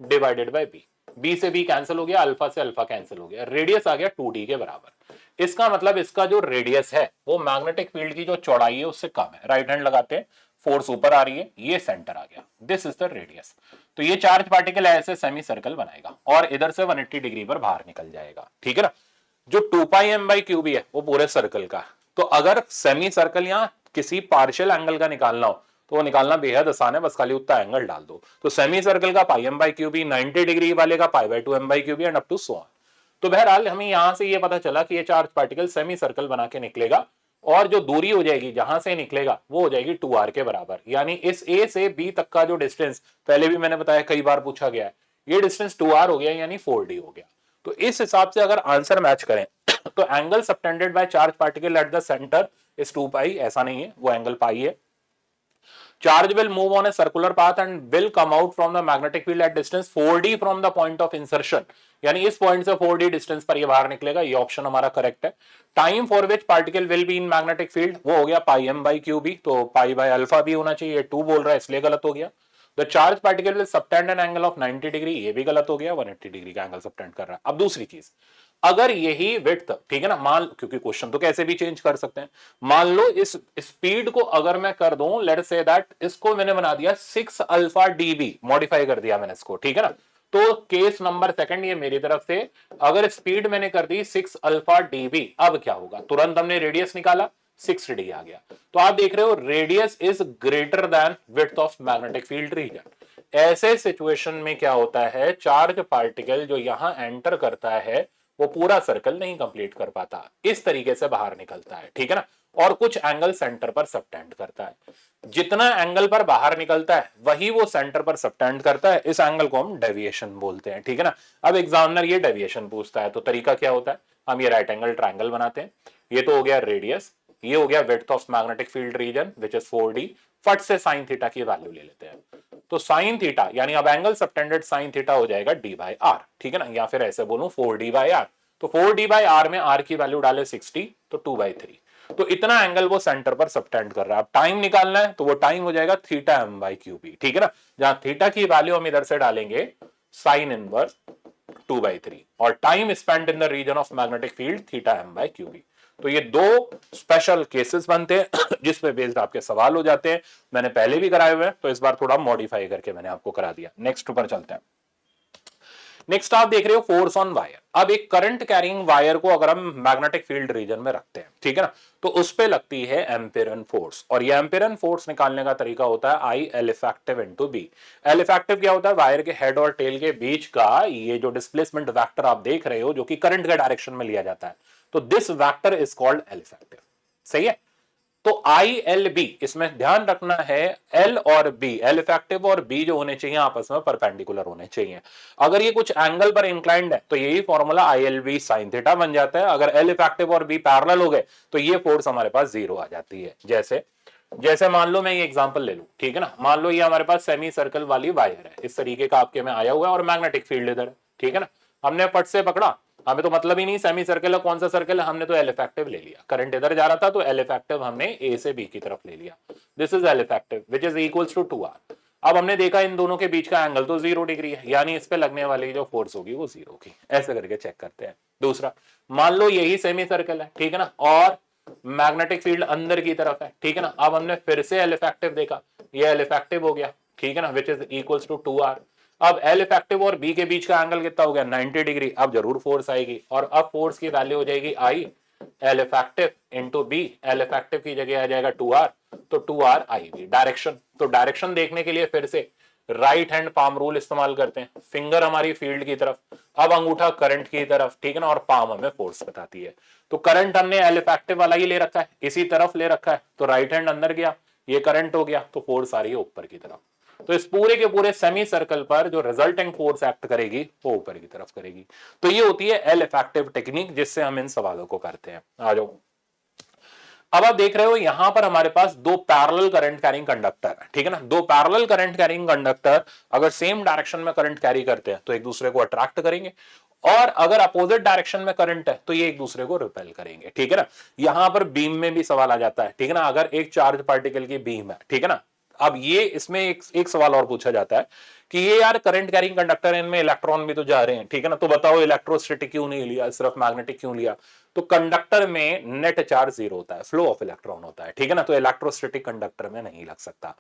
A: divided by b। b से b कैंसिल हो गया, अल्फा से अल्फा कैंसिल हो गया, रेडियस आ गया 2d के बराबर। इसका मतलब इसका जो रेडियस है वो मैग्नेटिक फील्ड की जो चौड़ाई है उससे कम है। राइट हैंड लगाते हैं, फोर्स ऊपर आ रही है, ये सेंटर आ गया, दिस इज द रेडियस। तो ये चार्ज पार्टिकल ऐसे सेमी सर्कल बनाएगा और इधर से 180 डिग्री पर बाहर निकल जाएगा, ठीक है ना। जो 2πm/qb है वो पूरे सर्कल का। तो अगर सेमी सर्कल या किसी पार्शियल एंगल का निकालना हो तो वो निकालना बेहद आसान है, बस खाली उतना एंगल डाल दो। तो सेमी सर्कल का πm/qb, 90 डिग्री वाले का π/2m/qb and up to so on. तो बहरहाल हमें यहां से ये पता चला कि ये चार्ज पार्टिकल सेमी सर्कल बना के निकलेगा, और जो दूरी हो जाएगी जहां से निकलेगा वो हो जाएगी 2r के बराबर। यानी इस a से b तक का जो डिस्टेंस, पहले भी मैंने बताया, कई बार पूछा गया है, ये डिस्टेंस 2r हो गया, यानी 4d हो गया। तो इस हिसाब से अगर आंसर मैच करें तो angle subtended by charge particle at the centre is 2π, ऐसा नहीं है, वो एंगल पाई है। Charge will move on a circular path and will come out from the magnetic field at distance 4d from the point of insertion, यानी इस point से 4d distance पर ये बाहर निकलेगा। ये ऑप्शन हमारा करेक्ट है। Time for which particle will be in magnetic field, वो हो गया πm/qb, तो π/α भी होना चाहिए, 2 बोल रहा है इसलिए गलत हो गया। The charge particle will subtend an angle of 90 degree, ये भी गलत हो गया, 180 डिग्री का एंगल सबटेंड कर रहा है। अब दूसरी चीज, अगर यही विड्थ, ठीक है ना, मान, क्योंकि क्वेश्चन तो कैसे भी चेंज कर सकते हैं, मान लो इस स्पीड को अगर मैं कर दूं, लेट्स से दैट इसको मैंने बना दिया 6 अल्फा डीबी, मॉडिफाई कर दिया मैंने इसको, ठीक है ना, तो केस नंबर सेकंड ये मेरी तरफ से, अगर स्पीड मैंने कर दी 6 अल्फा डीबी, अब क्या होगा, तुरंत हमने रेडियस निकाला, 6d आ गया। तो आप देख रहे हो radius is greater than width of magnetic field region. ऐसे सिचुएशन में क्या होता है, चार्ज पार्टिकल जो यहां एंटर करता है वो पूरा सर्कल नहीं कंप्लीट कर पाता, इस तरीके से बाहर निकलता है, ठीक है ना, और कुछ एंगल सेंटर पर सबटेंड करता है। जितना एंगल पर बाहर निकलता है वही वो सेंटर पर सबटेंड करता है, इस एंगल को हम डेविएशन बोलते हैं, ठीक है ना। अब एग्जामिनर ये डेविएशन पूछता है, तो तरीका क्या होता है, हम ये राइट एंगल ट्रायंगल बनाते हैं, ये तो हो गया रेडियस, ये हो गया width of magnetic field region which is 4d, फट से साइन थीटा की वैल्यू ले लेते हैं, तो साइन थीटा यानी अब एंगल सबटेंडेड साइन थीटा हो जाएगा d बाई आर, ठीक है ना, या फिर ऐसे बोलूं 4d बाई आर, तो 4d बाई आर में r की वैल्यू डाले 60, तो 2/3, तो इतना एंगल वो सेंटर पर सबटेंड कर रहा है। अब टाइम निकालना है तो वो टाइम हो जाएगा theta m by Q B, ठीक है ना, जहां थीटा की वैल्यू हम इधर से डालेंगे साइन इनवर्स 2/3 और time spend in the region of magnetic field theta m by Q B. तो ये दो स्पेशल केसेस बनते हैं जिसपे बेस्ड आपके सवाल हो जाते हैं, मैंने पहले भी कराए हुए हैं, तो इस बार थोड़ा मॉडिफाई करके मैंने आपको करा दिया। नेक्स्ट पर चलते हैं। नेक्स्ट आप देख रहे हो फोर्स ऑन वायर। अब एक करंट कैरिंग वायर को अगर हम मैग्नेटिक फील्ड रीजन में रखते हैं, ठीक है ना, तो उस पे लगती है एम्पियरन फोर्स, और ये एम्पियरन फोर्स निकालने का तरीका होता है I L effective into B. L effective क्या होता है, वायर के हेड और टेल के बीच का ये जो डिस्प्लेसमेंट वेक्टर आप देख रहे हो जो कि करंट के डायरेक्शन में लिया जाता है, तो this vector is called L effective, सही है। तो आई एल बी, इसमें ध्यान रखना है एल और बी, एल इफेक्टिव और बी जो होने चाहिए आपस में परपेंडिकुलर होने चाहिए। अगर ये कुछ एंगल पर इंक्लाइंड है तो यही formula I L B sine theta बन जाता है। अगर एल इफेक्टिव और बी पैरेलल हो गए तो ये फोर्स हमारे पास जीरो आ जाती है। जैसे जैसे मान लो मैं ये एग्जांपल ले लूं, ठीक है ना, मान लो ये हमारे पास सेमी सर्कल वाली वायर है, इस तरीके का आपके में आया हुआ है और मैग्नेटिक फील्ड इधर है, ठीक है ना, हमने पट से पकड़ा, हमें तो मतलब ही नहीं सेमी सर्कल है कौन सा सर्कल है, हमने तो एल इफेक्टिव ले लिया, करंट इधर जा रहा था तो एल इफेक्टिव हमने ए से बी की तरफ ले लिया, this is L effective which is equals to 2r। अब हमने देखा इन दोनों के बीच का एंगल तो 0 डिग्री है, यानी इस पे लगने वाली जो फोर्स होगी वो 0 की, ऐसे करके चेक करते हैं। दूसरा, मान लो यही सेमी सर्कल है, ठीक है ना, और मैग्नेटिक फील्ड अंदर की तरफ है, ठीक है ना, अब हमने फिर से एल इफेक्टिव देखा, ये एल इफेक्टिव हो गया, ठीक है ना, विच इज इक्वल्स टू 2r। अब एल इफेक्टिव और बी के बीच का एंगल कितना हो गया, 90 डिग्री, अब जरूर फोर्स आएगी, और अब फोर्स की वैल्यू हो जाएगी I L effective into B, L effective की जगह आ जाएगा 2r, तो 2r आई बी। डायरेक्शन, तो डायरेक्शन देखने के लिए फिर से राइट हैंड पाम रूल इस्तेमाल करते हैं, फिंगर हमारी फील्ड की तरफ, अब अंगूठा करंट की तरफ, ठीक है ना, और पाम हमें फोर्स बताती है। तो करंट हमने एल इफेक्टिव वाला ही ले रखा है, इसी तरफ ले रखा है, तो राइट हैंड अंदर गया, ये करंट हो गया, तो फोर्स आ रही है ऊपर की तरफ। तो इस पूरे के पूरे सेमी सर्कल पर जो रिजल्टिंग फोर्स एक्ट करेगी वो ऊपर की तरफ करेगी। तो ये होती है एल इफेक्टिव टेक्निक जिससे हम इन सवालों को करते हैं। आ जाओ, अब आप देख रहे हो यहां पर हमारे पास दो पैरेलल करंट कैरिंग कंडक्टर है, ठीक है ना, दो पैरेलल करंट कैरिंग कंडक्टर अगर सेम डायरेक्शन में करंट कैरी करते हैं तो एक दूसरे को अट्रैक्ट करेंगे, और अगर अपोजिट डायरेक्शन में करंट है तो ये एक दूसरे को रिपेल करेंगे, ठीक है ना। यहां पर बीम में भी सवाल आ जाता है, ठीक है ना, अगर एक चार्ज पार्टिकल की बीम है, ठीक है ना, अब ये इसमें एक सवाल और पूछा जाता है कि ये यार करंट कैरिंग कंडक्टर, इनमें इलेक्ट्रॉन भी तो जा रहे हैं, ठीक है ना, तो बताओ इलेक्ट्रोस्टैटिक क्यों नहीं लिया, सिर्फ मैग्नेटिक क्यों लिया। तो कंडक्टर में नेट चार्ज जीरो होता है, फ्लो ऑफ इलेक्ट्रॉन होता है, ठीक है ना, तो इलेक्ट्रोस्टैटिक कंडक्टर में नहीं लग सकता।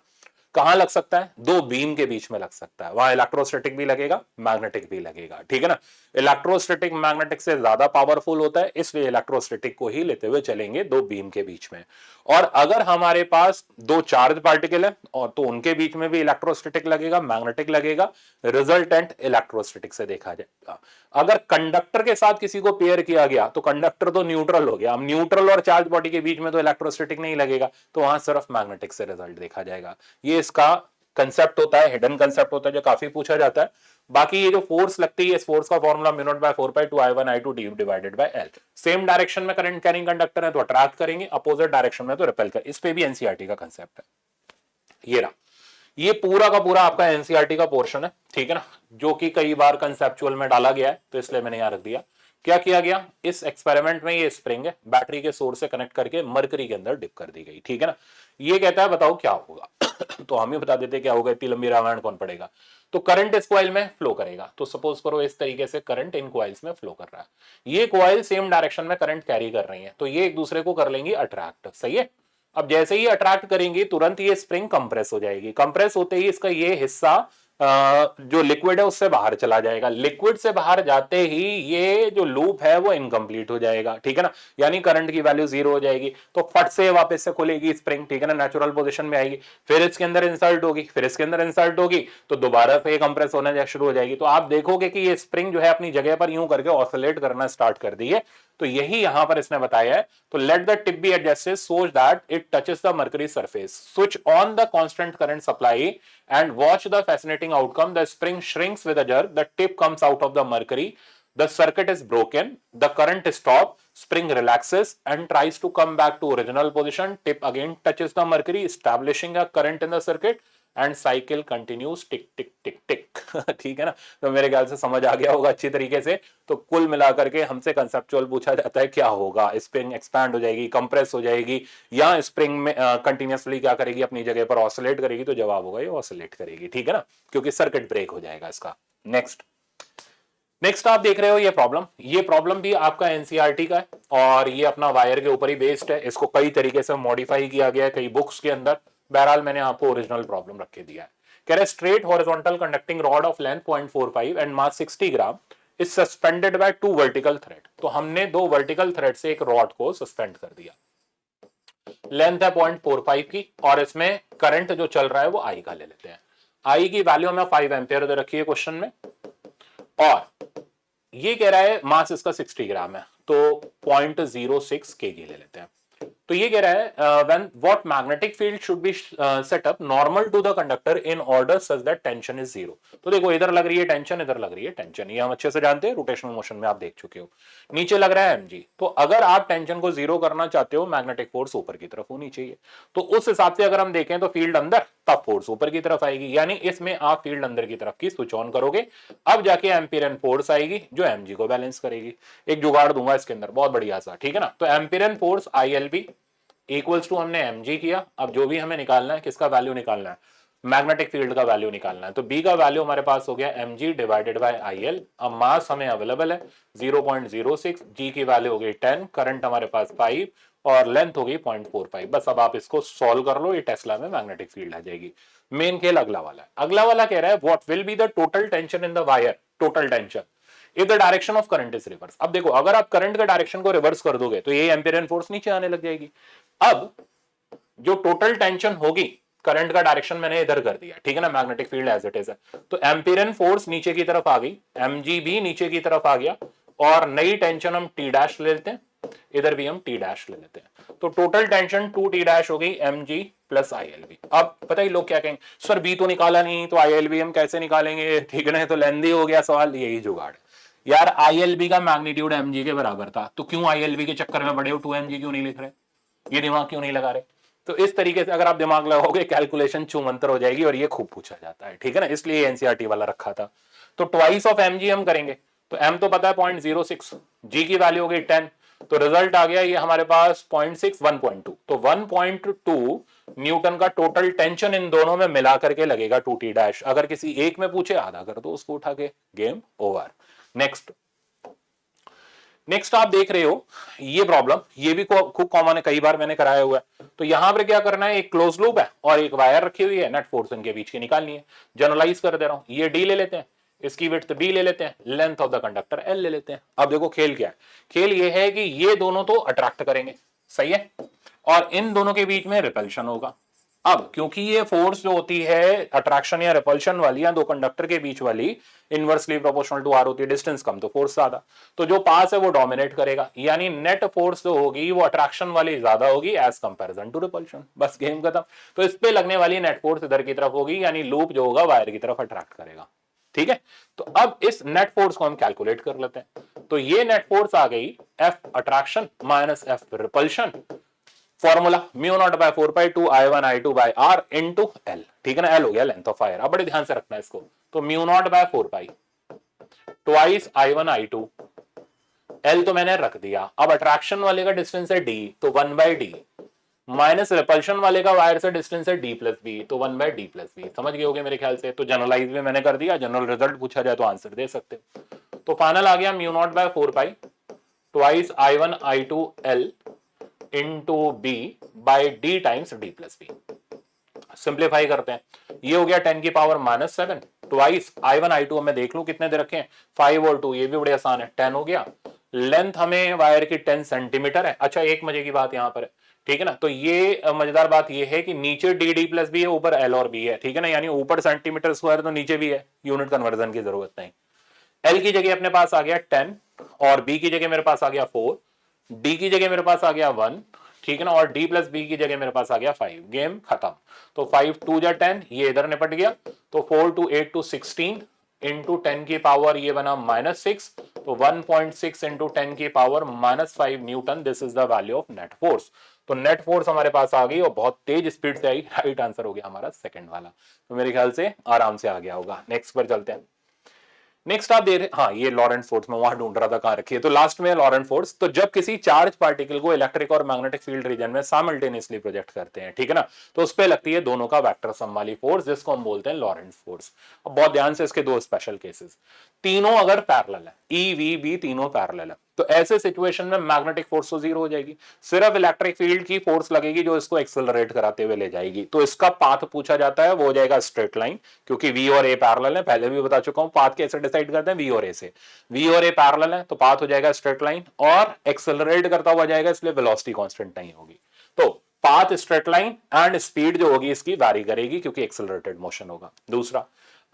A: कहां लग सकता है, दो बीम के बीच में लग सकता है, वहां इलेक्ट्रोस्टैटिक भी लगेगा मैग्नेटिक भी लगेगा, ठीक है ना। इलेक्ट्रोस्टैटिक मैग्नेटिक से ज्यादा पावरफुल होता है, इसलिए इलेक्ट्रोस्टैटिक को ही लेते हुए चलेंगे दो बीम के बीच में। और अगर हमारे पास दो चार्ज पार्टिकल है और तो उनके बीच में भी इलेक्ट्रोस्टैटिक लगेगा मैग्नेटिक लगेगा, रिजल्टेंट इलेक्ट्रोस्टैटिक से देखा जाएगा। अगर कंडक्टर के साथ किसी को पेयर किया गया तो कंडक्टर तो न्यूट्रल हो गया, अब न्यूट्रल और चार्ज बॉडी के बीच में तो इलेक्ट्रोस्टैटिक नहीं लगेगा, तो वहां सिर्फ मैग्नेटिक से रिजल्ट देखा जाएगा। ये इसका कंसेप्ट होता है, हिडन कंसेप्ट होता है जो काफी पूछा जाता है। बाकी ये जो फोर्स लगती है, इस फोर्स का formula mu naught by 4 pi 2 I1 I2 du divided by L। Same direction में करंट कैरिंग कंडक्टर है तो अट्रैक्ट करेंगे, अपोजिट डायरेक्शन में तो रिपेल कर। इस पे भी एनसीईआरटी का कंसेप्ट है। ये रहा, ये पूरा का पूरा आपका एनसीईआरटी का पोर्शन है, ठीक है ना, जो कि कई बार कंसेप्चुअल में डाला गया है तो इसलिए मैंने यहां रख दिया। क्या किया गया इस एक्सपेरिमेंट में, ये स्प्रिंग है बैटरी के सोर्स से कनेक्ट करके मरकरी के अंदर डिप कर दी गई, ठीक है ना। ये कहता है बताओ क्या होगा तो हम ही बता देते क्या होगा, इतनी लंबी रामायण कौन पड़ेगा। तो करंट इस कॉइल में फ्लो करेगा, तो सपोज करो इस तरीके से करंट इन कॉइल्स में फ्लो कर रहा है, ये कॉइल सेम डायरेक्शन में करंट कैरी कर रही है, तो ये एक दूसरे को कर लेंगी अट्रैक्ट, सही है। अब जैसे ही अट्रैक्ट करेंगी तुरंत ये स्प्रिंग कंप्रेस हो जाएगी, कंप्रेस होते ही इसका ये हिस्सा जो लिक्विड है उससे बाहर चला जाएगा, लिक्विड से बाहर जाते ही ये जो लूप है वो इनकम्प्लीट हो जाएगा, ठीक है ना, यानी करंट की वैल्यू 0 हो जाएगी, तो फट से वापस से खुलेगी स्प्रिंग, ठीक है ना, नेचुरल पोजीशन में आएगी, फिर इसके अंदर इंसर्ट होगी, फिर इसके अंदर इंसर्ट होगी, तो दोबारा से कंप्रेस होना शुरू हो जाएगी। तो आप देखोगे कि ये स्प्रिंग जो है अपनी जगह पर यूं करके ऑसिलेट करना स्टार्ट कर दी है, तो यही यहां पर इसने बताया है। तो let the tip be adjusted so that it touches the mercury surface, switch on the constant current supply and watch the fascinating outcome, the spring shrinks with a jerk, the tip comes out of the mercury, the circuit is broken, the current is stopped, spring relaxes and tries to come back to original position, tip again touches the mercury establishing a current in the circuit and cycle continues tick tick tick tick ठीक है ना। तो मेरे ख्याल से समझ आ गया होगा अच्छी तरीके से। तो कुल मिलाकर के हमसे कंसेप्चुअल पूछा जाता है क्या होगा, स्प्रिंग एक्सपैंड हो जाएगी, कंप्रेस हो जाएगी, या स्प्रिंग में कंटिन्यूअसली क्या करेगी अपनी जगह पर ऑसिलेट करेगी, तो जवाब होगा ये ऑसिलेट करेगी, ठीक है ना, क्योंकि सर्किट ब्रेक हो जाएगा इसका। नेक्स्ट आप देख रहे हो ये प्रॉब्लम भी आपका एनसीईआरटी का है, और ये अपना वायर के ऊपर ही बेस्ड है, इसको कई तरीके से मॉडिफाई किया गया है कई बुक्स के अंदर, बहरहाल मैंने आपको ओरिजिनल प्रॉब्लम रख के दिया है। कह रहे straight horizontal conducting rod of length 0.45 and mass 60 gram is suspended bye 2 vertical thread, तो हमने 2 वर्टिकल थ्रेड से एक रॉड को सस्पेंड कर दिया, लेंथ है 0.45 की, और इसमें करंट जो चल रहा है वो आई का ले लेते हैं, आई की वैल्यू हमें 5 एम्पियर दे रखी है क्वेश्चन में, और ये कह रहा है मास इसका 60 ग्राम है, तो 0.06 केजी ले लेते हैं। तो ये कह रहा है when what magnetic field should be set up normal to the conductor in order such that tension is 0। तो देखो इधर लग रही है टेंशन, इधर लग रही है टेंशन, ये हम अच्छे से जानते हैं, रोटेशनल मोशन में आप देख चुके हो। नीचे लग रहा है mg, तो अगर आप टेंशन को 0 करना चाहते हो मैग्नेटिक फोर्स ऊपर की तरफ होनी चाहिए, तो उस हिसाब से अगर हम देखें तो फील्ड अंदर तब फोर्स ऊपर की तरफ आएगी, यानी इसमें आप फील्ड अंदर की तरफ की स्विच ऑन करोगे, अब जाके एम्पीरियन फोर्स आएगी जो mg को बैलेंस करेगी। एक जुगाड़ दूंगा इसके अंदर बहुत बढ़िया सा, ठीक है ना। तो Amperian force ILB equals to हमने mg किया, अब जो भी हमें निकालना है किसका वैल्यू निकालना है, मैग्नेटिक फील्ड का वैल्यू निकालना है, तो b का वैल्यू हमारे पास हो गया mg डिवाइडेड बाय IL। अब मास हमें अवेलेबल है 0.06, g की वैल्यू हो गई 10, करंट हमारे पास 5 और लेंथ हो गई 0.45। बस अब आप इसको सॉल्व कर लो, ये टेस्ला में मैग्नेटिक फील्ड आ जाएगी। मेन खेल अगला वाला है, अगला वाला कह रहा है what will be the total tension in the wire, total tension if the direction of current is reverse. अब देखो अगर आप करंट का डायरेक्शन को रिवर्स कर दोगे तो ये एम्पीरियन फोर्स नीचे आने लग जाएगी। अब जो टोटल टेंशन होगी, करंट का डायरेक्शन मैंने इधर कर दिया, ठीक है ना, magnetic field as it is है, तो एम्पीरियन फोर्स नीचे की तरफ आ गई, mg भी नीचे की तरफ आ गया, और नई टेंशन हम t डैश ले लेते हैं, इधर भी हम t डैश ले लेते हैं, तो टोटल टेंशन 2t डैश हो गई mg प्लस ILB। अब पता ही लोग क्या कहेंगे, सर b तो निकाला नहीं तो ILB हम कैसे निकालेंगे, ठीक है ना, तो लेंदी हो गया सवाल। यही जुगाड़ यार, ILB का मैग्नीट्यूड mg के बराबर था, तो क्यों ILB के चक्कर में बड़े हो, 2mg क्यों नहीं लिख रहे, ये दिमाग क्यों नहीं लगा रहे। तो इस तरीके से अगर आप दिमाग लगाओगे कैलकुलेशन छूमंतर हो जाएगी, और ये खूब पूछा जाता है, ठीक है ना, इसलिए एनसीईआरटी वाला रखा था। तो ट्वाइस ऑफ mg हम करेंगे, तो m तो पता है 0.06, g की वैल्यू हो गई 10, तो रिजल्ट आ गया ये हमारे पास 0.6 1.2, तो 1.2 न्यूटन का टोटल टेंशन इन दोनों में मिला करके लगेगा 2t डैश। अगर किसी एक में पूछे आधा कर दो उसको उठा के, गेम ओवर। नेक्स्ट आप देख रहे हो ये प्रॉब्लम, ये भी खूब कॉमन है, कई बार मैंने कराया हुआ है। तो यहां पर क्या करना है, एक क्लोज लूप है और एक वायर रखी हुई है, नेट फोर्स इनके बीच की निकालनी है। जनरलाइज कर दे रहा हूं, ये d ले लेते हैं, इसकी विड्थ b ले लेते हैं, length of the conductor l ले लेते हैं। अब देखो खेल क्या है, खेल ये है कि ये दोनों तो अट्रैक्ट करेंगे, सही है, और इन दोनों के बीच में रिपल्शन होगा। अब क्योंकि ये फोर्स जो होती है अट्रैक्शन या रिपल्शन वाली, या दो कंडक्टर के बीच वाली, इनवर्सली प्रोपोर्शनल टू आर होती है, डिस्टेंस कम तो फोर्स ज्यादा, तो जो पास है वो डोमिनेट करेगा, यानी नेट फोर्स जो होगी वो अट्रैक्शन वाली ज्यादा होगी एज कंपैरिजन टू रिपल्शन। बस गेम खत्म। तो इस पे लगने वाली नेट फोर्स इधर की तरफ होगी, यानी लूप जो होगा वायर की तरफ अट्रैक्ट करेगा, ठीक है। तो अब इस नेट फोर्स को हम कैलकुलेट कर लेते हैं। तो ये नेट फोर्स आ गई F attraction minus F repulsion, formula mu naught by 4 I1 I2 by R into L, ठीक है ना, L हो गया लेंथ ऑफ वायर। अब बड़े ध्यान से रखना है इसको, तो mu naught by 4 twice I1 I2 L तो मैंने रख दिया। अब अट्रैक्शन वाले का डिस्टेंस है डी, तो 1/d माइनस रिपल्शन वाले का वायर से डिस्टेंस है d प्लस बी, तो 1/d प्लस बी। समझ गए होगे मेरे ख्याल से। तो जनरलाइज में मैंने कर दिया, जनरल रिजल्ट पूछा जाए तो आंसर दे सकते हो। तो फाइनल आ गया mu naught by 4 pi twice I1 I2 L into B by D times D plus B. Simplify करते हैं, ये हो गया 10 की पावर -7 ट्वाइस I1 I2 हमें देख लो कितने दे रखे हैं 5 और 2, ये भी बड़े आसान है, 10 हो गया। लेंथ हमें वायर की 10 सेंटीमीटर है। अच्छा एक मजे की बात यहां पर है, ठीक है ना, तो ये मजेदार बात ये है कि नीचे डी प्लस बी है, ऊपर एल और बी है, ठीक है ना, यानी ऊपर सेंटीमीटर स्क्वायर तो नीचे भी है, यूनिट कन्वर्जन की जरूरत नहीं। एल की जगह अपने पास आ गया 10 और बी की जगह मेरे पास आ गया 4, डी की जगह मेरे पास आ गया 1, ठीक है ना, और डी प्लस बी की जगह मेरे पास आ गया 5। गेम खत्म। तो 5 2 जा 10, ये इधर निपट गया। तो 4 2 8 2 16 इंटू 10 की पावर ये बना -6, तो 1.6 इंटू 10 की power -5 Newton. This is the value of net force. तो नेट फोर्स हमारे पास आ गई और बहुत तेज स्पीड से आई। राइट आंसर हो गया हमारा सेकंड वाला। तो मेरे ख्याल से आराम से आ गया होगा। नेक्स्ट पर चलते हैं। नेक्स्ट आप दे रहे, हाँ ये लॉरेंट फोर्स में वहां ढूंढ रहा था कहां रखी है, तो लास्ट में लॉरेंट फोर्स। तो जब किसी चार्ज पार्टिकल को इलेक्ट्रिक और मैग्नेटिक फील्ड रीजन में साइमल्टेनियसली प्रोजेक्ट करते हैं, ठीक है ना, तो उस पे लगती है दोनों का वेक्टर सम वाली फोर्स, जिसको हम बोलते हैं लॉरेंट फोर्स। अब बहुत ध्यान से इसके दो स्पेशल केसेस, तीनों अगर पैरेलल है, ई वी बी तीनों पैरेलल है, तो ऐसे सिचुएशन में मैग्नेटिक फोर्स तो जीरो हो जाएगी, सिर्फ इलेक्ट्रिक फील्ड की फोर्स लगेगी जो इसको एक्सेलरेट कराते हुए ले जाएगी। तो इसका पाथ पूछा जाता है, वो हो जाएगा स्ट्रेट लाइन, क्योंकि वी और ए पैरेलल है, पहले भी बता चुका हूं। पाथ कैसे डिसाइड करते हैं, वी और ए से, वी और ए पैरेलल है तो पाथ हो जाएगा स्ट्रेट लाइन, और एक्सेलरेट करता हुआ जाएगा, इसलिए वेलोसिटी कांस्टेंट नहीं होगी। तो path straight line and speed जो होगी इसकी वैरी करेगी, क्योंकि एक्सेलरेटेड मोशन होगा। दूसरा,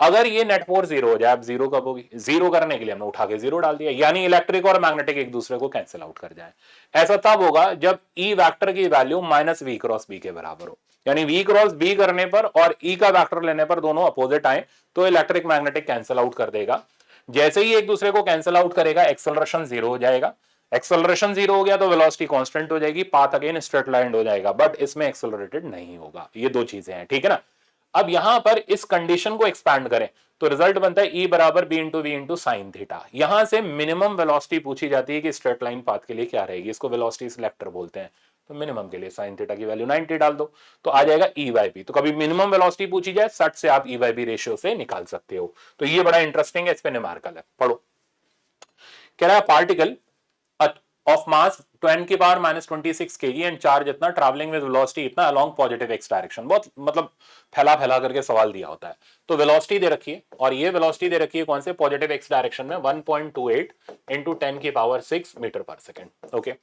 A: अगर ये नेट फोर्स जीरो हो जाए, अब जीरो कब होगी, जीरो करने के लिए हमने उठा के जीरो डाल दिया, यानी इलेक्ट्रिक और मैग्नेटिक एक दूसरे को कैंसिल आउट कर जाए। ऐसा तब होगा जब ई वेक्टर की वैल्यू -v क्रॉस बी के बराबर हो, यानी v क्रॉस बी करने पर और e का वेक्टर लेने पर दोनों अपोजिट आए, तो इलेक्ट्रिक मैग्नेटिक कैंसिल आउट कर देगा। जैसे ही एक दूसरे को कैंसिल आउट करेगा, एक्सेलरेशन जीरो हो जाएगा। एक्सेलरेशन जीरो हो गया तो वेलोसिटी कांस्टेंट हो जाएगी, पाथ अगेन स्ट्रेट लाइन हो जाएगा, बट इसमें एक्सेलरेटेड नहीं होगा। ये दो चीजें हैं, ठीक है ना। अब यहां पर इस कंडीशन को एक्सपैंड करें तो रिजल्ट बनता है E बराबर B into V into sine theta. यहां से मिनिमम वेलोसिटी पूछी जाती है कि स्ट्रेट लाइन पाथ के लिए क्या रहेगी, इसको वेलोसिटी सिलेक्टर बोलते हैं। तो मिनिमम के लिए साइन थीटा की वैल्यू 90 डाल दो तो आ जाएगा E/b। तो कभी मिनिमम वेलोसिटी पूछी जाए 60 से आप E/b रेशियो से निकाल सकते हो। तो ये बड़ा इंटरेस्टिंग है, इस पे न्यूमेरिकल है, पढ़ो। कह रहा है पार्टिकल ऑफ मास 10 की पावर -26 kg एंड चार्ज इतना, ट्रैवलिंग विद वेलोसिटी इतना अलोंग पॉजिटिव एक्स डायरेक्शन। बहुत मतलब फैला फैला करके सवाल दिया होता है। तो वेलोसिटी दे रखी है, और ये वेलोसिटी दे रखी है कौन से, पॉजिटिव एक्स डायरेक्शन में 1.28 इंटू 10 की पावर 6 मीटर पर second. Okay,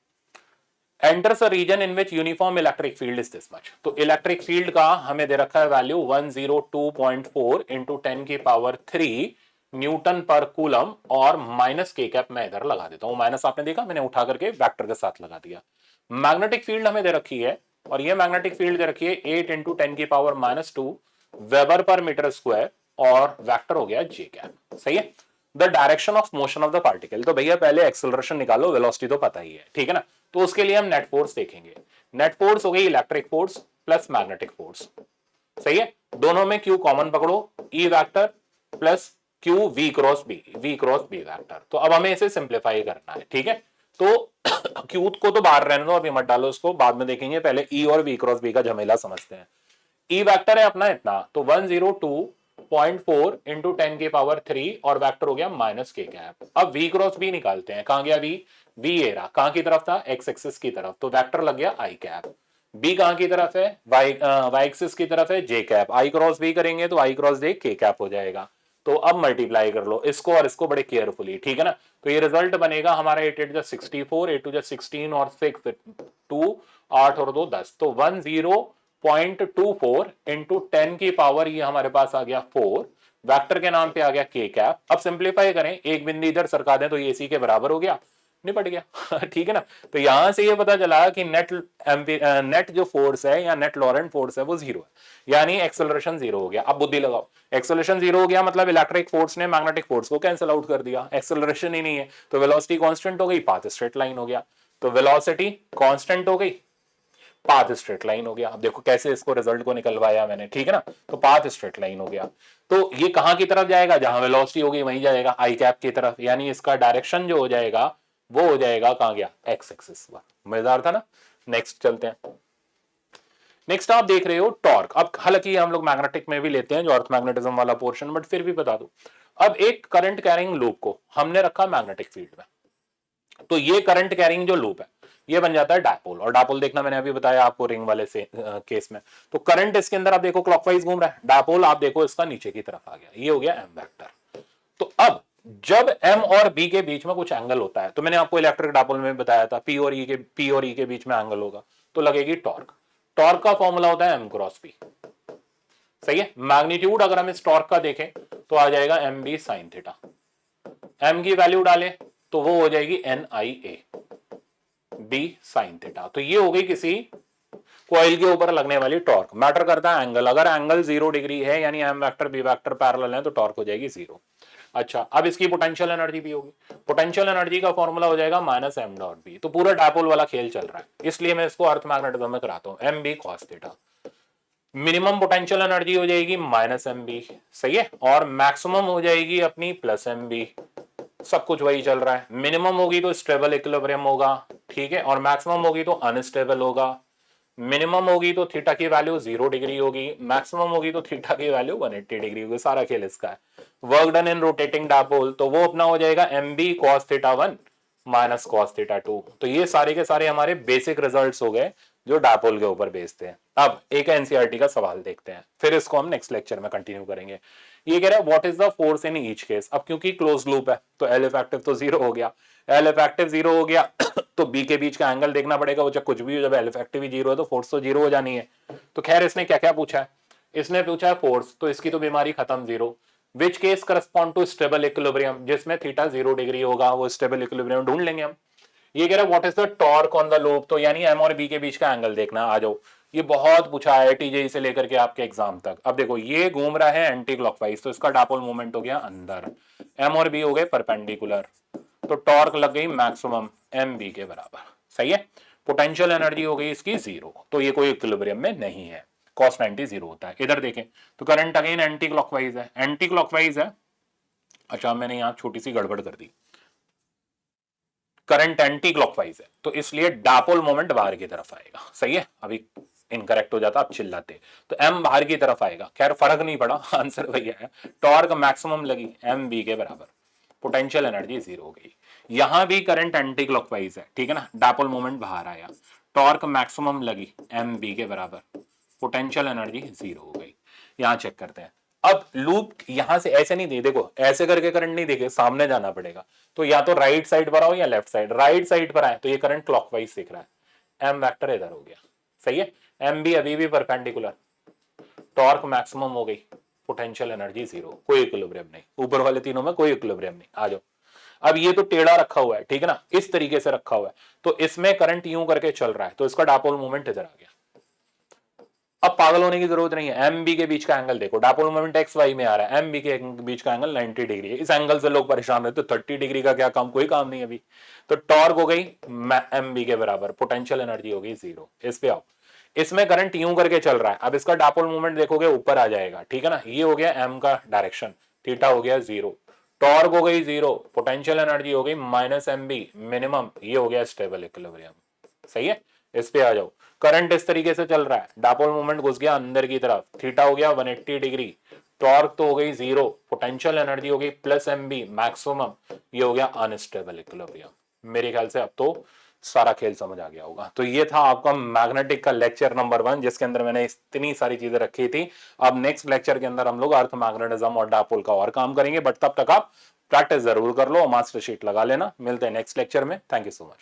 A: enters a region in which uniform electric field is this much. तो इलेक्ट्रिक फील्ड का हमें दे रखा है वैल्यू 102.4 इंटू 10 की पावर 3 न्यूटन पर कूलम, और माइनस के कैप मैं इधर लगा देता हूं। माइनस आपने देखा, मैंने उठा करके वेक्टर के साथ लगा दिया। मैग्नेटिक फील्ड हमें दे रखी है, और ये मैग्नेटिक फील्ड दे रखी है 8 इंटू 10 की पावर -2 वेबर पर मीटर स्क्वायर, और वेक्टर हो गया जे कैप। सही है। The direction of motion of the particle, तो भैया पहले एक्सेलरेशन निकालो, वेलोसिटी तो पता ही है, ठीक है ना। तो उसके लिए हम नेट फोर्स देखेंगे। नेट फोर्स हो गई electric force plus magnetic force. सही है। दोनों में क्यू कॉमन पकड़ो, E vector plus Q V cross B vector. तो अब हमें इसे सिंप्लीफाई करना है, ठीक है। तो क्यू को तो बाहर रहने दो, अभी मत डालो उसको, बाद में देखेंगे, पहले ई और वी क्रॉस बी का झमेला समझते हैं। ई वेक्टर है अपना इतना, तो 102.4 इंटू 10 की पावर 3, और वेक्टर हो गया माइनस के कैप। अब वी क्रॉस बी निकालते हैं, कहां गया वी ए रहा, कहां की तरफ था, एक्स एक्सिस की तरफ, तो वेक्टर लग गया आई कैप। बी कहां की तरफ है, वाई एक्सिस की तरफ है, जे कैप। आई क्रॉस बी करेंगे तो आई क्रॉस जे के कैप हो जाएगा। तो अब मल्टीप्लाई कर लो इसको और इसको बड़े केयरफुली, ठीक है ना। तो ये रिजल्ट बनेगा हमारा 8 8 64, 8 2 16 और 6 2 8 और 2 10, तो 10.24 इंटू 10 की पावर ये हमारे पास आ गया 4, वेक्टर के नाम पे आ गया के कैप। अब सिंप्लीफाई करें, एक बिंदु इधर सरका दें तो ये इसी के बराबर हो गया, निपट गया। ठीक है ना। तो यहां से ये पता चला कि नेट जो फोर्स है या नेट लॉरेंट फोर्स है वो जीरो है, यानी एक्सेलरेशन जीरो हो गया। अब बुद्धि लगाओ, एक्सेलरेशन जीरो हो गया मतलब इलेक्ट्रिक फोर्स ने मैग्नेटिक फोर्स को कैंसिल आउट कर दिया, एक्सेलरेशन ही नहीं है, तो वेलोसिटी कांस्टेंट हो गई, पाथ स्ट्रेट लाइन हो गया। तो वेलोसिटी कांस्टेंट हो गई, पाथ स्ट्रेट लाइन हो गया। अब देखो कैसे इसको रिजल्ट को निकलवाया मैंने, ठीक है ना। तो पाथ स्ट्रेट लाइन हो गया, तो ये कहां की तरफ जाएगा, जहां वेलोसिटी होगी वहीं जाएगा, आई कैप की तरफ, यानी इसका डायरेक्शन जो हो जाएगा वो हो जाएगा कहां गया, एक्स एक्सिस पर। मजेदार था ना। नेक्स्ट चलते हैं। नेक्स्ट आप देख रहे हो टॉर्क। अब हालांकि हम लोग मैग्नेटिक में भी लेते हैं जो अर्थ मैग्नेटिज्म वाला पोर्शन, बट फिर भी बता दो। अब एक करंट कैरिंग लूप को हमने रखा मैग्नेटिक फील्ड में, तो ये करंट कैरिंग जो लूप है ये बन जाता है डायपोल। और डायपोल देखना मैंने अभी बताया आपको रिंग वाले से केस में। तो करंट इसके अंदर आप देखो क्लॉकवाइज घूम रहा है, डायपोल आप देखो इसका नीचे की तरफ आ गया, ये हो गया एम वेक्टर। तो अब जब एम और बी के बीच में कुछ एंगल होता है, तो मैंने आपको इलेक्ट्रिक डायपोल में बताया था पी और ई के बीच में एंगल होगा तो लगेगी टॉर्क। टॉर्क का फॉर्मूला होता है एम क्रॉस पी। सही है। मैग्नीट्यूड अगर हम इस टॉर्क का देखें तो आ जाएगा M B sine theta. M की वैल्यू डालें तो वो हो जाएगी N I A B sine theta. तो ये हो गई किसी कॉइल के ऊपर लगने वाली टॉर्क। मैटर करता है एंगल, अगर एंगल 0 डिग्री है यानी M vector B vector parallel है तो टॉर्क हो जाएगी 0। अच्छा, अब इसकी पोटेंशियल एनर्जी भी होगी। पोटेंशियल एनर्जी का फॉर्मूला हो जाएगा माइनस एम डॉट बी। तो पूरा डायपोल वाला खेल चल रहा है, इसलिए मैं इसको अर्थ मैग्नेटिज्म में कराता हूं, M B cos theta. Minimum potential energy हो जाएगी माइनस एम बी, सही है, और मैक्सिमम हो जाएगी अपनी प्लस एम बी। सब कुछ वही चल रहा है। मिनिमम होगी तो स्टेबल इक्विलिब्रियम होगा, ठीक है, और मैक्सिमम होगी तो अनस्टेबल होगा। मिनिमम होगी तो थीटा की वैल्यू 0 डिग्री होगी, मैक्सिमम होगी तो थीटा की वैल्यू 180 डिग्री होगी। सारा खेल इसका है। Work done in rotating dipole, तो वो अपना हो जाएगा M B cos theta 1 minus cos theta 2। तो ये सारे के सारे हमारे बेसिक रिजल्ट्स हो गए जो डायपोल के ऊपर बेस्ड हैं। अब एक एनसीईआरटी का सवाल देखते हैं, फिर इसको हम नेक्स्ट लेक्चर में कंटिन्यू करेंगे। ये कह रहा है what is the force in each case. अब क्योंकि क्लोज लूप है तो एल इफेक्टिव तो 0 हो गया। एल इफेक्टिव 0 हो गया तो बी के बीच का एंगल देखना पड़ेगा, वो चाहे कुछ भी हो, जब एल इफेक्टिव ही 0 है तो फोर्स तो 0 हो जानी है। तो खैर इसने क्या क्या पूछा है, इसने पूछा है फोर्स, तो इसकी तो बीमारी खत्म 0। Which case correspond to stable equilibrium, जिसमें थीटा 0 डिग्री होगा वो स्टेबल इक्विलिब्रियम ढूंढ लेंगे हम। ये कह रहा है what is the torque on the loop, तो यानी एम और बी के बीच का एंगल देखना। आ जाओ, ये बहुत पूछा है टीजेई से लेकर के आपके एग्जाम तक। अब देखो ये घूम रहा है एंटी क्लॉकवाइज, तो इसका डायपोल मोमेंट हो गया अंदर, एम और बी हो गए परपेंडिकुलर, तो टॉर्क लग गई मैक्सिमम एम बी के बराबर। सही है। पोटेंशियल एनर्जी हो गई इसकी 0, तो ये कोई इक्विलिब्रियम में नहीं है, cos 90 0 होता है। इधर देखें तो करंट अगेन एंटी क्लॉकवाइज है, एंटी क्लॉकवाइज है। अच्छा मैंने यहां छोटी सी गड़बड़ कर दी, करंट एंटी क्लॉकवाइज है तो इसलिए डायपोल मोमेंट बाहर की तरफ आएगा। सही है, अभी इनकरेक्ट हो जाता आप चिल्लाते, तो एम बाहर की तरफ आएगा। खैर फर्क नहीं पड़ा, आंसर वही है। टॉर्क मैक्सिमम लगी एम बी के बराबर, पोटेंशियल एनर्जी 0 हो गई। यहां भी करंट एंटी क्लॉकवाइज है, ठीक है ना, डायपोल मोमेंट बाहर आया, टॉर्क मैक्सिमम लगी एम बी के बराबर, पोटेंशियल एनर्जी 0 हो गई। यहां चेक करते हैं। अब लूप यहां से ऐसे नहीं दी, देखो ऐसे करके करंट नहीं देखे, सामने जाना पड़ेगा। तो या तो राइट साइड पर आओ या लेफ्ट साइड। राइट साइड पर आए तो ये करंट क्लॉकवाइज दिख रहा है, एम वेक्टर इधर हो गया। सही है। एम बी अभी भी परपेंडिकुलर, टॉर्क मैक्सिमम हो गई, पोटेंशियल एनर्जी 0, कोई इक्विलिब्रियम नहीं। ऊपर वाले तीनों में कोई इक्विलिब्रियम नहीं। आ जाओ, अब ये तो टेढ़ा रखा हुआ है, ठीक है ना, इस तरीके से रखा हुआ है, तो इसमें करंट यूं करके चल रहा है, तो इसका डायपोल मोमेंट इधर आ गया। अब पागल होने की जरूरत नहीं है, एम बी के बीच का एंगल देखो, डायपोल मोमेंट एक्स वाई में आ रहा है, एम बी के बीच का एंगल 90 डिग्री है। इस एंगल से लोग परेशान रहते, तो 30 डिग्री का क्या काम, कोई काम नहीं अभी। तो टॉर्क हो गई एम बी के बराबर, पोटेंशियल एनर्जी हो गई 0। इस पे आओ, इसमें करंट यूं करके चल रहा है, अब इसका डायपोल मोमेंट देखोगे ऊपर आ जाएगा, ठीक है ना। ये हो गया एम का डायरेक्शन, थीटा हो गया 0, टॉर्क हो गई 0, पोटेंशियल एनर्जी हो गई माइनस एम बी मिनिमम, ये हो गया स्टेबल इक्विलिब्रियम। सही है। इस पे आ जाओ, करंट इस तरीके से चल रहा है, डायपोल मोमेंट घुस गया अंदर की तरफ, थीटा हो गया 180 डिग्री, टॉर्क तो हो गई 0, पोटेंशियल एनर्जी हो गई प्लस एम बी मैक्सिमम, ये हो गया अनस्टेबल इक्विलिब्रियम। मेरे ख्याल से अब तो सारा खेल समझ आ गया होगा। तो ये था आपका मैग्नेटिक का लेक्चर नंबर 1, जिसके अंदर मैंने इतनी सारी चीजें रखी थी। अब नेक्स्ट लेक्चर के अंदर हम लोग अर्थ मैग्नेटिज्म और डायपोल का और काम करेंगे, बट तब तक आप प्रैक्टिस जरूर कर लो, मास्टर शीट लगा लेना। मिलते हैं नेक्स्ट लेक्चर में। Thank you so much.